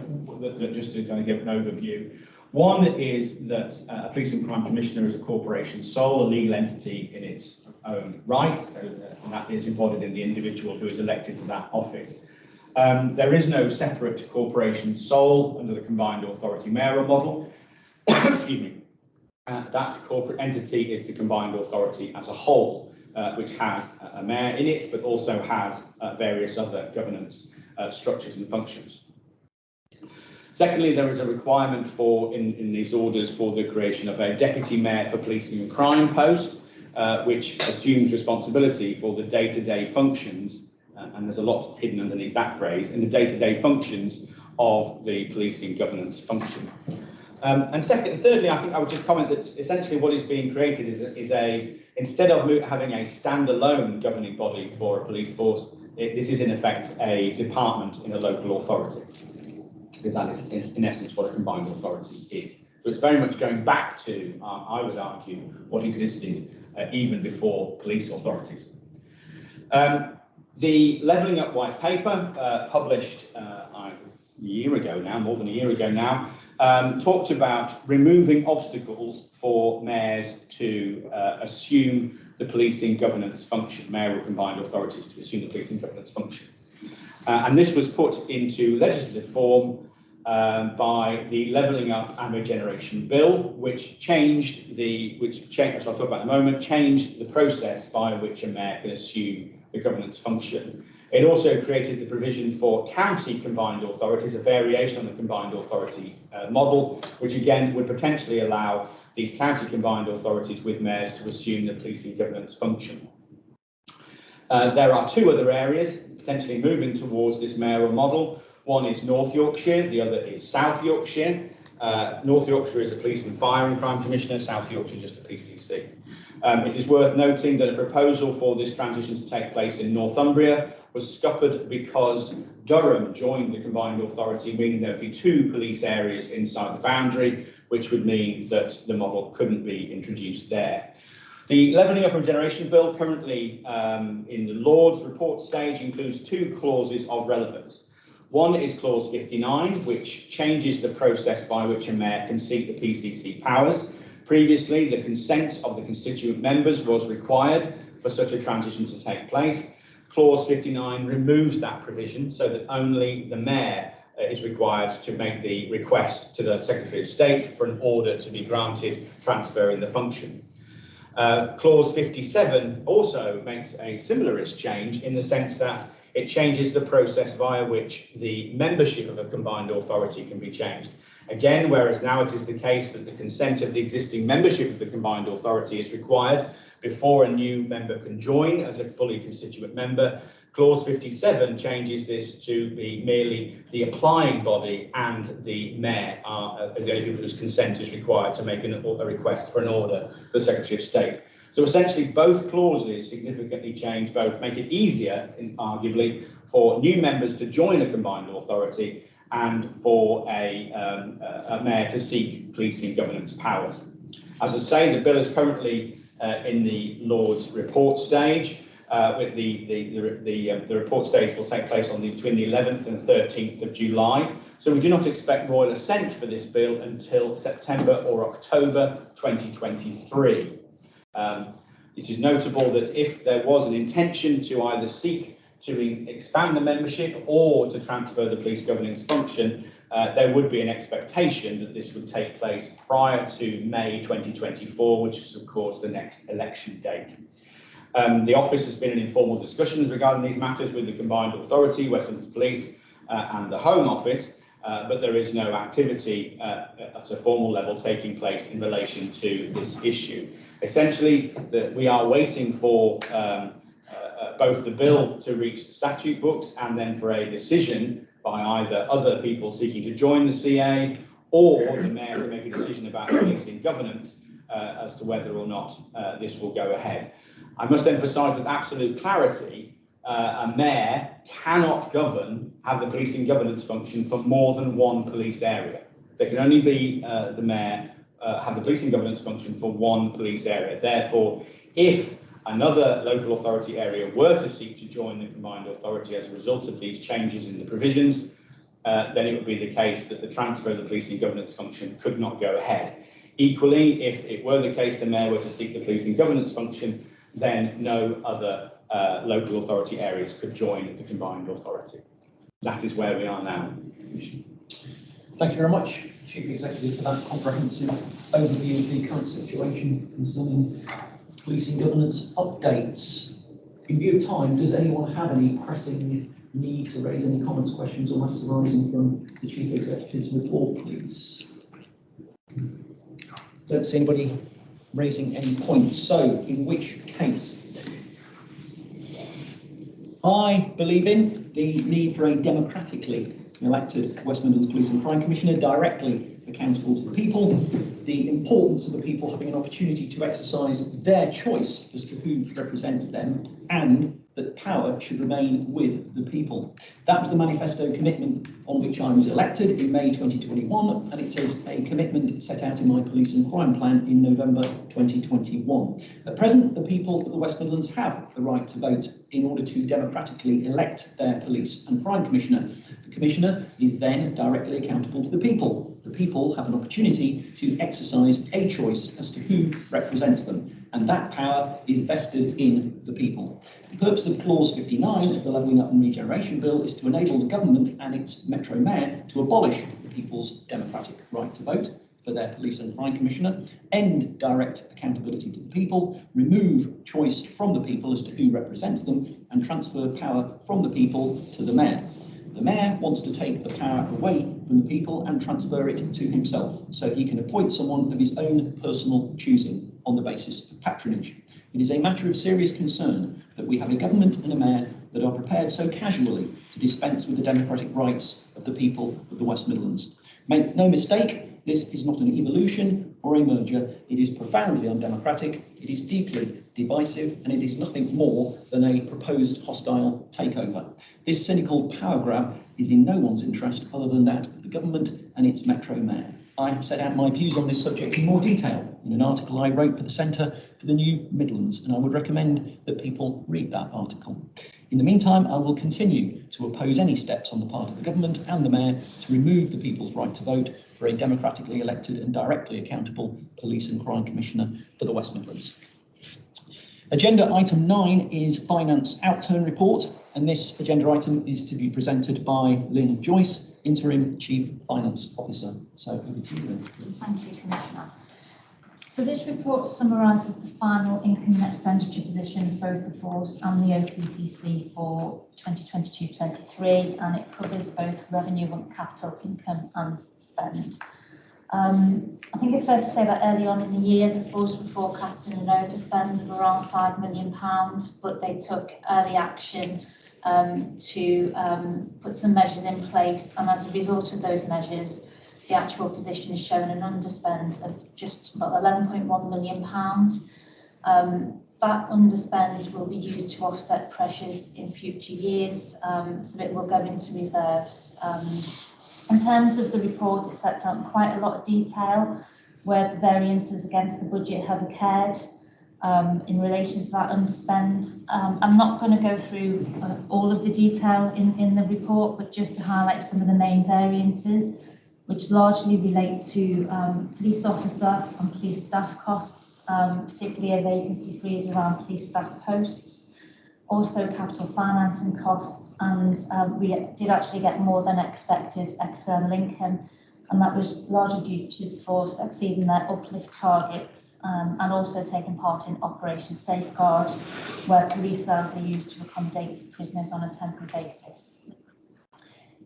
just to kind of give an overview. One is that a police and crime commissioner is a corporation sole, a legal entity in its own right, so, and that is embodied in the individual who is elected to that office. There is no separate corporation sole under the combined authority mayoral model. Excuse me. That corporate entity is the combined authority as a whole, which has a mayor in it, but also has various other governance structures and functions. Secondly, there is a requirement for, in these orders, for the creation of a deputy mayor for policing and crime post, which assumes responsibility for the day-to-day functions, and there's a lot hidden underneath that phrase, in the day-to-day functions of the policing governance function. And thirdly, I think I would just comment that essentially what is being created is instead of having a standalone governing body for a police force, this is in effect a department in a local authority, because that is in essence what a combined authority is. So it's very much going back to, I would argue, what existed even before police authorities. The Levelling Up White Paper, published a year ago now, more than a year ago now, talked about removing obstacles for mayors to assume the policing governance function, mayoral combined authorities to assume the policing governance function. And this was put into legislative form by the Levelling Up and Regeneration Bill, which changed which I'll talk about in a moment, changed the process by which a mayor can assume the governance function. It also created the provision for county combined authorities, a variation on the combined authority model, which again would potentially allow these county combined authorities with mayors to assume the policing governance function. There are two other areas potentially moving towards this mayoral model. One is North Yorkshire, the other is South Yorkshire. North Yorkshire is a police and fire and crime commissioner, South Yorkshire just a PCC. It is worth noting that a proposal for this transition to take place in Northumbria was scuppered because Durham joined the combined authority, meaning there would be two police areas inside the boundary, which would mean that the model couldn't be introduced there. The Levelling Up and Regeneration Bill, currently in the Lords report stage, includes two clauses of relevance. One is clause 59, which changes the process by which a mayor can seek the PCC powers. Previously, the consent of the constituent members was required for such a transition to take place. Clause 59 removes that provision so that only the mayor is required to make the request to the Secretary of State for an order to be granted transferring the function. Clause 57 also makes a similar-ish change in the sense that it changes the process via which the membership of a combined authority can be changed. Again, whereas now it is the case that the consent of the existing membership of the combined authority is required before a new member can join as a fully constituent member, Clause 57 changes this to be merely the applying body and the mayor are the only people whose consent is required to make a request for an order for the Secretary of State. So essentially both clauses significantly change both, make it easier, arguably, for new members to join a combined authority and for a mayor to seek policing governance powers. As I say, the bill is currently in the Lords report stage. With the report stage will take place between the 11th and 13th of July. So we do not expect royal assent for this bill until September or October 2023. It is notable that if there was an intention to either seek to expand the membership or to transfer the police governance function, there would be an expectation that this would take place prior to May 2024, which is of course the next election date. The office has been in informal discussions regarding these matters with the combined authority, West Midlands Police and the Home Office, but there is no activity at a formal level taking place in relation to this issue. Essentially, we are waiting for both the bill to reach the statute books and then for a decision by either other people seeking to join the CA or the mayor to make a decision about policing governance as to whether or not this will go ahead. I must emphasise with absolute clarity, a mayor cannot have the policing governance function for more than one police area. There can only be the mayor have the policing governance function for one police area. Therefore, if another local authority area were to seek to join the combined authority as a result of these changes in the provisions, then it would be the case that the transfer of the policing governance function could not go ahead. Equally, if it were the case the mayor were to seek the policing governance function, then no other local authority areas could join the combined authority. That is where we are now. Thank you very much, Chief Executive, for that comprehensive overview of the current situation concerning policing governance updates. In view of time, does anyone have any pressing need to raise any comments, questions or matters arising from the Chief Executive's report, please? Don't see anybody raising any points, so in which case I believe in the need for a democratically elected West Midlands Police and Crime Commissioner directly accountable to the people, the importance of the people having an opportunity to exercise their choice as to who represents them, and that power should remain with the people. That was the manifesto commitment on which I was elected in May 2021, and it is a commitment set out in my police and crime plan in November 2021. At present, the people of the West Midlands have the right to vote in order to democratically elect their police and crime commissioner. The commissioner is then directly accountable to the people. The people have an opportunity to exercise a choice as to who represents them. and that power is vested in the people. The purpose of clause 59 of the Levelling Up and Regeneration Bill is to enable the government and its Metro Mayor to abolish the people's democratic right to vote for their police and crime commissioner, end direct accountability to the people, remove choice from the people as to who represents them, and transfer power from the people to the mayor. The mayor wants to take the power away from the people and transfer it to himself, so he can appoint someone of his own personal choosing on the basis of patronage. It is a matter of serious concern that we have a government and a mayor that are prepared so casually to dispense with the democratic rights of the people of the West Midlands. Make no mistake, this is not an evolution or a merger. It is profoundly undemocratic, it is deeply divisive, and it is nothing more than a proposed hostile takeover. This cynical power grab is in no one's interest other than that of the government and its Metro Mayor. I have set out my views on this subject in more detail in an article I wrote for the Centre for the New Midlands, and I would recommend that people read that article. In the meantime, I will continue to oppose any steps on the part of the government and the Mayor to remove the people's right to vote for a democratically elected and directly accountable Police and Crime Commissioner for the West Midlands. Agenda item 9 is Finance Outturn Report, and this agenda item is to be presented by Lynn Joyce, Interim Chief Finance Officer. So over to you, Lynn, please. Thank you, Commissioner. So this report summarises the final income and expenditure position of both the Force and the OPCC for 2022-23, and it covers both revenue and capital income and spend. I think it's fair to say that early on in the year, the Force were forecasting an overspend of around £5 million, but they took early action to put some measures in place, and as a result of those measures, the actual position is showing an underspend of just about £11.1 million. That underspend will be used to offset pressures in future years, so it will go into reserves. In terms of the report, it sets out in quite a lot of detail where the variances against the budget have occurred in relation to that underspend. I'm not going to go through all of the detail in the report, but just to highlight some of the main variances, which largely relate to police officer and police staff costs, particularly a vacancy freeze around police staff posts. Also capital financing costs, and we did actually get more than expected external income, and that was largely due to the Force exceeding their uplift targets and also taking part in Operation Safeguard, where police cells are used to accommodate prisoners on a temporary basis.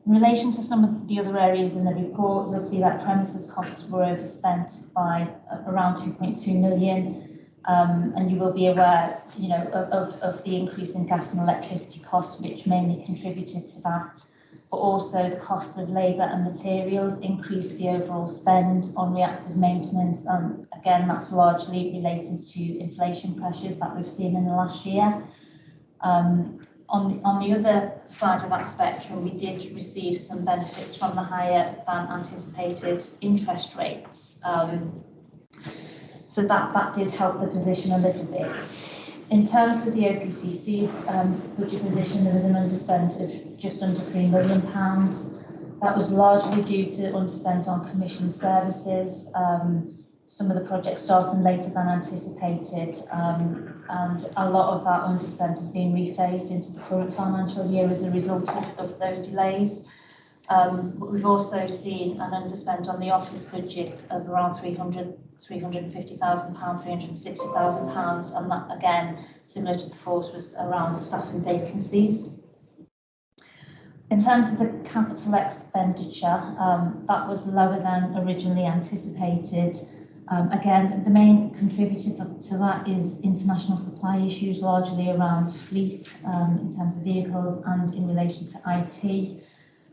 In relation to some of the other areas in the report, you'll see that premises costs were overspent by around 2.2 million. And you will be aware, of the increase in gas and electricity costs, which mainly contributed to that. But also the cost of labour and materials increased the overall spend on reactive maintenance, and again, that's largely related to inflation pressures that we've seen in the last year. On the other side of that spectrum, we did receive some benefits from the higher than anticipated interest rates. So that did help the position a little bit. In terms of the OPCC's budget position, there was an underspend of just under £3 million. That was largely due to underspends on commission services, some of the projects starting later than anticipated, and a lot of that underspend has been rephased into the current financial year as a result of those delays. But we've also seen an underspend on the office budget of around £350,000, £360,000, and that again, similar to the Force, was around staffing vacancies. In terms of the capital expenditure, that was lower than originally anticipated. Again, the main contributor to that is international supply issues, largely around fleet in terms of vehicles and in relation to IT.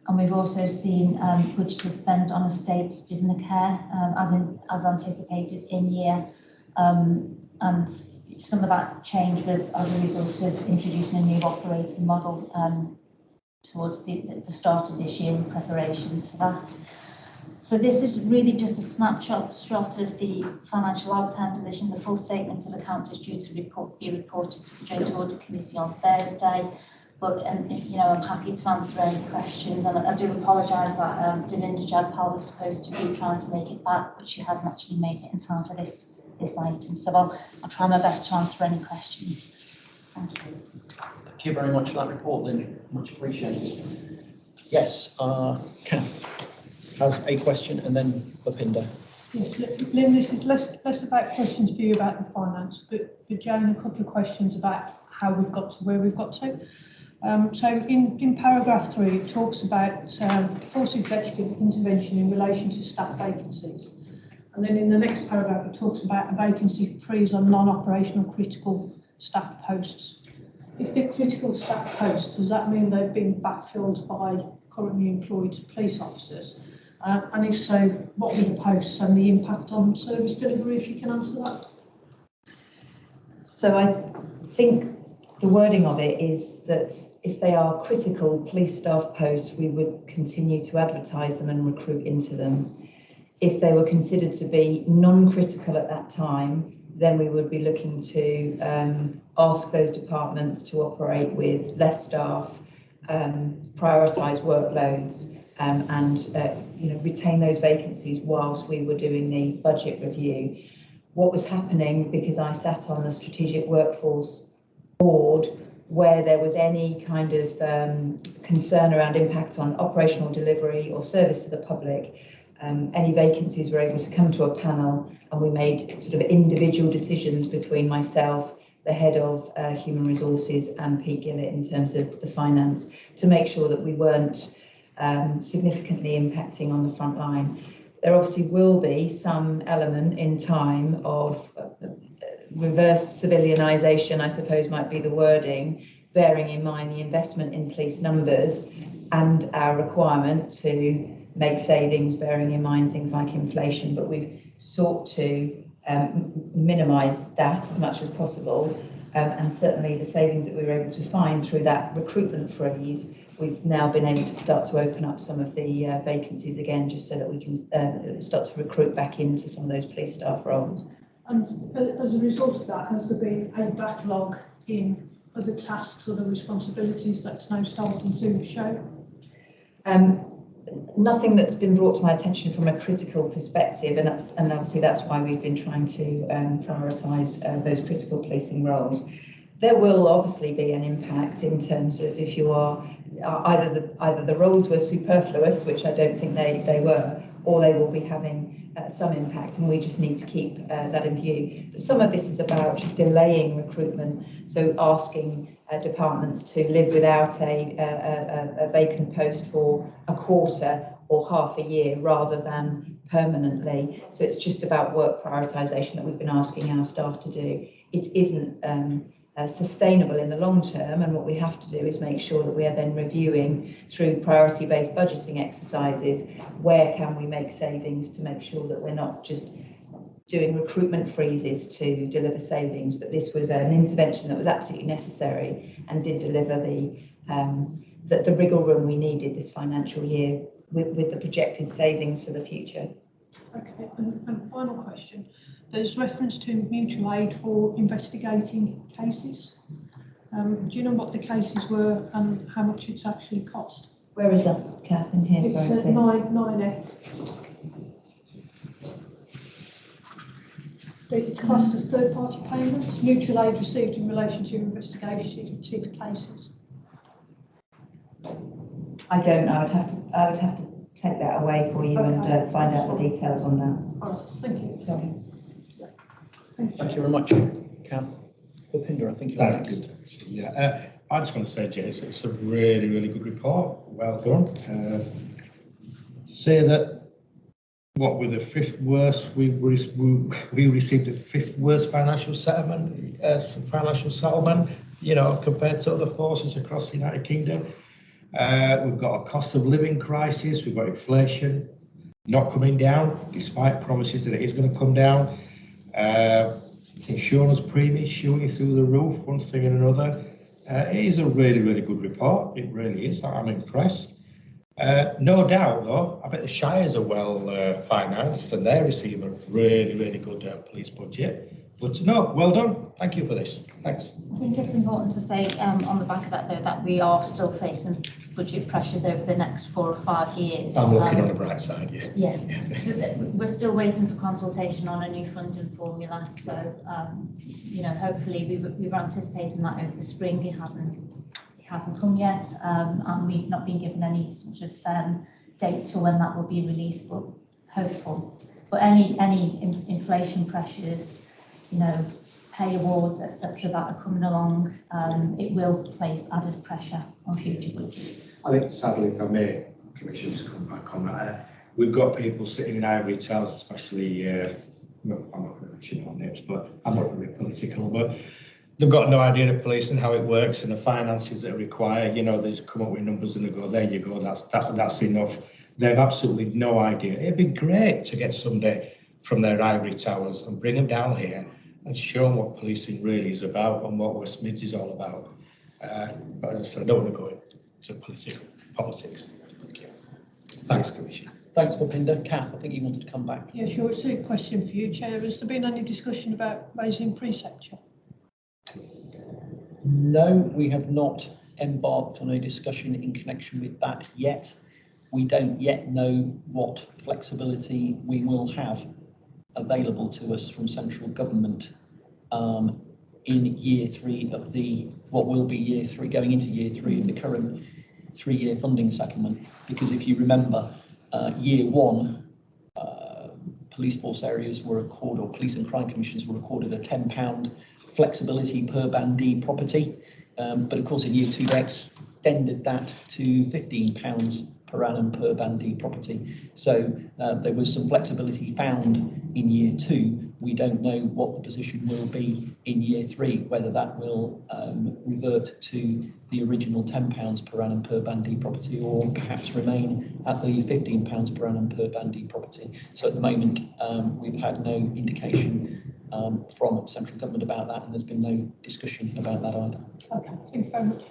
And we've also seen budgeted spend on estates didn't occur as anticipated in year. And some of that change was as a result of introducing a new operating model towards the start of this year in preparations for that. So this is really just a snapshot of the financial outturn position. The full statement of accounts is due to be reported to the Joint Audit Committee on Thursday. But I'm happy to answer any questions, and I do apologise that Davinda Jagpal was supposed to be trying to make it back, but she hasn't actually made it in time for this this item. So I'll try my best to answer any questions. Thank you. Thank you very much for that report, Lynn. Much appreciated. Yes, Kath has a question, and then Bhupinder. Yes, Lynn, this is less about questions for you about the finance, but for Jane, a couple of questions about how we've got to where we've got to. So in paragraph 3, it talks about force executive intervention in relation to staff vacancies. And then in the next paragraph, it talks about a vacancy freeze on non-operational critical staff posts. If they're critical staff posts, does that mean they've been backfilled by currently employed police officers? And if so, what were the posts and the impact on service delivery, if you can answer that? So I think the wording of it is that if they are critical police staff posts, we would continue to advertise them and recruit into them. If they were considered to be non-critical at that time, then we would be looking to ask those departments to operate with less staff, prioritise workloads, and retain those vacancies whilst we were doing the budget review. What was happening, because I sat on the strategic workforce board, where there was any kind of concern around impact on operational delivery or service to the public, any vacancies were able to come to a panel, and we made sort of individual decisions between myself, the head of human resources, and Pete Gillett in terms of the finance, to make sure that we weren't significantly impacting on the front line. There obviously will be some element in time of reverse civilianisation, I suppose might be the wording, bearing in mind the investment in police numbers and our requirement to make savings, bearing in mind things like inflation, but we've sought to minimise that as much as possible. And certainly the savings that we were able to find through that recruitment freeze, we've now been able to start to open up some of the vacancies again, just so that we can start to recruit back into some of those police staff roles. And as a result of that, has there been a backlog in other tasks or the responsibilities that's now starting to show? Nothing that's been brought to my attention from a critical perspective, and obviously that's why we've been trying to prioritise those critical policing roles. There will obviously be an impact in terms of if you are either the roles were superfluous, which I don't think they were, or they will be having some impact, and we just need to keep that in view. But some of this is about just delaying recruitment, so asking departments to live without a vacant post for a quarter or half a year rather than permanently. So it's just about work prioritisation that we've been asking our staff to do. It isn't sustainable in the long term, and what we have to do is make sure that we are then reviewing through priority-based budgeting exercises where can we make savings to make sure that we're not just doing recruitment freezes to deliver savings, but this was an intervention that was absolutely necessary and did deliver the wriggle room we needed this financial year with the projected savings for the future. Okay, and final question. There's reference to mutual aid for investigating cases. Do you know what the cases were and how much it's actually cost? Where is that, Kath, in here? It's Sorry, 9F. It's classed as third-party payments, mutual aid received in relation to investigative cases. I don't know. I would have to take that away for you and find out the details on that. All right, thank you. Sorry. Thank you very much, Kath. Bhupinder, I think you're next. Yeah, I just want to say, Jason, it's a really, really good report. Well done. Say that what were the fifth worst? We received the fifth worst financial settlement. You know, compared to other forces across the United Kingdom. We've got a cost of living crisis. We've got inflation not coming down, despite promises that it is going to come down. Insurance premiums shooting through the roof, one thing and another. It is a really, really good report. It really is. I'm impressed. No doubt, though, I bet the Shires are well financed and they receive a really, really good police budget. But no, well done. Thank you for this. Thanks. I think it's important to say on the back of that though that we are still facing budget pressures over the next 4 or 5 years. I'm looking on the bright side, yeah. Yeah, we're still waiting for consultation on a new funding formula. So, you know, hopefully we were anticipating that over the spring. It hasn't come yet, and we've not been given any sort of dates for when that will be released, but hopeful. But any inflation pressures, you know, pay awards, etc., that are coming along, it will place added pressure on future budgets. I think sadly, if I may, Commissioner, just come back on that. We've got people sitting in ivory towers, especially, well, I'm not going to mention no names, but I'm not going to be political, but they've got no idea of police and how it works and the finances that are required. You know, they just come up with numbers and they go, there you go, that's enough. They have absolutely no idea. It'd be great to get somebody from their ivory towers and bring them down here and show them what policing really is about and what West Mids is all about. But as I said, I don't want to go into politics. Thank you. Thanks, Commissioner. Thanks, Bhupinder. Kath, I think you wanted to come back. Yeah, sure. It's a question for you, Chair. Has there been any discussion about raising precepture? No, we have not embarked on a discussion in connection with that yet. We don't yet know what flexibility we will have available to us from central government in year 3 of what will be year 3, going into year 3 of the current 3-year funding settlement. Because if you remember, year 1, police force areas were accorded, or police and crime commissioners were accorded a £10 flexibility per bandee property. But of course in year 2 they extended that to £15 per annum per bandee property. So there was some flexibility found in year 2. We don't know what the position will be in year 3, whether that will revert to the original £10 per annum per bandee property, or perhaps remain at the £15 per annum per bandee property. So at the moment, we've had no indication from central government about that, and there's been no discussion about that either. Okay, thank you very much.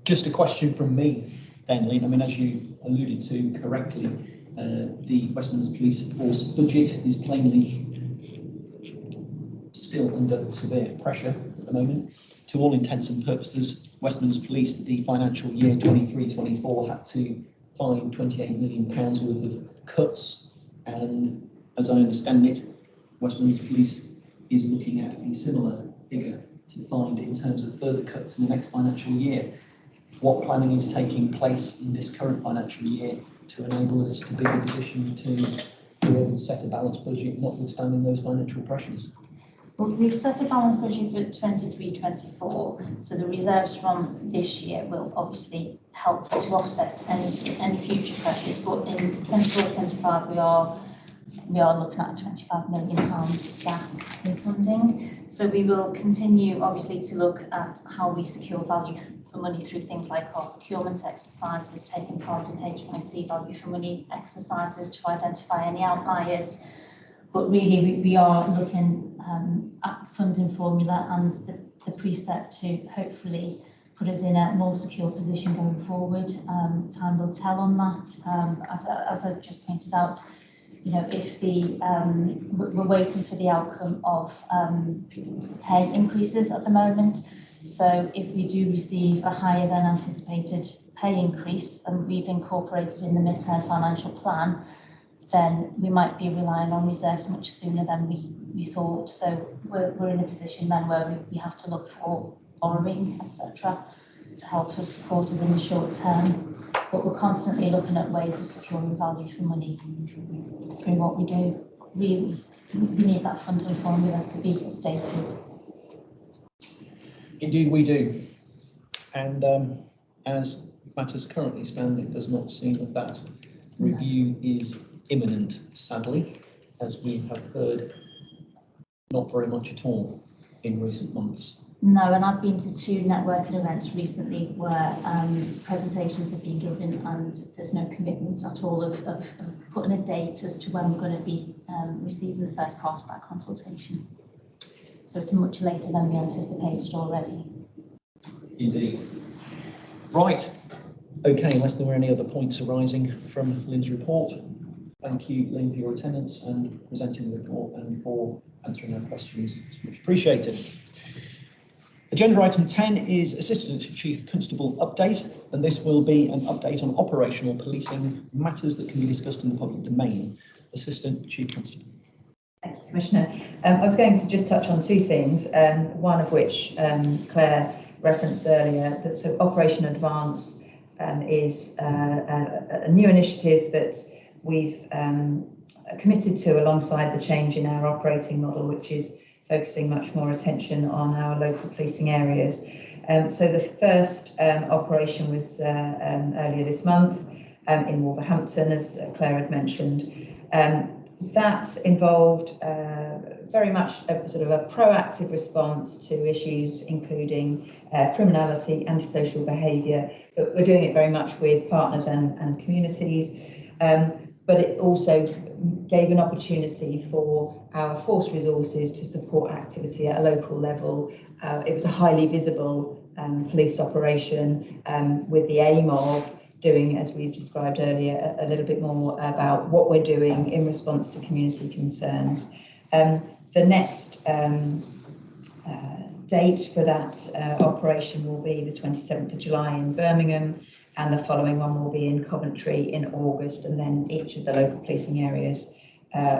Just a question from me then, Lynn. I mean, as you alluded to correctly, the West Midlands Police Force budget is plainly still under severe pressure at the moment. To all intents and purposes, West Midlands Police, the financial year 23-24, had to find £28 million worth of cuts, and as I understand it, West Midlands Police is looking at a similar figure to find in terms of further cuts in the next financial year. What planning is taking place in this current financial year to enable us to be in a position to be able to set a balanced budget, notwithstanding those financial pressures? Well, we've set a balanced budget for 23-24, so the reserves from this year will obviously help to offset any future pressures. But in 24-25, we are looking at a £25 million gap in funding. So we will continue, obviously, to look at how we secure value for money through things like our procurement exercises, taking part in HMIC value for money exercises to identify any outliers. But really, we are looking at funding formula and the precept to hopefully put us in a more secure position going forward. Time will tell on that. As I just pointed out, you know, if we're waiting for the outcome of pay increases at the moment. So if we do receive a higher than anticipated pay increase, and we've incorporated in the mid-term financial plan, then we might be relying on reserves much sooner than we thought. So we're in a position then where we have to look for borrowing, etc., to help us support us in the short term. But we're constantly looking at ways of securing value for money through what we do. Really, we need that funding formula to be updated. Indeed we do. And as matters currently stand, it does not seem that review is imminent, sadly, as we have heard not very much at all in recent months. No, and I've been to 2 networking events recently where presentations have been given and there's no commitment at all of putting a date as to when we're going to be receiving the first part of that consultation. So it's much later than we anticipated already. Indeed. Right. Okay, unless there were any other points arising from Lynn's report, Thank you, Lynn, for your attendance and presenting the report and for answering our questions. It's much appreciated. Agenda item 10 is Assistant Chief Constable update, and this will be an update on operational policing matters that can be discussed in the public domain. Assistant Chief Constable. Thank you, Commissioner. I was going to just touch on two things, one of which Claire referenced earlier. That so Operation Advance is a new initiative that we've committed to alongside the change in our operating model, which is focusing much more attention on our local policing areas. So the first operation was earlier this month in Wolverhampton, as Claire had mentioned. That involved very much a sort of a proactive response to issues including criminality, antisocial behaviour, but we're doing it very much with partners and communities. But it also gave an opportunity for our force resources to support activity at a local level. It was a highly visible police operation with the aim of doing, as we've described earlier, a little bit more about what we're doing in response to community concerns. The next date for that operation will be the 27th of July in Birmingham, and the following one will be in Coventry in August, and then each of the local policing areas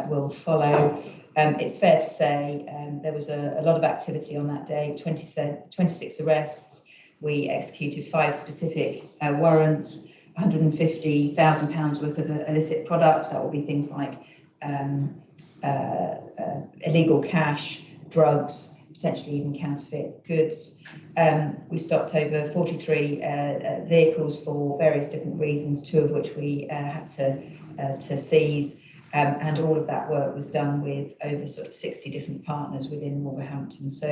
will follow. It's fair to say there was a lot of activity on that day, 26 arrests. We executed 5 specific warrants, £150,000 worth of illicit products. That will be things like illegal cash, drugs, potentially even counterfeit goods. We stopped over 43 vehicles for various different reasons, 2 of which we had to seize. And all of that work was done with over sort of 60 different partners within Wolverhampton. So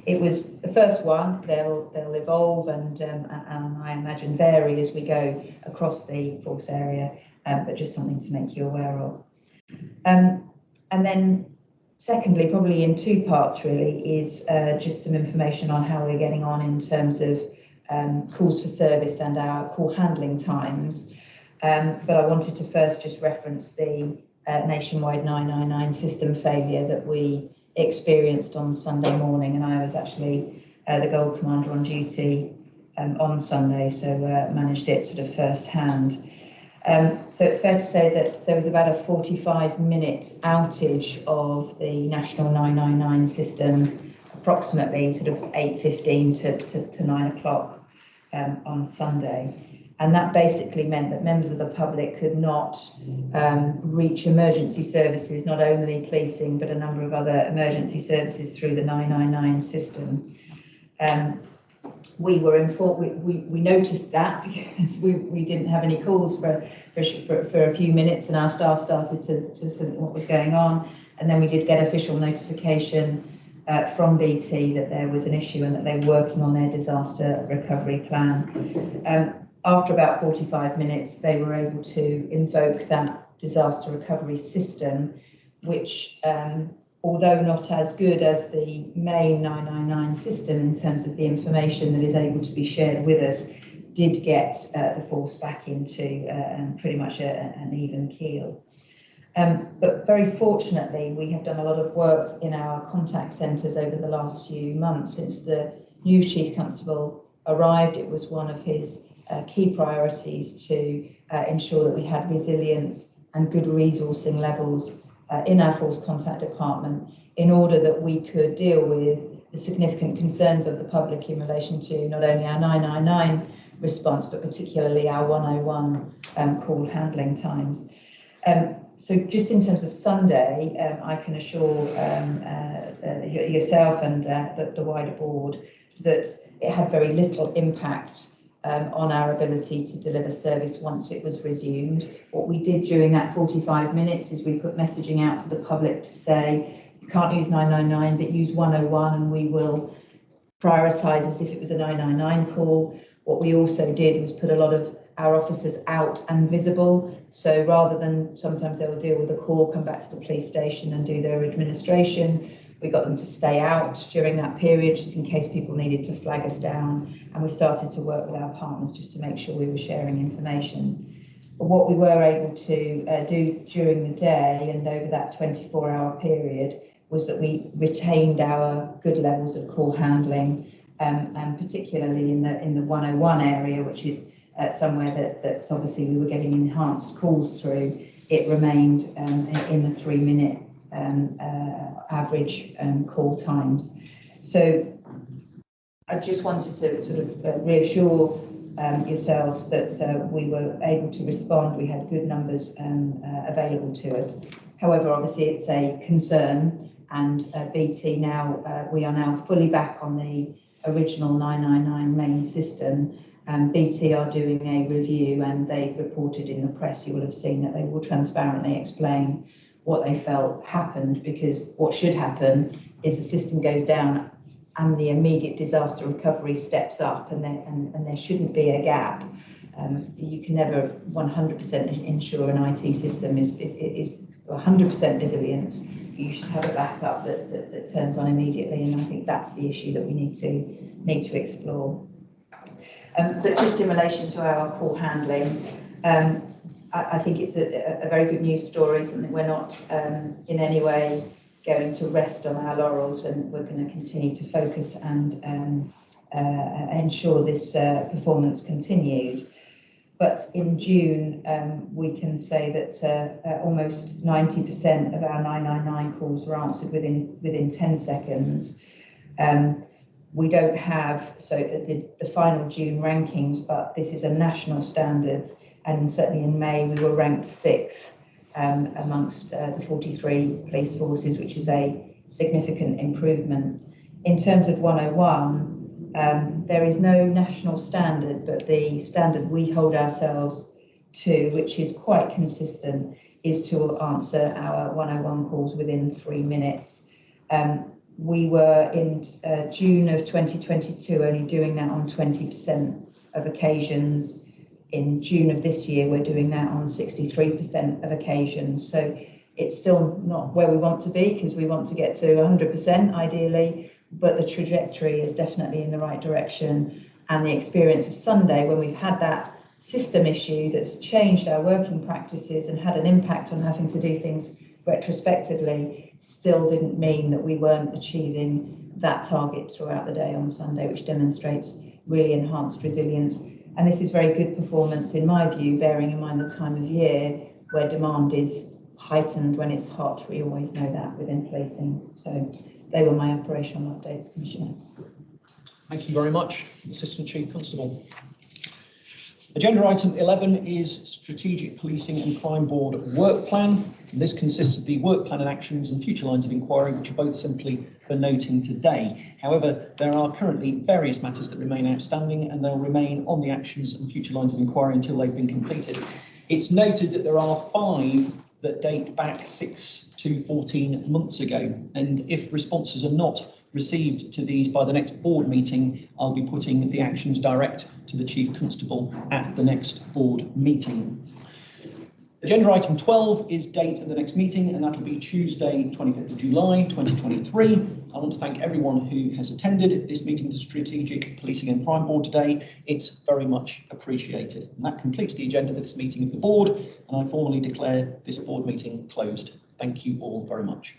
it was the first one. They'll evolve and I imagine vary as we go across the force area, but just something to make you aware of. And then secondly, probably in 2 parts really, is just some information on how we're getting on in terms of calls for service and our call handling times. But I wanted to first just reference the nationwide 999 system failure that we experienced on Sunday morning, and I was actually the Gold Commander on duty on Sunday, so managed it sort of first hand. So it's fair to say that there was about a 45-minute outage of the national 999 system, approximately sort of 8:15 to 9 o'clock on Sunday. And that basically meant that members of the public could not reach emergency services, not only policing, but a number of other emergency services through the 999 system. We were informed, we noticed that because we didn't have any calls for a few minutes, and our staff started to see what was going on. And then we did get official notification from BT that there was an issue and that they were working on their disaster recovery plan. After about 45 minutes, they were able to invoke that disaster recovery system, which, although not as good as the main 999 system in terms of the information that is able to be shared with us, did get the force back into pretty much an even keel. But very fortunately, we have done a lot of work in our contact centres over the last few months. Since the new Chief Constable arrived, it was one of his key priorities to ensure that we had resilience and good resourcing levels in our force contact department in order that we could deal with the significant concerns of the public in relation to not only our 999 response, but particularly our 101 call handling times. So just in terms of Sunday, I can assure yourself and the wider board that it had very little impact on our ability to deliver service once it was resumed. What we did during that 45 minutes is we put messaging out to the public to say, you can't use 999, but use 101 and we will prioritise as if it was a 999 call. What we also did was put a lot of our officers out and visible. So rather than sometimes they will deal with the call, come back to the police station and do their administration, we got them to stay out during that period just in case people needed to flag us down. And we started to work with our partners just to make sure we were sharing information. what we were able to do during the day and over that 24-hour period was that we retained our good levels of call handling, and particularly in the 101 area, which is somewhere that obviously we were getting enhanced calls through. It remained in the 3-minute average call times. So I just wanted to sort of reassure yourselves that we were able to respond. We had good numbers available to us. However, obviously it's a concern, and BT now, we are now fully back on the original 999 main system. BT are doing a review, and they've reported in the press, you will have seen, that they will transparently explain what they felt happened, because what should happen is the system goes down and the immediate disaster recovery steps up, and there shouldn't be a gap. You can never 100% ensure an IT system is 100% resilience. You should have a backup that turns on immediately, and I think that's the issue that we need to explore. But just in relation to our call handling, I think it's a very good news story, something we're not in any way going to rest on our laurels, and we're going to continue to focus and ensure this performance continues. But in June, we can say that almost 90% of our 999 calls were answered within 10 seconds. We don't have the final June rankings, but this is a national standard, and certainly in May we were ranked 6th amongst the 43 police forces, which is a significant improvement. In terms of 101, there is no national standard, but the standard we hold ourselves to, which is quite consistent, is to answer our 101 calls within 3 minutes. We were in June of 2022 only doing that on 20% of occasions. In June of this year, we're doing that on 63% of occasions. So it's still not where we want to be, because we want to get to 100% ideally, but the trajectory is definitely in the right direction. And the experience of Sunday, when we've had that system issue that's changed our working practices and had an impact on having to do things retrospectively, still didn't mean that we weren't achieving that target throughout the day on Sunday, which demonstrates really enhanced resilience. And this is very good performance in my view, bearing in mind the time of year where demand is heightened when it's hot. We always know that within policing. So they were my operational updates, Commissioner. Thank you very much, Assistant Chief Constable. Agenda item 11 is Strategic Policing and Crime Board Work Plan. This consists of the work plan and actions and future lines of inquiry, which are both simply for noting today. However, there are currently various matters that remain outstanding, and they'll remain on the actions and future lines of inquiry until they've been completed. It's noted that there are 5 that date back 6 to 14 months ago, and if responses are not received to these by the next board meeting, I'll be putting the actions direct to the Chief Constable at the next board meeting. Agenda item 12 is date of the next meeting, and that'll be Tuesday, 25th of July, 2023. I want to thank everyone who has attended this meeting of the Strategic Policing and Crime Board today. It's very much appreciated. And that completes the agenda for this meeting of the board, and I formally declare this board meeting closed. Thank you all very much.